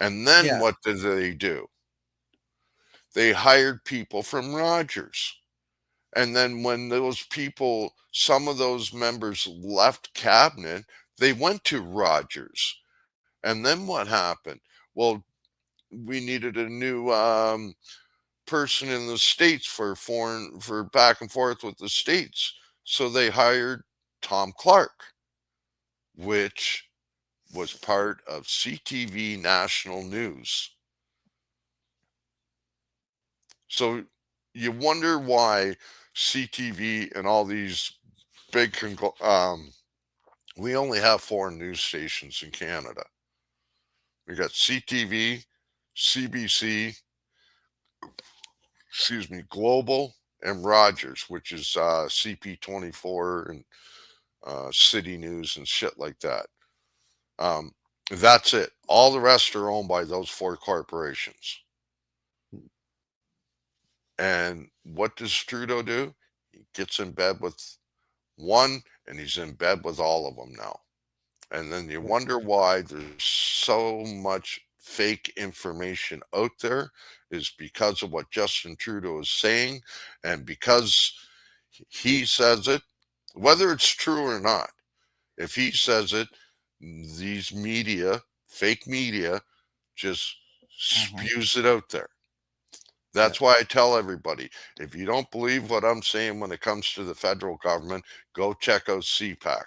And then Yeah. what did they do? They hired people from Rogers. And then when those people, some of those members left cabinet, they went to Rogers. And then what happened? Well, we needed a new person in the states for back and forth with the states. So they hired Tom Clark, which was part of CTV National News. So you wonder why CTV and all these we only have four news stations in Canada. We got CTV, CBC, excuse me, Global, and Rogers, which is CP24 and City News and shit like that. Um, that's it. All the rest are owned by those four corporations. And what does Trudeau do? He gets in bed with one, and he's in bed with all of them now. And then you Yeah. wonder why there's so much fake information out there is because of what Justin Trudeau is saying, and because he says it, whether it's true or not. If he says it, these media, fake media, just Hmm. spews it out there. Yeah. That's why I tell everybody, if you don't believe what I'm saying when it comes to the federal government, go check out CPAC.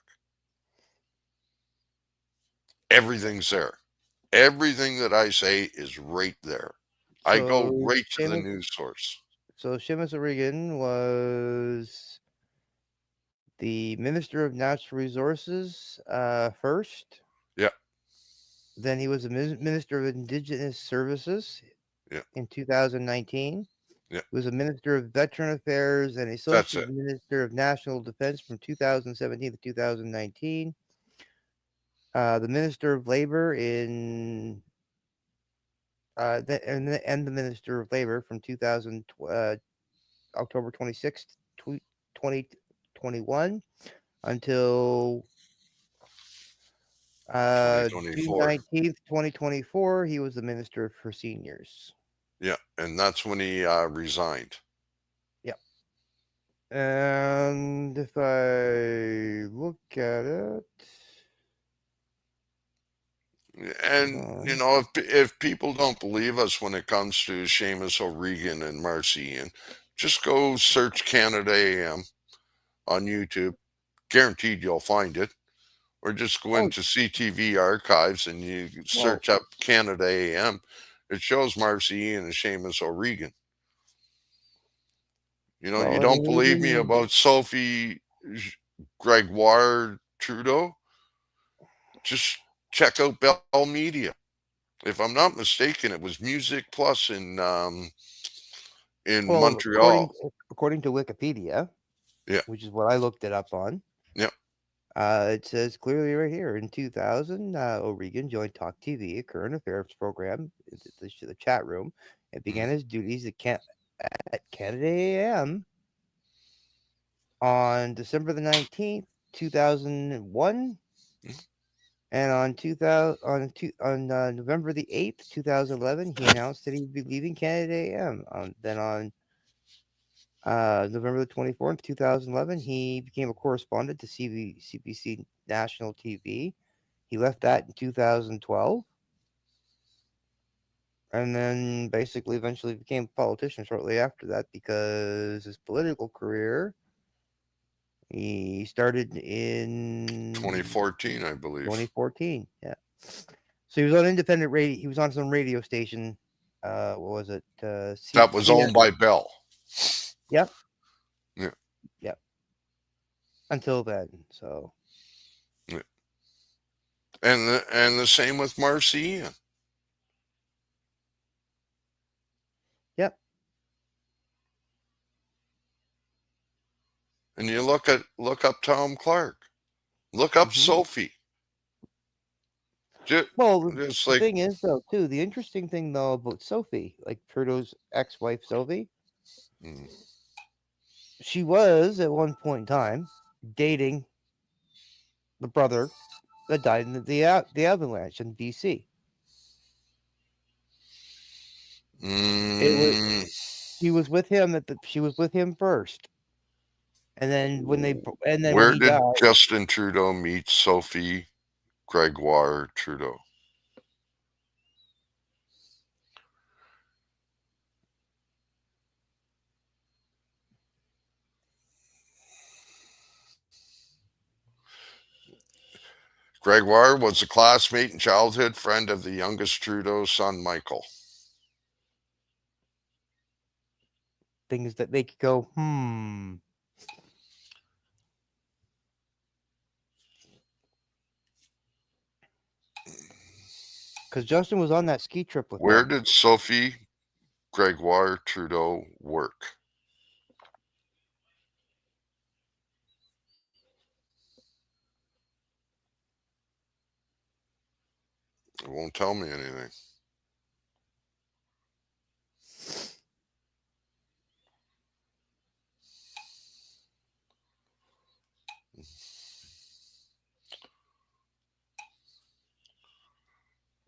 Everything's there. Everything that I say is right there. I go So right to the Seamus, news source. Seamus O'Regan was the Minister of Natural Resources first. Yeah, Then he was the Minister of Indigenous Services yeah, in 2019. yeah. He was a Minister of Veteran Affairs and That's Associate it. Minister of National Defense from 2017 to 2019. The Minister of Labor in and the Minister of Labor from 2000 October 26th, 2021 until June 2024. 19th, 2024. He was the Minister for Seniors. Yeah, and that's when he resigned. Yep. And if I look at it, hold And on. if people don't believe us when it comes to Seamus O'Regan and Marcy Ian, just go search Canada AM on YouTube. Guaranteed you'll find it. Or just go Oh, into CTV archives and you well, search up Canada AM. It shows Marcy Ian and Seamus O'Regan. You I don't mean, believe me even about Sophie Gregoire Trudeau? Just check out Bell Media. If I'm not mistaken, it was Music Plus in well, Montreal. according to Wikipedia, Yeah, which is what I looked it up on. yeah. It says clearly right here in 2000, O'Regan joined Talk TV, a current affairs program, the chat room, and began Mhm, his duties at Canada AM on December the 19th, 2001, mhm. and on November the 8th, 2011, he announced that he would be leaving Canada AM. Then on November the 24th, 2011, he became a correspondent to CBC National TV. He left that in 2012, and then basically eventually became a politician shortly after that because his political career he started in 2014, I believe. 2014. Yeah. So he was on independent radio. He was on some radio station. What was it? That was owned by Bell. Yep. Yeah, Yep. Until then. So yeah. And the same with Marcy Ian. yep. And you look up Tom Clark. Look up Hmm. Sophie. just, Well, just the like thing is, though, too, the interesting thing, though, about Sophie, like Trudeau's ex-wife, Sophie, mm, she was, at one point in time, dating the brother that died in the avalanche in BC. It was mm, she was with him she was with him first, and then when where he did died, Justin Trudeau meet Sophie Gregoire Trudeau? Gregoire was a classmate and childhood friend of the youngest Trudeau's son, Michael. things that make you go, hmm. Because Justin was on that ski trip with Where them. did Sophie Gregoire Trudeau work? It won't tell me anything.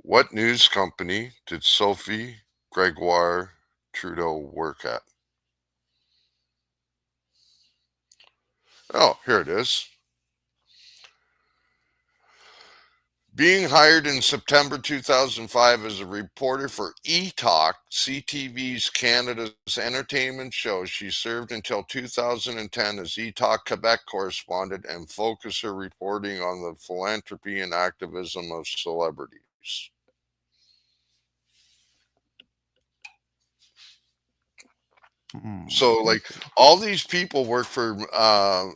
What news company did Sophie Gregoire Trudeau work at? Oh, here it is. Being hired in September 2005 as a reporter for eTalk, CTV's Canada's entertainment show, she served until 2010 as eTalk Quebec correspondent and focused her reporting on the philanthropy and activism of celebrities. So, Let me like, see. all these people work for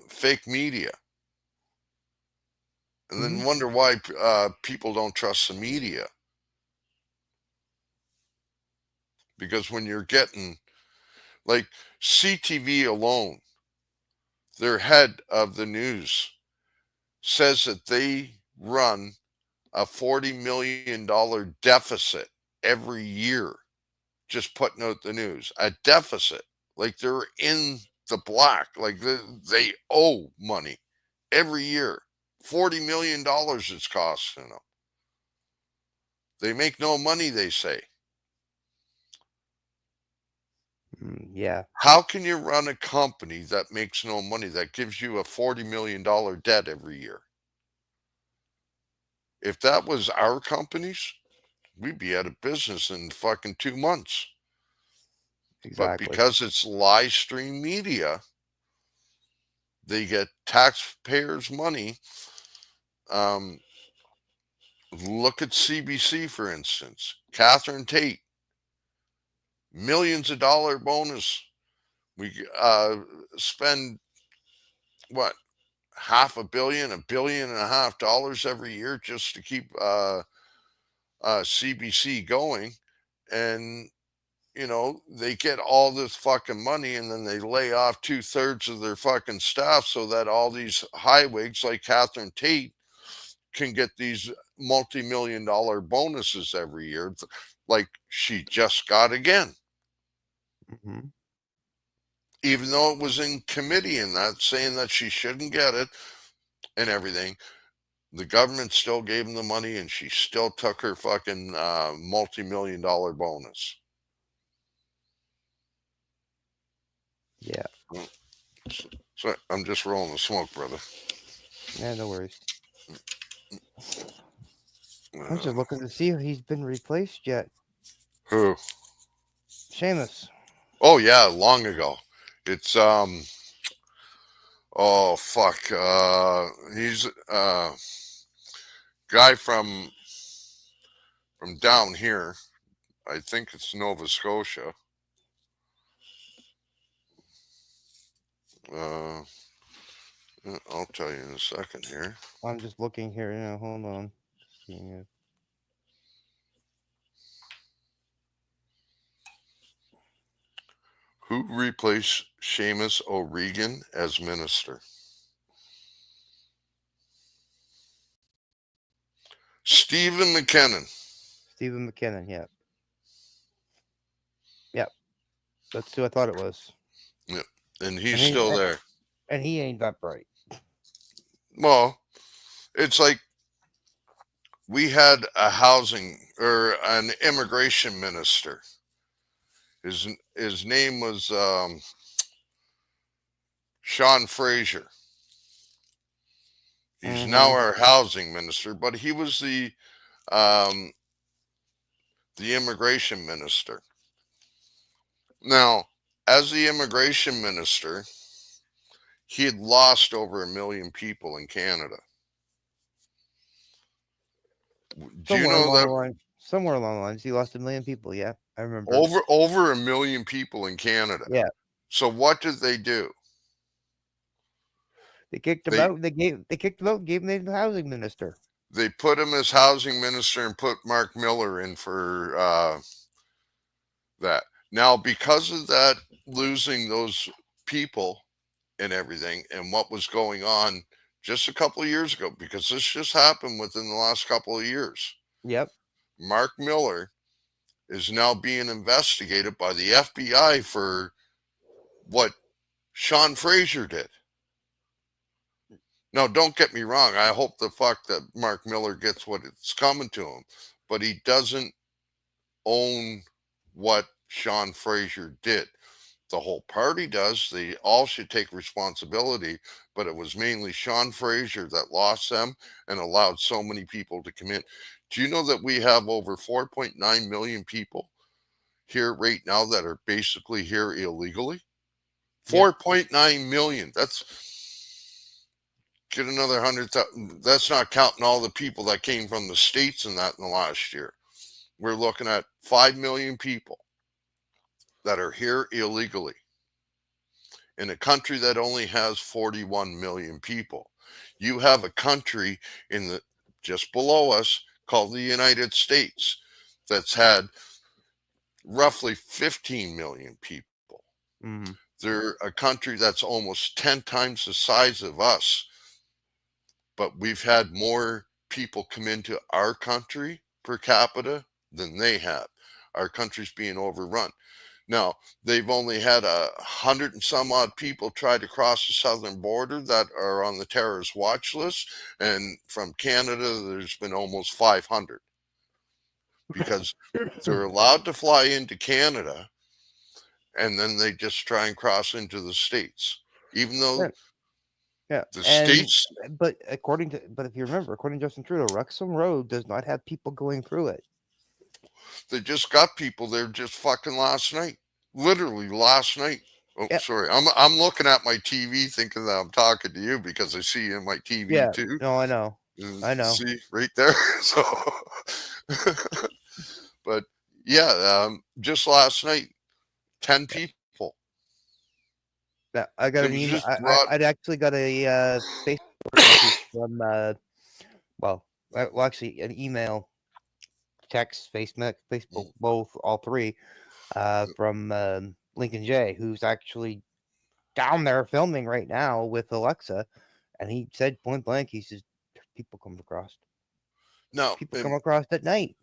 fake media, and Hmm. then wonder why people don't trust the media. Because when you're getting, like, CTV alone, their head of the news says that they run a $40 million deficit every year, just putting out the news. A deficit. Like they're in the black. Like they owe money every year. $40 million it's costing them. They make no money, they say. Yeah, How can you run a company that makes no money, that gives you a $40 million debt every year? If that was our companies, we'd be out of business in fucking 2 months. But exactly. because it's live stream media, they get taxpayers' money. Um, Look at CBC, for instance. Catherine Tate, millions of dollar bonus. We spend what, half $1 billion, $1.5 billion every year just to keep CBC going, and they get all this fucking money and then they lay off 2/3 of their fucking staff so that all these highwigs like Catherine Tate can get these multi-million-dollar bonuses every year, like she just got again, Hmm. even though it was in committee and that saying that she shouldn't get it and everything. The government still gave him the money and she still took her fucking multi-million-dollar bonus. Yeah. So I'm just rolling the smoke, brother. Yeah, no worries. I'm Uh, just looking to see if he's been replaced yet. who? Seamus. Oh yeah, long ago. It's oh fuck. He's guy from down here. I think it's Nova Scotia. Uh, I'll tell you in a second here. I'm just looking here. Hold on. Seeing if Who replaced Seamus O'Regan as minister? Stephen McKinnon. Stephen McKinnon. Yeah, yeah, that's who I thought it was. Yeah. And he's And he still there. and he ain't that bright. Well, it's like we had a housing or an immigration minister. His name was Sean Fraser. He's now Mm-hmm. our housing minister, but he was um, the immigration minister. Now, as the immigration minister, he had lost over 1 million people in Canada. Do you Somewhere know along the that line, somewhere along the lines, he lost 1 million people. Yeah, I remember. over 1 million people in Canada? Yeah, So what did they do? they kicked him They out. They kicked him out and gave him the housing minister. they put him as housing minister and put Mark Miller in for that. Now, because of that, losing those people and everything, and what was going on just a couple of years ago, because this just happened within the last couple of years, Yep. Mark Miller is now being investigated by the FBI for what Sean Fraser did. Now, don't get me wrong. I hope the fuck that Mark Miller gets what it's coming to him, but he doesn't own what Sean Fraser did. The whole party does. They all should take responsibility, but it was mainly Sean Fraser that lost them and allowed so many people to come in. Do you know that we have over 4.9 million people here right now that are basically here illegally? Yep. 4.9 million. That's get another 100,000. That's not counting all the people that came from the States and that in the last year. We're looking at 5 million people that are here illegally in a country that only has 41 million people. You have a country in the just below us called the United States that's had roughly 15 million people. Mm-hmm. They're a country that's almost 10 times the size of us, but we've had more people come into our country per capita than they have. Our country's being overrun. Now, they've only had 100 and some odd people try to cross the southern border that are on the terrorist watch list. And from Canada, there's been almost 500 because they're allowed to fly into Canada and then they just try and cross into the States. Even though Yeah. Yeah. the And States, but if you remember, according to Justin Trudeau, Wrexham Road does not have people going through it. they just got people there just fucking last night. Literally last night. Oh, Yep. sorry. I'm looking at my TV thinking that I'm talking to you because I see you in my TV Yeah. too. No, I know. I know. See right there. So, but yeah, just last night, 10 people. Yeah, I It got an was email. just brought. I'd actually got a Facebook message from well, well, actually, an email, text, Facebook, both, all three, from Lincoln J, who's actually down there filming right now with Alexa, and he said point blank, he says, people come across, No, people come across at night.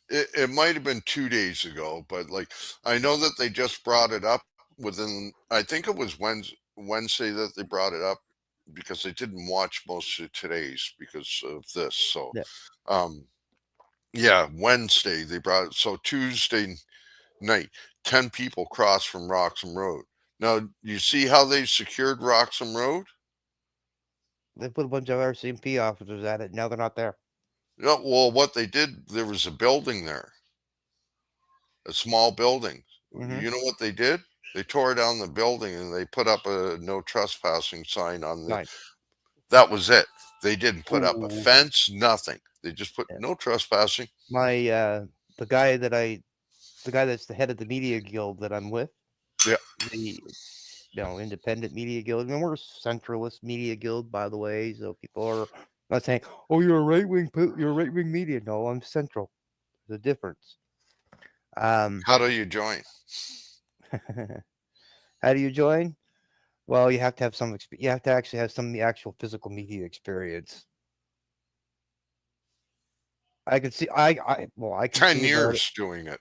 it might have been 2 days ago, but like I know that they just brought it up within. I think it was Wednesday that they brought it up because they didn't watch most of today's because of this. So, Yeah. um, yeah, Wednesday they brought it. So Tuesday night, 10 people crossed from Roxham Road. Now, you see how they secured Roxham Road? They put a bunch of RCMP officers at it. Now they're not there. Yeah, well, what they did, there was a building there, a small building. Mm-hmm. You know what they did? They tore down the building and they put up a no trespassing sign on the. Nice. That was it. They didn't put up a Ooh. fence, nothing. They just put Yeah. no trespassing. My the guy that the guy that's the head of the media guild that I'm with, Yeah. the independent media guild. I mean, we're a centralist media guild, by the way. So people are not saying, "Oh, you're a you're a right wing media." No, I'm central. There's a difference. Um, How do you join? how do you join? Well, you have to have you have to actually have some of the actual physical media experience. I can see. I can 10 see about it. years doing it.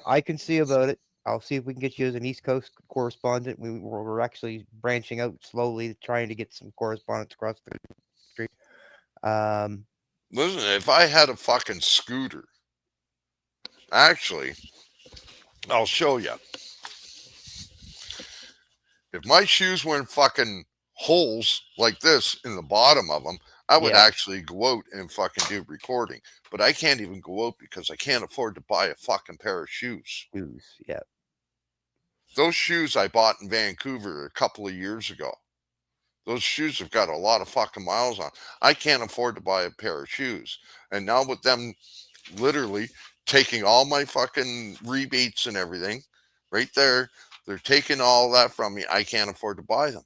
I can see about it. I'll see if we can get you as an East Coast correspondent. We're actually branching out slowly, trying to get some correspondence across the country. Um, Listen, if I had a fucking scooter, actually, I'll show you. If my shoes weren't fucking holes like this in the bottom of them, I would yeah, actually go out and fucking do recording. But I can't even go out because I can't afford to buy a fucking pair of shoes. shoes. Yeah, Those shoes I bought in Vancouver a couple of years ago. Those shoes have got a lot of fucking miles on. I can't afford to buy a pair of shoes. And now with them literally taking all my fucking rebates and everything right there, they're taking all that from me. I can't afford to buy them.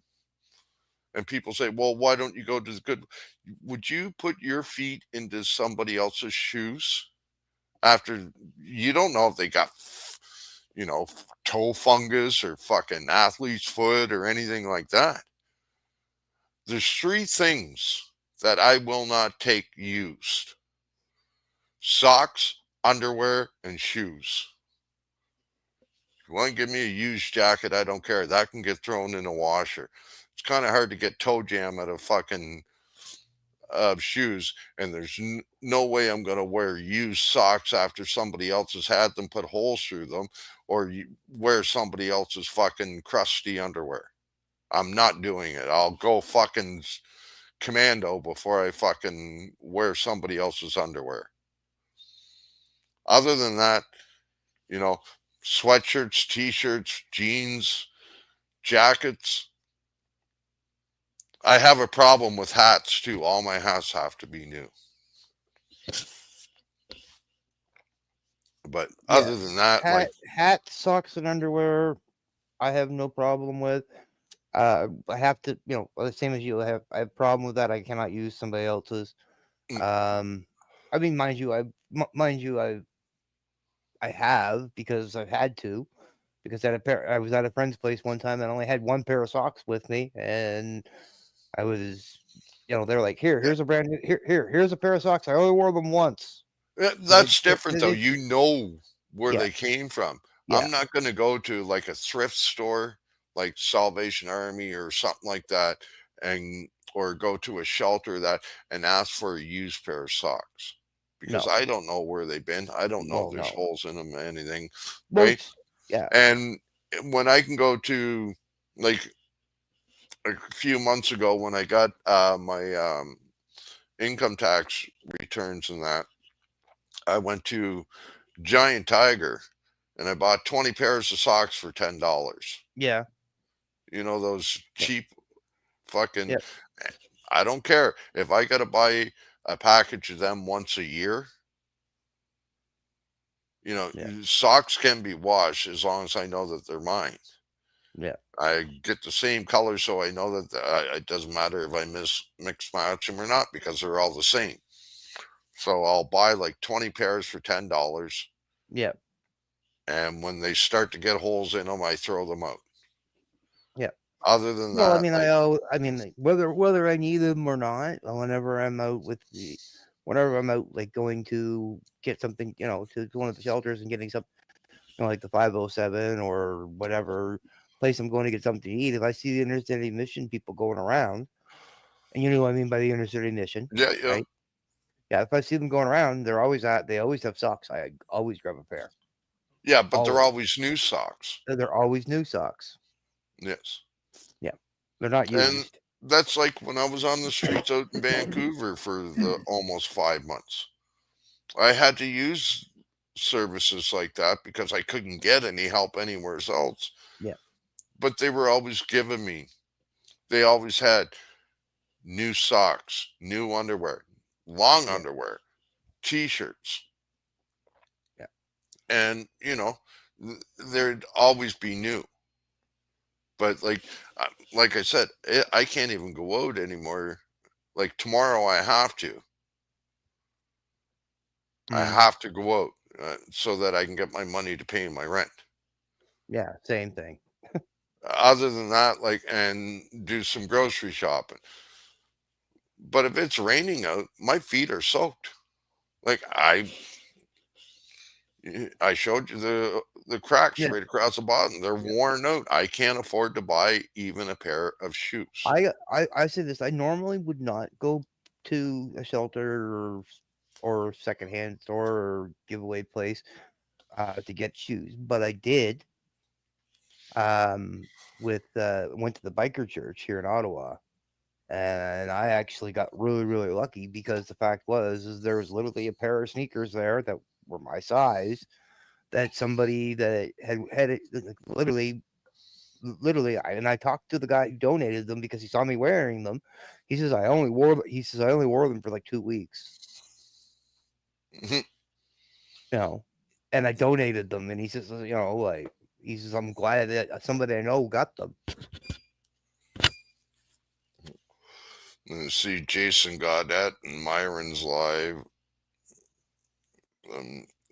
And people say, well, why don't you go to the good? Would you put your feet into somebody else's shoes after you don't know if they got, toe fungus or fucking athlete's foot or anything like that? There's three things that I will not take used: socks, underwear, and shoes. If you want to give me a used jacket, I don't care. That can get thrown in a washer. It's kind of hard to get toe jam out of fucking shoes, and there's no way I'm going to wear used socks after somebody else has had them put holes through them, or wear somebody else's fucking crusty underwear. I'm not doing it. I'll go fucking commando before I fucking wear somebody else's underwear. Other than that, you know, sweatshirts, t-shirts, jeans, jackets. I have a problem with hats too. All my hats have to be new. But yeah. other than that, like, Hat, socks, and underwear. I have no problem with. I have to, the same as you. I have a problem with that. I cannot use somebody else's. mm, Um, I mean, mind you, I have because I've had to. Because I was at a friend's place one time and I only had one pair of socks with me, and I was, they're like, here's a brand new, here's a pair of socks. I only wore them once. that's different though. You know where Yeah, they came from. yeah, I'm not going to go to like a thrift store like Salvation Army or something like that, and or go to a shelter that and ask for a used pair of socks because no, I don't know where they've been. I don't know if well, there's no, holes in them or anything, right? most, yeah, And when I can go to, like, a few months ago when I got my income tax returns and that, I went to Giant Tiger and I bought 20 pairs of socks for $10. yeah, You know, those yeah, cheap fucking, yeah, I don't care. If I got to buy a package of them once a year, yeah, socks can be washed as long as I know that they're mine. yeah, I get the same color, so I know that it doesn't matter if I mix match them or not because they're all the same. So I'll buy like 20 pairs for $10, yeah, and when they start to get holes in them, I throw them out. yeah. Other than Well, that, like, I mean, like, whether I need them or not, whenever I'm out, like going to get something, to one of the shelters and getting something, like the 507 or whatever place I'm going to get something to eat. If I see the interstate mission people going around, and you know what I mean by the interstate mission, yeah, yeah, right? Yeah, if I see them going around, they always have socks. I always grab a pair. yeah, but they're Always. always new socks. They're always new socks. Yes, Yeah, they're not and used. that's like when I was on the streets out in Vancouver for the almost 5 months. I had to use services like that because I couldn't get any help anywhere else. Yeah, But they were always giving me. They always had new socks, new underwear, long yeah, underwear, t-shirts, yeah, and there'd always be new. But like I said, I can't even go out anymore. Like tomorrow, I have to. I mm, have to go out so that I can get my money to pay my rent. yeah. Same thing. Other than that, like, and do some grocery shopping. But if it's raining out, my feet are soaked. Like I showed you the cracks Yeah, right across the bottom. They're yeah. worn out. I can't afford to buy even a pair of shoes. I say this. I normally would not go to a shelter or secondhand store or giveaway place to get shoes, but I did. With went to the biker church here in Ottawa, and I actually got really lucky because the fact was is there was literally a pair of sneakers there that were my size that somebody that had it like, literally and I talked to the guy who donated them because he saw me wearing them. He says I only wore them for like 2 weeks, you know, and I donated them, and he says, like he says I'm glad that somebody I know got them. And see Jason Goddett and Myron's live.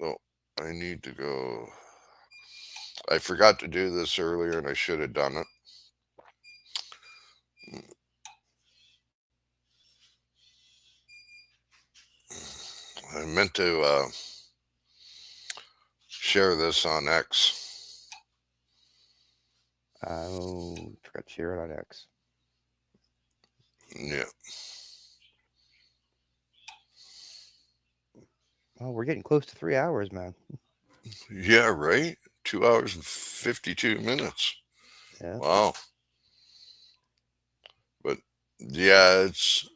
Oh, I need to go. I forgot to do this earlier, and I should have done it. I meant to share this on X. Forgot to share it on X. Yeah, Oh, we're getting close to 3 hours, man. yeah, right. 2 hours and 52 minutes. Yeah. Wow. But yeah, it's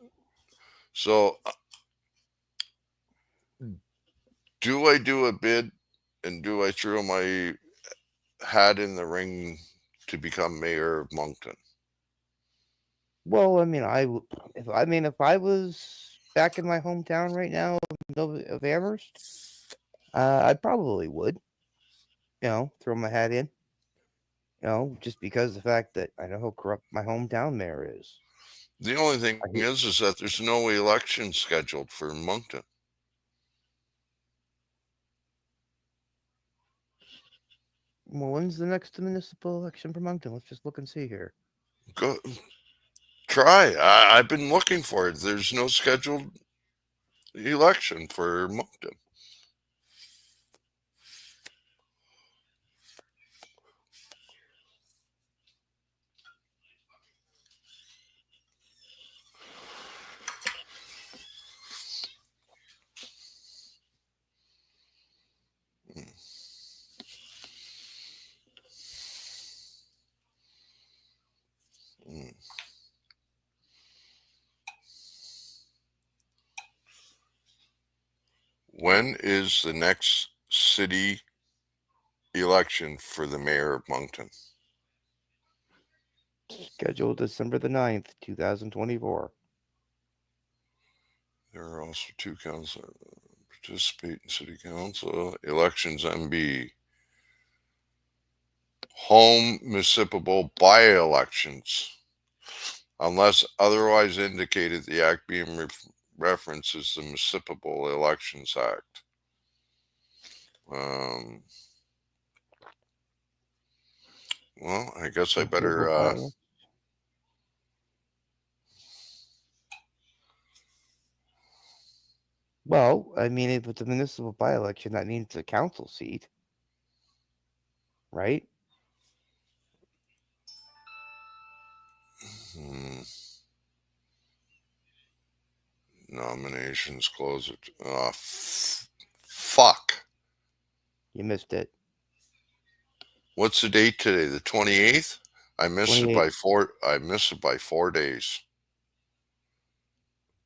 so. Do I do a bid, and do I throw my hat in the ring to become mayor of Moncton? Well, I mean, if I was back in my hometown right now of Amherst, I probably would, throw my hat in, just because the fact that I know how corrupt my hometown mayor is. The only thing I hear, is that there's no election scheduled for Moncton. well, when's the next municipal election for Moncton? Let's just look and see here. Go try. I've been looking for it. There's no scheduled election for Moncton. Mm. When is the next city election for the mayor of Moncton? Scheduled December the 9th, 2024. There are also two council participate in city council elections. MB home municipal by-elections, unless otherwise indicated. The act being references the Municipal Elections Act. Um, well, I guess I Municipal better. by Well, I mean, if it's a municipal by-election, that means it's a council seat, right? Hmm, nominations close it. Fuck. You missed it. What's the date today? The 28th. I missed it 28. by four. I missed it by 4 days.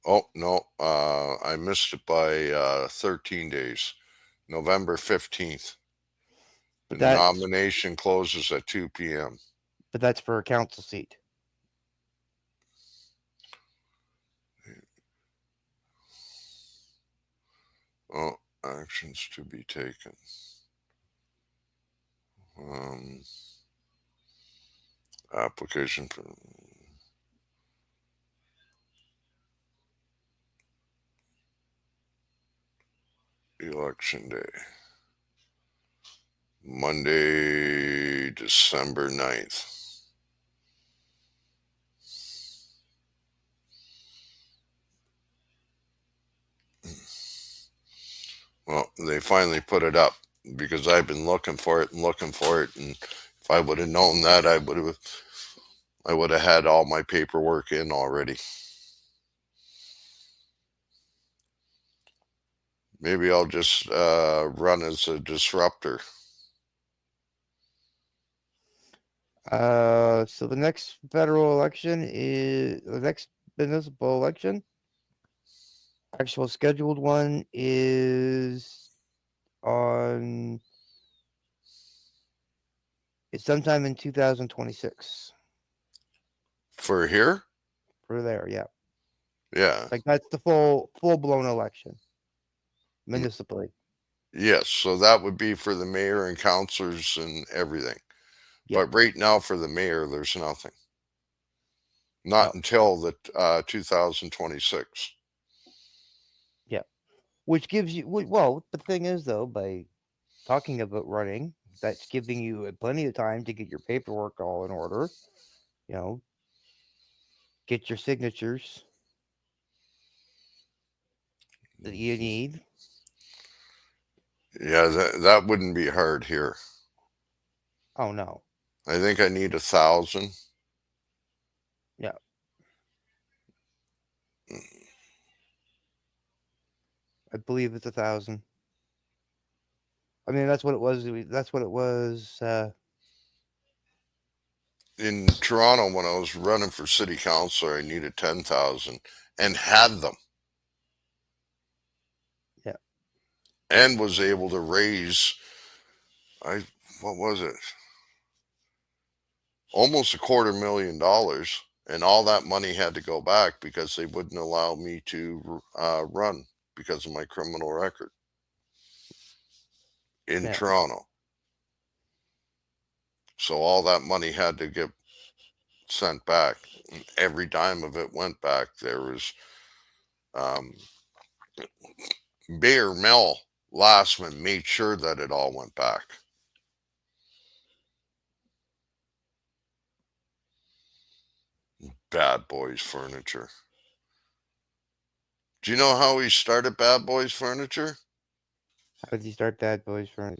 Oh no, I missed it by 13 days. November 15th. But The that's nomination closes at 2 p.m. but that's for a council seat. Oh, actions to be taken. Um, application for election day. Monday, December 9th. Well, they finally put it up because I've been looking for it, and if I would have known that, I would have had all my paperwork in already. Maybe I'll just run as a disruptor. So the next federal election is the next municipal election. Actual scheduled one is on. It's sometime in 2026. For here? For there, yeah. Yeah. Like that's the full blown election Mm, municipally. yes, so that would be for the mayor and councilors and everything. Yeah, But right now, for the mayor, there's nothing. Not no, until the 2026. yeah. Which gives you well. The thing is, though, by talking about running, that's giving you plenty of time to get your paperwork all in order. You know, get your signatures that you need. Yeah, that wouldn't be hard here. Oh no, I think I need 1,000. yeah. I believe it's 1,000. I mean, that's what it was. That's what it was. In Toronto, when I was running for city councilor, I needed 10,000 and had them, Yeah, and was able to raise, I what was it, almost $250,000, and all that money had to go back because they wouldn't allow me to run because of my criminal record in yeah, Toronto. So all that money had to get sent back. And every dime of it went back. There was um, Mayor Mel Lastman made sure that it all went back. Bad Boys Furniture. Do you know how he started Bad Boys Furniture? how did you start that, boys? For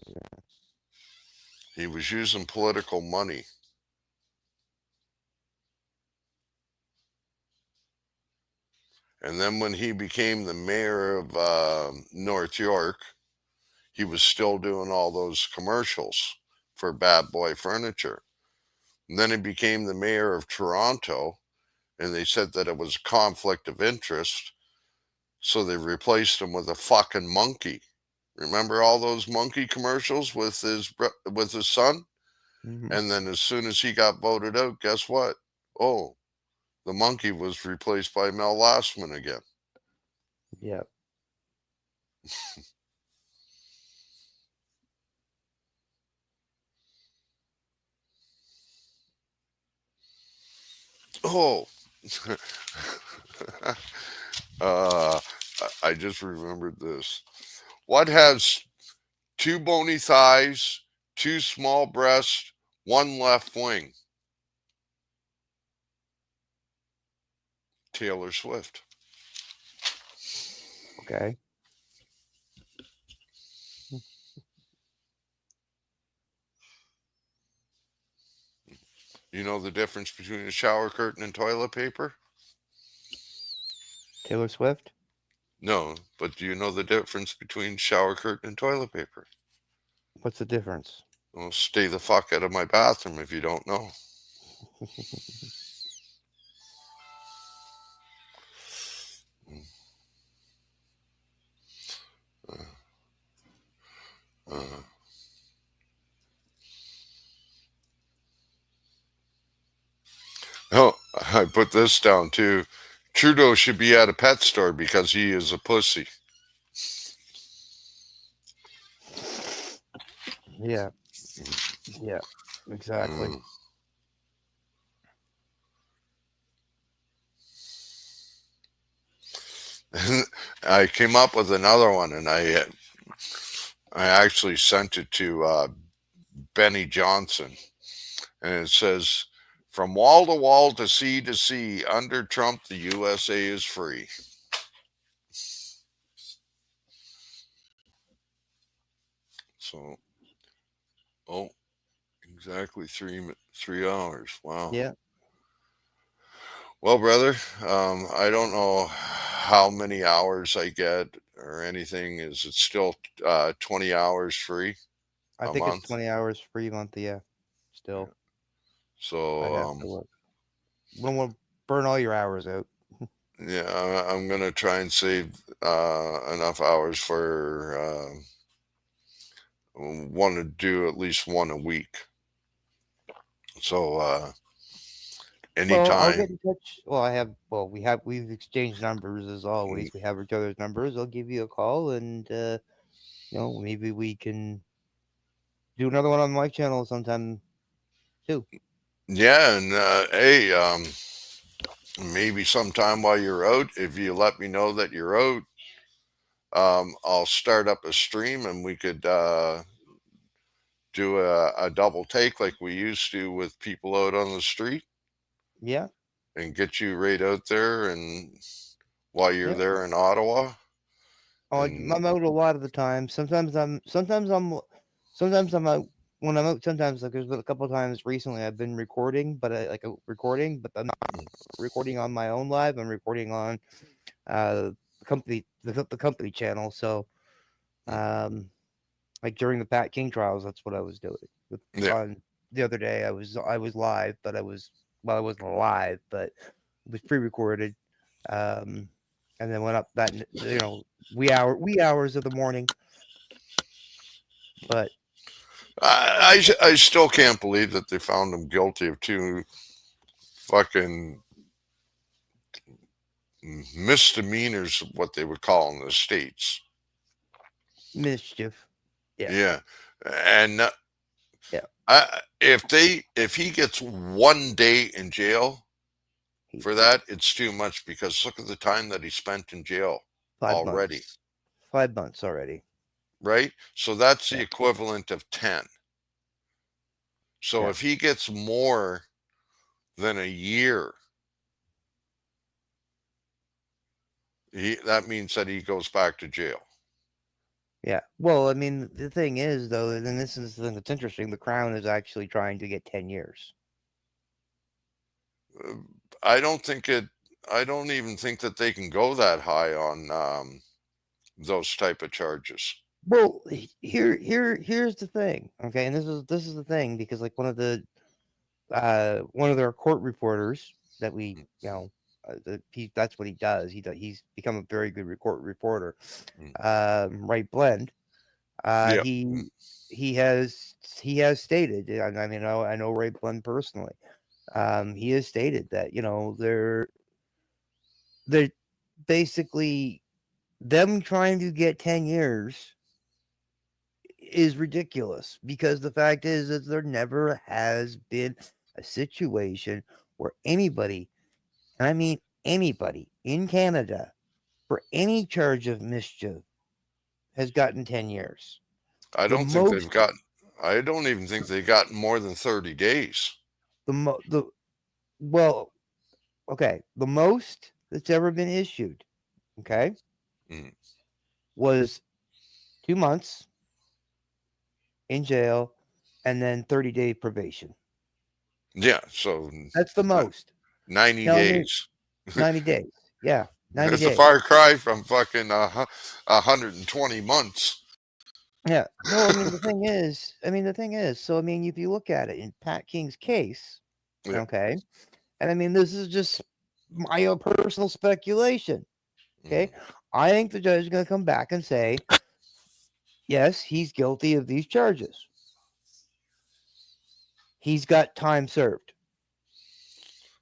He was using political money. And then when he became the mayor of North York, he was still doing all those commercials for Bad Boy Furniture. And then he became the mayor of Toronto, and they said that it was a conflict of interest, so they replaced him with a fucking monkey. Remember all those monkey commercials with his son? hmm And then as soon as he got voted out, guess what? Oh, the monkey was replaced by Mel Lastman again. yeah, Oh, uh, I just remembered this. What has two bony thighs, two small breasts, one left wing? Taylor Swift. okay. You know the difference between a shower curtain and toilet paper? Taylor Swift. No, but do you know the difference between shower curtain and toilet paper? What's the difference? Well, stay the fuck out of my bathroom if you don't know. Uh, uh, oh, I put this down too. Trudeau should be at a pet store because he is a pussy. Yeah, yeah, exactly. Mm. I came up with another one, and I actually sent it to Benny Johnson, and it says, "From wall to sea, under Trump, the USA is free." So, oh, exactly 3 hours. Wow. Yeah, Well, brother, I don't know how many hours I get or anything. Is it still 20 hours free I a think it's month? 20 hours free month. Yeah, Yeah. still, I'd So, have to look. We don't want to burn all your hours out. yeah, I'm gonna try and save enough hours for want to do at least one a week. So, Well, I'll get anytime. in touch. Well, I have. Well, we've exchanged numbers as Mm, always. We have each other's numbers. I'll give you a call, and maybe we can do another one on my channel sometime too. Yeah, and hey, maybe sometime while you're out, if you let me know that you're out, I'll start up a stream and we could do a double take like we used to with people out on the street Yeah, and get you right out there and while you're yeah. there in Ottawa. Oh, And I'm out a lot of the time. Sometimes I'm out when I'm out. Sometimes like there's been a couple of times recently I've been recording, but recording, but I'm not recording on my own live. I'm recording on the company channel. So um, like during the Pat King trials, that's what I was doing. yeah, On the other day, I was live, but I wasn't live, but it was pre-recorded. Um, and then went up that wee hours of the morning. But I still can't believe that they found him guilty of two fucking misdemeanors, what they would call in the states. mischief, yeah, Yeah, and yeah, if he gets 1 day in jail he for that, it's too much because look at the time that he spent in jail 5 months, already, 5 months already. right? So that's the Yeah, equivalent of 10. So yeah, if he gets more than a year, that means that he goes back to jail. yeah. Well, I mean, the thing is, though, and this is the thing that's interesting. The Crown is actually trying to get 10 years. Uh, I don't think it. I don't even think that they can go that high on those type of charges. Well, here's the thing. Okay, and this is the thing because like one of their court reporters that we that's what he does. He's become a very good court reporter. Mm. Right blend. Uh, Yeah, he he has stated. I mean, I know Ray Blend personally. He has stated that they're basically them trying to get 10 years is ridiculous because the fact is that there never has been a situation where anybody, and I mean anybody in Canada, for any charge of mischief has gotten 10 years. I The don't think they've most, got. I don't even think they got more than 30 days. the well, okay, the most that's ever been issued, okay, Mm. was 2 months in jail and then 30-day probation. Yeah, so That's the most. 90 Now, I mean, days. 90 days. Yeah, 90 That's a days. far cry from fucking 120 months. Yeah. No, the thing is, so I mean, if you look at it in Pat King's case, Yeah. okay, and I mean, this is just my own personal speculation, okay? Mm. I think the judge is going to come back and say, yes, he's guilty of these charges. He's got time served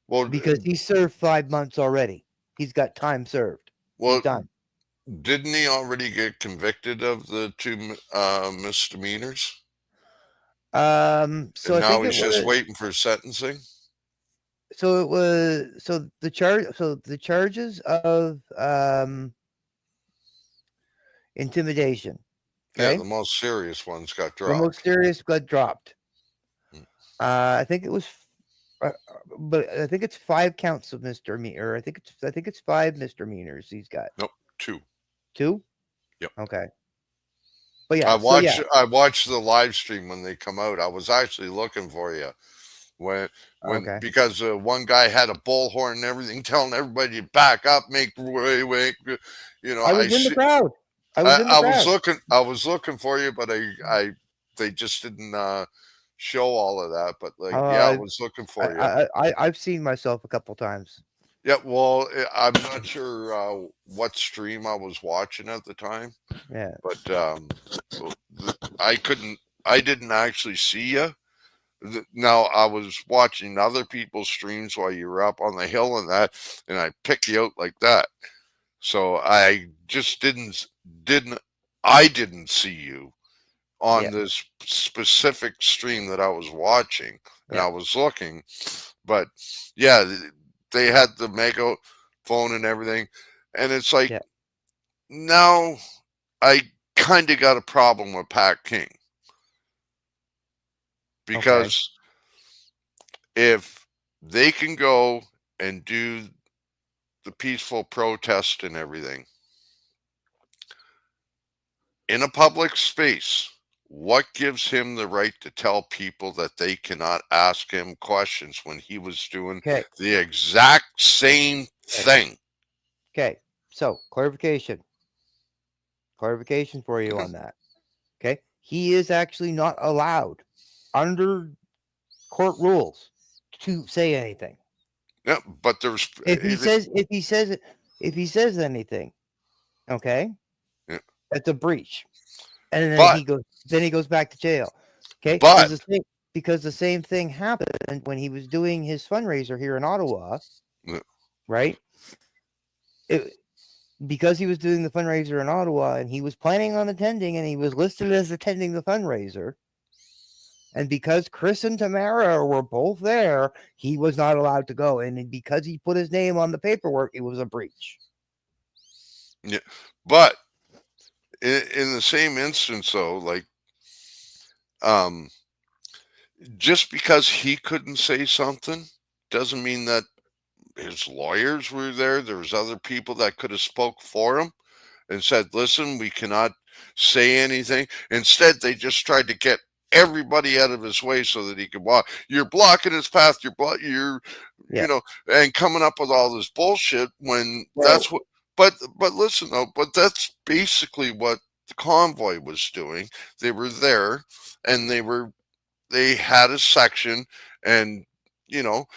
Well, because he served 5 months already. He's got time served. He's well, done. didn't he already get convicted of the two misdemeanors? So And I now think it he's just was, waiting for sentencing? the charges of intimidation. Yeah, Okay, the most serious ones got the most dropped. serious got dropped. Mm. I think it was, but I think it's 5 counts of misdemeanor. I think it's 5 misdemeanors. He's got Nope, two. two. Yep. Okay, But yeah, so yeah, I watched the live stream when they come out. I was actually looking for you when okay. because one guy had a bullhorn and everything, telling everybody to back up, make way, way. You know, I was in the crowd. I was in the crowd. I was looking for you, but I they just didn't show all of that. But like, yeah, I Uh, was looking for you. I've seen myself a couple times. Yeah, well, I'm not sure what stream I was watching at the time, Yeah, but I couldn't. I didn't actually see you. Now I was watching other people's streams while you were up on the hill and that, and I picked you out like that. So I just didn't I didn't see you yeah, on this specific stream that I was watching, and yeah, I was looking, but yeah, they had the megaphone and everything, and it's like yeah. now I kind of got a problem with Pat King Okay, because if they can go and do the peaceful protest and everything in a public space, what gives him the right to tell people that they cannot ask him questions when he was doing okay, the exact same okay, thing? okay. So clarification for you Yeah, on that. Okay, he is actually not allowed under court rules to say anything. yeah, but there's If he says, if he says anything, okay, yeah, that's a breach, and then but he goes back to jail. Okay, but because the same thing happened when he was doing his fundraiser here in Ottawa, yeah, right? It, because he was doing the fundraiser in Ottawa and he was planning on attending and he was listed as attending the fundraiser. And because Chris and Tamara were both there, he was not allowed to go. And because he put his name on the paperwork, it was a breach. yeah, but in the same instance though, like um, just because he couldn't say something doesn't mean that his lawyers were there. There was other people that could have spoke for him and said, "Listen, we cannot say anything." Instead, they just tried to get everybody out of his way so that he could walk. You're blocking his path. You're, Yeah. and coming up with all this bullshit when Well, that's what. But listen though, but that's basically what the convoy was doing. They were there, and they had a section, and you know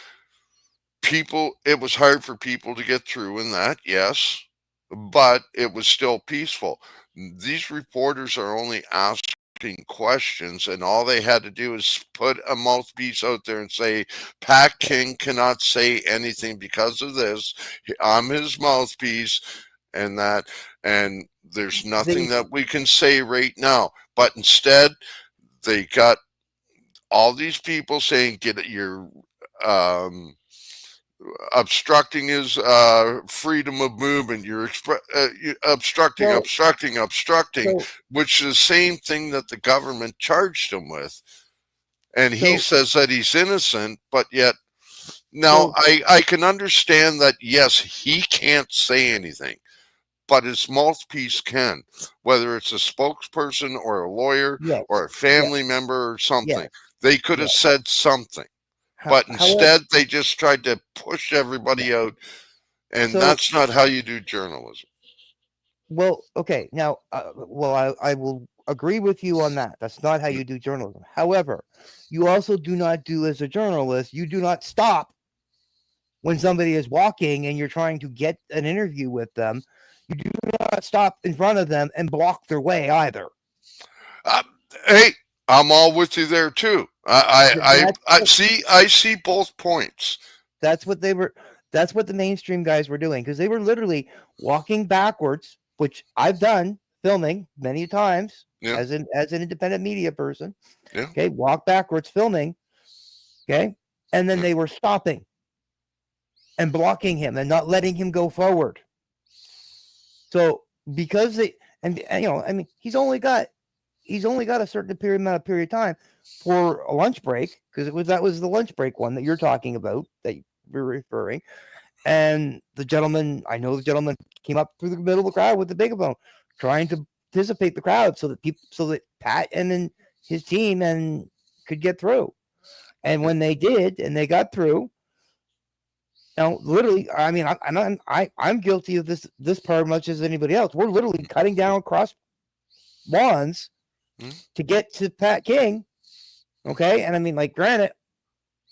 people, it was hard for people to get through in that, yes, but it was still peaceful. These reporters are only asking questions, and all they had to do is put a mouthpiece out there and say, Pat King cannot say anything because of this. I'm his mouthpiece, and that, and there's nothing they that we can say right now. But instead, they got all these people saying, get your um, obstructing his freedom of movement. Obstructing, well, obstructing, obstructing, so which is the same thing that the government charged him with. And he so says that he's innocent, but yet now so I can understand that yes, he can't say anything, but his mouthpiece can, whether it's a spokesperson or a lawyer or yes, a yes, family member or something. yes, They could have yes. said something, but However, instead they just tried to push yeah. everybody out, and So that's not how you do journalism. well, okay. Now, I will agree with you on that. That's not how you do journalism. However, you also do not do as a journalist. You do not stop when somebody is walking and you're trying to get an interview with them. You do not stop in front of them and block their way either. Uh, hey, I'm all with you there too. That's I see both points. that's what they were. That's what the mainstream guys were doing because they were literally walking backwards, which I've done filming many times Yeah, as an independent media person. yeah, Okay, walk backwards filming. Okay, and then yeah. they were stopping and blocking him and not letting him go forward. So because they and I mean, he's only got a certain amount of period of time for a lunch break because that was the lunch break one that you're talking about that you're referring. And the gentleman, I know the gentleman came up through the middle of the crowd with the megaphone, trying to dissipate the crowd so that Pat and then his team and could get through. And when they did, and they got through, literally, I mean, I'm guilty of this part much as anybody else. We're literally cutting down across lawns to get to Pat King. Okay, and I mean, like, granted,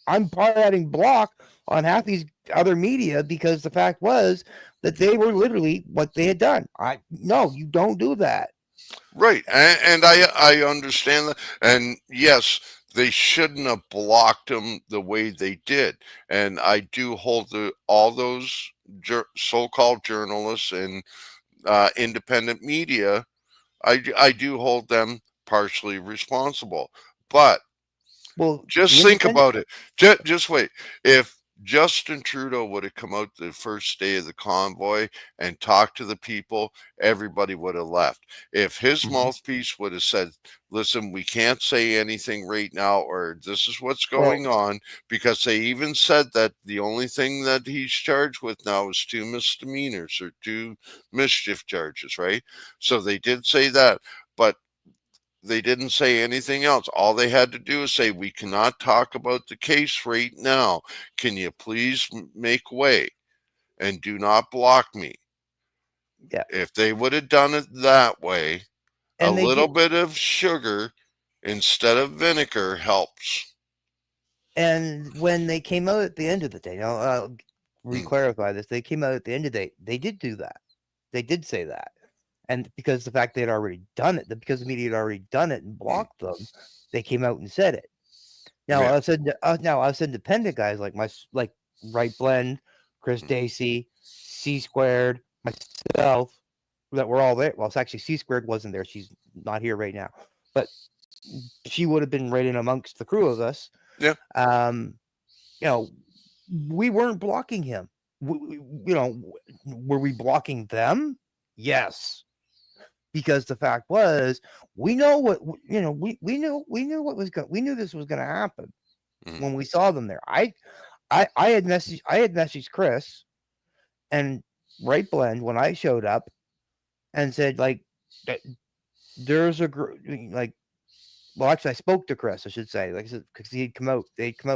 I'm part of having block on half these other media because the fact was that they were literally what they had done. No, you don't do that. Right, and I understand that, and yes, they shouldn't have blocked him the way they did, and I do hold all those so-called journalists and independent media. I do hold them partially responsible, but Well, the just think independent. about it. Just wait. If Justin Trudeau would have come out the first day of the convoy and talked to the people, everybody would have left. If his Mhm. mouthpiece would have said, listen, we can't say anything right now, or this is what's Well, going on, because they even said that the only thing that he's charged with now is 2 misdemeanors or 2 mischief charges, right? So they did say that. But they didn't say anything else. All they had to do is say, we cannot talk about the case right now. Can you please make way and do not block me? yeah, If they would have done it that way, a and they little did. bit of sugar instead of vinegar helps. And when they came out at the end of the day, I'll Mm, re-clarify this. They came out at the end of the day. They did do that. They did say that, and because the fact they had already done it, because the media had already done it and mm, blocked them, they came out and said it. Now, yeah. us independent guys like Right Blend, Chris Mm, Dacey, C Squared, myself, that were all there. Well, it's actually C Squared wasn't there. She's not here right now, but she would have been right in amongst the crew of us. yeah. Um, you know, we weren't blocking him. Were we blocking them? Yes, because the fact was, we know what we knew what was going. We knew this was going to happen Mm, when we saw them there. I had messaged Chris and Right Blend when I showed up and said, like, there's a like, well, actually I spoke to Chris, I should say, like I said, because they'd come out.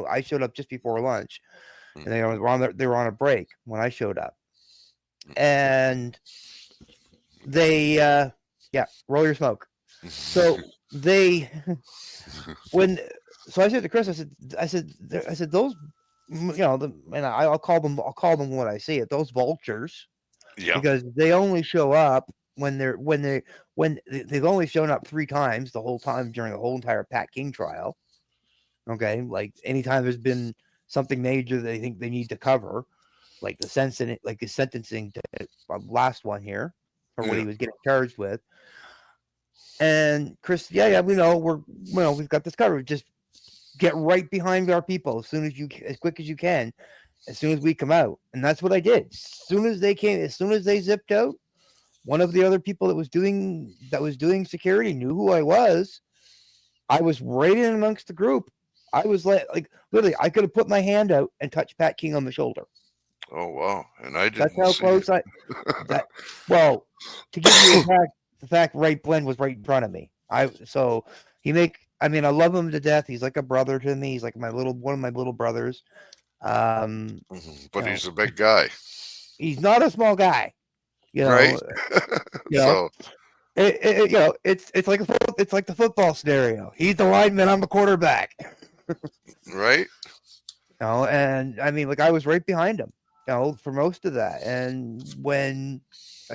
I showed up just before lunch, mm, and they were on a break when I showed up, and they yeah, roll your smoke. So mm. they when so I said to Chris, I said those, and I'll call them what I see it, those vultures, Yeah. because they only show up they've only shown up 3 times the whole time during the whole entire Pat King trial. Okay, like anytime there's been something major that they think they need to cover, like the sentencing to, last one here, for what Yeah. he was getting charged with. And Chris, yeah, we know we've got this covered. Just get right behind our people as quick as you can, as soon as we come out. And that's what I did. As soon as they zipped out, one of the other people that was doing security knew who I was. I was right in amongst the group. I was like literally, I could have put my hand out and touched Pat King on the shoulder. Oh, wow. And I That's didn't how see it. close I that. Well, to give you the fact Right Blend was right in front of me. I mean, I love him to death. He's like a brother to me. He's like one of my little brothers. Um, Mhm. you But know, he's a big guy, he's not a small guy. You right? know, you know, So, it's like it's like the football scenario. He's the lineman. I'm the quarterback. right? And I mean, like, I was right behind him, for most of that. And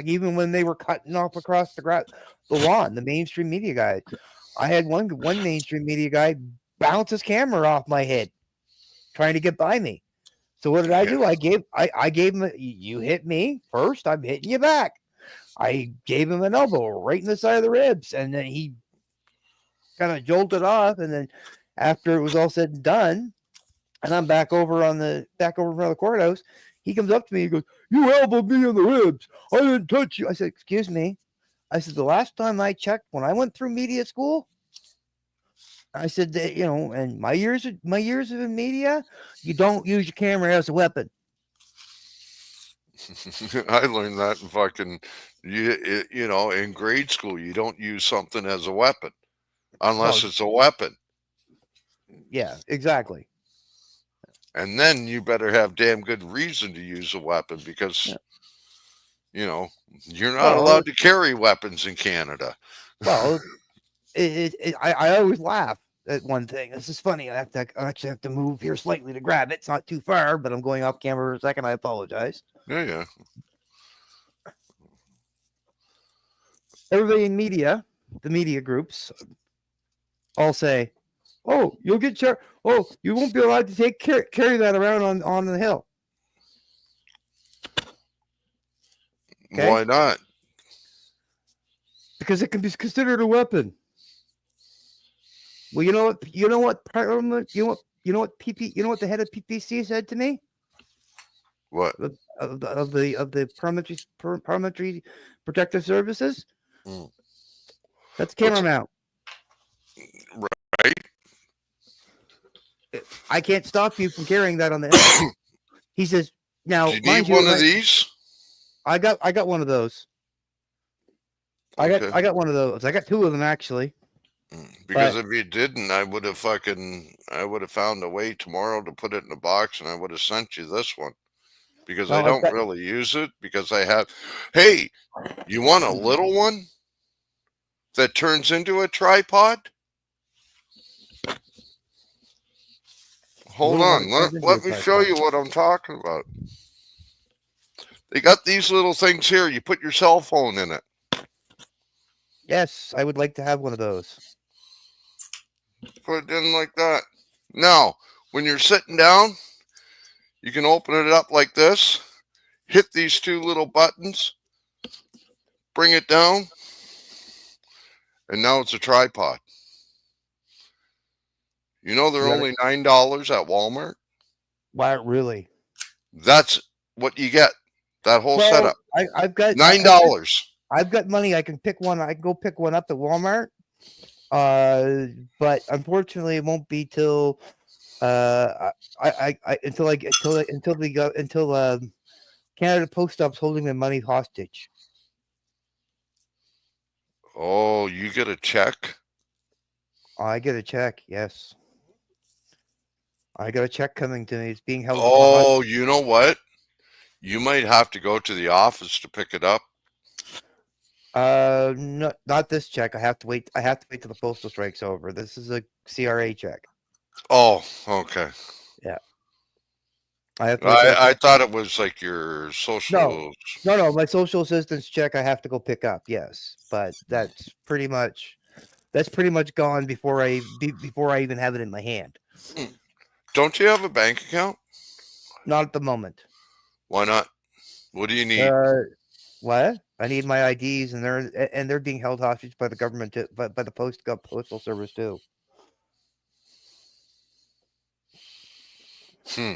even when they were cutting off across the lawn, the mainstream media guy, I had one mainstream media guy bounce his camera off my head trying to get by me. So what did I Yeah. do? I gave him you hit me first, I'm hitting you back. I gave him an elbow right in the side of the ribs, and then he kind of jolted off. And then after it was all said and done, and I'm back over in front of the courthouse, he comes up to me. He goes, "You elbowed me in the ribs. I didn't touch you." I said, "Excuse me." I said, "The last time I checked, when I went through media school," I said that, and my years of in media, you don't use your camera as a weapon. I learned that in fucking in grade school. You don't use something as a weapon Well, unless it's a weapon, yeah, exactly. and then you better have damn good reason to use a weapon Yeah. because you know you're not Well, allowed to carry weapons in Canada. well, I always laugh at one thing. This is funny. I actually have to move here slightly to grab it. It's not too far, but I'm going off camera for a second. I apologize. Yeah, yeah. Everybody in media, the media groups, all say, "Oh, you'll get Oh, you won't be allowed to carry that around on the hill." Okay, Why not? because it can be considered a weapon. Well, you know what? You know what? You know what? You know what the head of PPC said to me What? of the parliamentary protective services. Mm. That's camera What's mount. right? I can't stop you from carrying that on the hill. He says. Do Now, you need mind you, one of these? I got one of those. Okay. I got one of those. I got two of them actually. Because But if you didn't, I would have found a way tomorrow to put it in a box and I would have sent you this one. Because I well, I've don't got. really use it because I have hey, you want a little one that turns into a tripod? A Hold little one on. that turns into a Let me show tripod. you what I'm talking about. They got these little things here. You put your cell phone in it. Yes, I would like to have one of those. Put it in like that. Now, when you're sitting down, you can open it up like this, hit these two little buttons, bring it down, and now it's a tripod. You know they're You got it. only $9 at Walmart? Why really? That's what you get. That whole Well, setup. $9. I've got money. I can pick one. I can go pick one up at Walmart. Uh, but unfortunately, it won't be till until I get until they go until Canada Post stops holding my money hostage. Oh, you get a check? I get a check. Yes, I got a check coming to me. It's being held hostage. Oh, you know what? You might have to go to the office to pick it up. No, not this check. I have to wait. I have to wait till the postal strike's over. This is a CRA check. Oh, okay. Yeah, I have to wait till the I thought it was like your no, social. no. My social assistance check. I have to go pick up. Yes, but that's pretty much gone before I even have it in my hand. Don't you have a bank account? Not at the moment. Why not? What do you need? Uh, what? I need my IDs, and they're being held hostage by the government, by the postal service too. Hmm.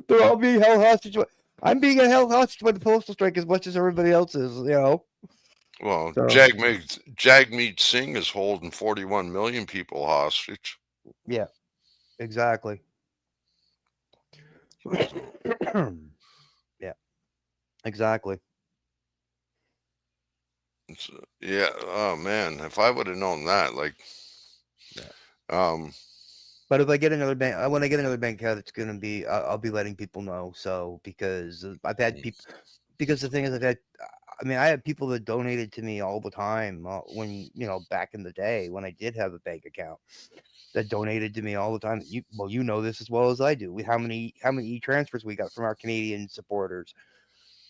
They're all being held hostage. I'm being held hostage by the postal strike as much as everybody else is. Well, So Jagmeet Singh is holding 41 million people hostage. yeah, exactly. Yeah, exactly. Yeah. Oh man, if I would have known that, like, Yeah. um, But if I get another bank, when I get another bank account, it's gonna be. I'll be letting people know. So because I've had people. Because the thing is, I mean, I have people that donated to me all the time when back in the day when I did have a bank account that donated to me all the time. You know this as well as I do. How many e-transfers we got from our Canadian supporters.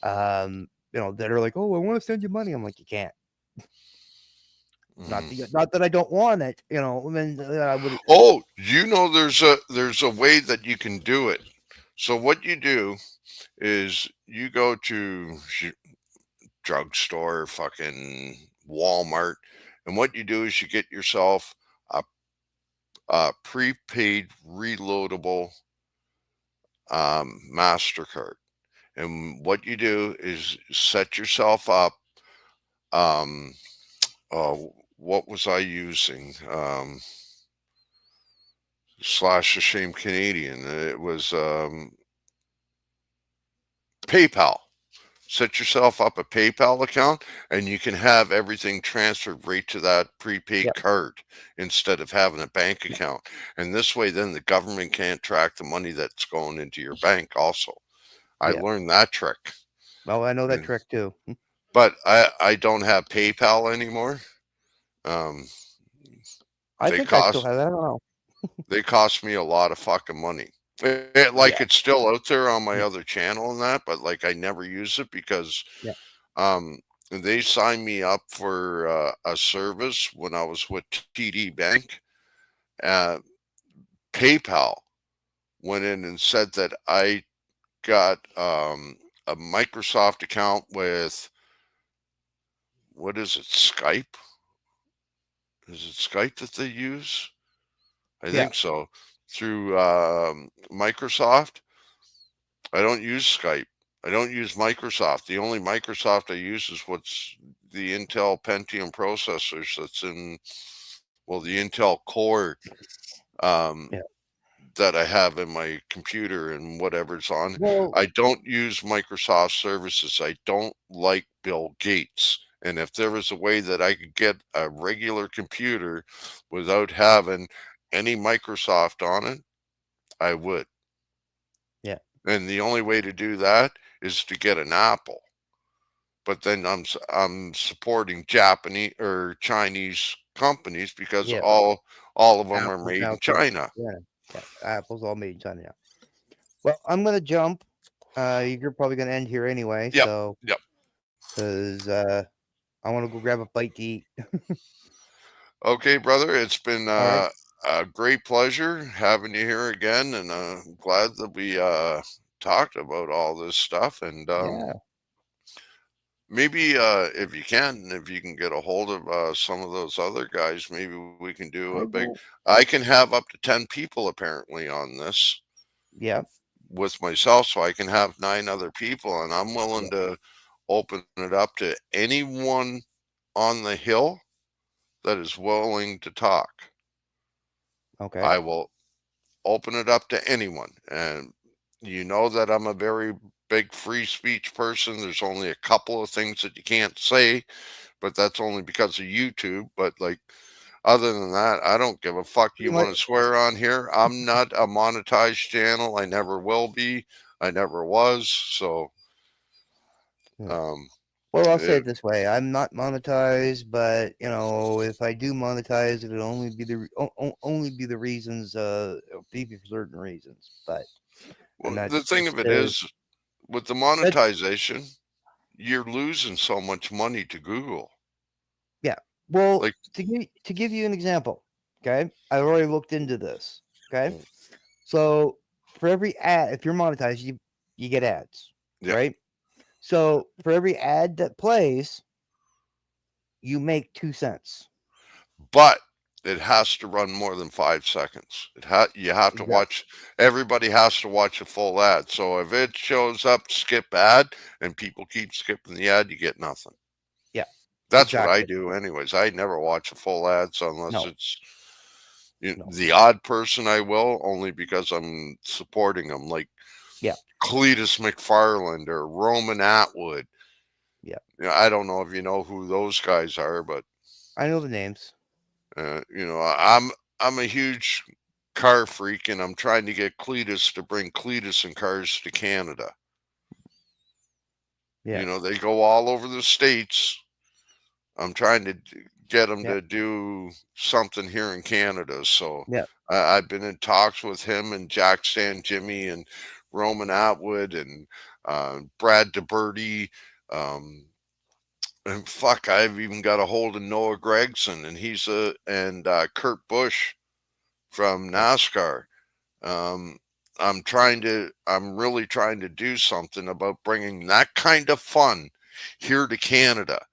That are like, oh, I want to send you money. I'm like, you can't. Not that I don't want it. I mean, I would. oh, there's a way that you can do it. So what you do is you go to drugstore, fucking Walmart, and what you do is you get yourself a prepaid reloadable Mastercard, and what you do is set yourself up. Um, what was I using? Slash the shame Canadian. It was PayPal. Set yourself up a PayPal account and you can have everything transferred right to that prepaid Yep. card instead of having a bank account. And this way, then the government can't track the money that's going into your bank, also. I Yeah. learned that trick. Well, I know that And, trick too. but I don't have PayPal anymore. Um, I they think I still cost have that. I don't know. they cost me a lot of fucking money. Like Yeah. it's still out there on my Yeah. other channel and that, but like I never use it because Yeah. Um, they signed me up for a service when I was with TD Bank. Uh, PayPal went in and said that I got a Microsoft account with, what is it, Skype? Is it Skype that they use? I Yeah. think so. Through Microsoft. I don't use Skype. I don't use Microsoft. The only Microsoft I use is what's the Intel Pentium processors that's in, well, the Intel Core um, Yeah. that I have in my computer and whatever's on. Well, I don't use Microsoft services. I don't like Bill Gates. And if there was a way that I could get a regular computer without having any Microsoft on it, I would. yeah. And the only way to do that is to get an Apple. But then I'm supporting Japanese or Chinese companies because Yeah. all of them are Apple's made now in too. China. Yeah. Yeah. Apple's all made in China now. Well, I'm gonna jump. You're probably gonna end here anyway, Yep. so Yep. because I want to go grab a bite to eat. Okay, brother. It's been All right. a great pleasure having you here again, and glad that we talked about all this stuff. And Yeah, maybe if you can get a hold of some of those other guys, maybe we can do a I big. will. I can have up to 10 people apparently on this Yeah. with myself, so I can have 9 other people, and I'm Yeah. willing to open it up to anyone on the hill that is willing to talk. Okay. I will open it up to anyone. And you know that I'm a very big free speech person. There's only a couple of things that you can't say, but that's only because of YouTube. But like, other than that, I don't give a fuck. Pretty You much. want to swear on here? I'm not a monetized channel. I never will be. I never was. So, Yeah. um, Well, I'll say it, it this way: I'm not monetized, but if I do monetize, it'll only be only be the reasons, be for certain reasons. But and well, the that's thing just of it is, with the that. monetization, you're losing so much money to Google. Yeah. Well, Like, to give you an example, okay, I've already looked into this. Okay, so for every ad, if you're monetized, you get ads, yeah. right? So for every ad that plays, you make 2 cents. But it has to run more than 5 seconds. You have to Exactly. watch. Everybody has to watch a full ad. So if it shows up skip ad and people keep skipping the ad, you get nothing. Yeah. That's what I Exactly. do, anyways. I never watch a full ad, so unless No. it's No. the odd person, I will only because I'm supporting them, like Yeah. Cletus McFarland or Roman Atwood. Yeah. I don't know if you know who those guys are, but I know the names. I'm a huge car freak, and I'm trying to get Cletus to bring Cletus and cars to Canada. Yeah. They go all over the states. I'm trying to get them Yeah. to do something here in Canada. So Yeah. I've been in talks with him and Jack Stan Jimmy and Roman Atwood and Brad DeBerti. Um, and fuck, I've even got a hold of Noah Gregson, and Kurt Busch from Yeah. NASCAR. Um, I'm really trying to do something about bringing that kind of fun here to Canada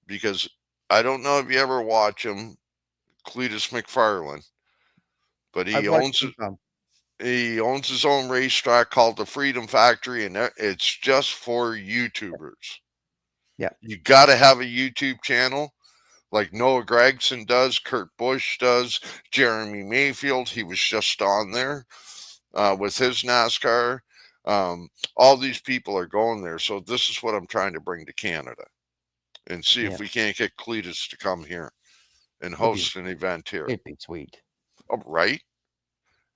because I don't know if you ever watch him, Cletus McFarland, but I've watched them some. he owns his own racetrack called the Freedom Factory, and it's just for YouTubers. Yeah. You got to have a YouTube channel like Noah Gregson does, Kurt Busch does, Jeremy Mayfield. He was just on there with his NASCAR. All these people are going there. So this is what I'm trying to bring to Canada and see if Yeah, we can't get Cletus to come here and it'd be host an event here. it'd be sweet. Oh, right?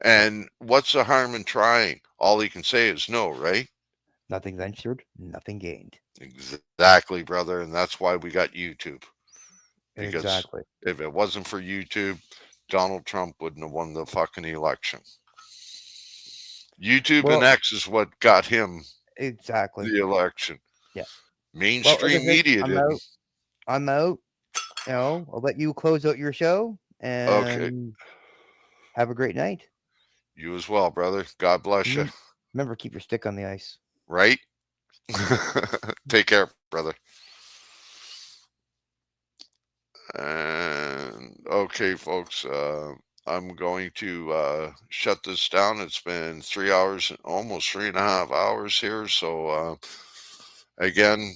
Yeah, And what's the harm in trying? All he can say is no, right? nothing ventured, nothing gained. Exactly, brother. And that's why we got YouTube. Because Exactly. if it wasn't for YouTube, Donald Trump wouldn't have won the fucking election. YouTube and Well, X is what got him exactly. the election. Yeah. Well, like I Mainstream said, media I'm didn't. out. I'm out. I'll let you close out your show Okay. and have a great night. You as well, brother. God bless you. Remember, remember, keep your stick on the ice. Right? Take care, brother. And okay, folks. I'm going to shut this down. It's been 3 hours, almost 3.5 hours here. So, again,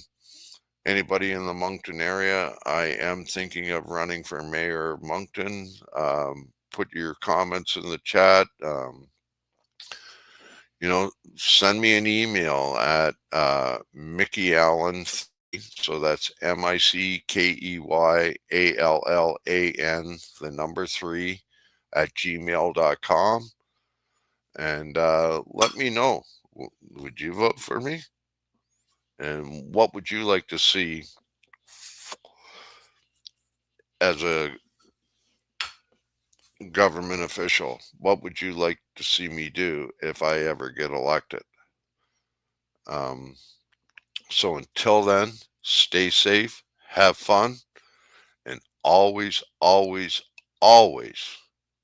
anybody in the Moncton area, I am thinking of running for mayor of Moncton. Put your comments in the chat. Send me an email at Mickey Allen 3. So that's MICKEYALLAN, the number 3 at gmail.com. And let me know. Would you vote for me? And what would you like to see as a government official? What would you like to see me do if I ever get elected? Um, so until then, stay safe, have fun, and always, always, always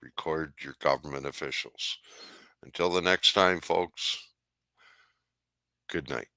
record your government officials. Until the next time, folks, good night.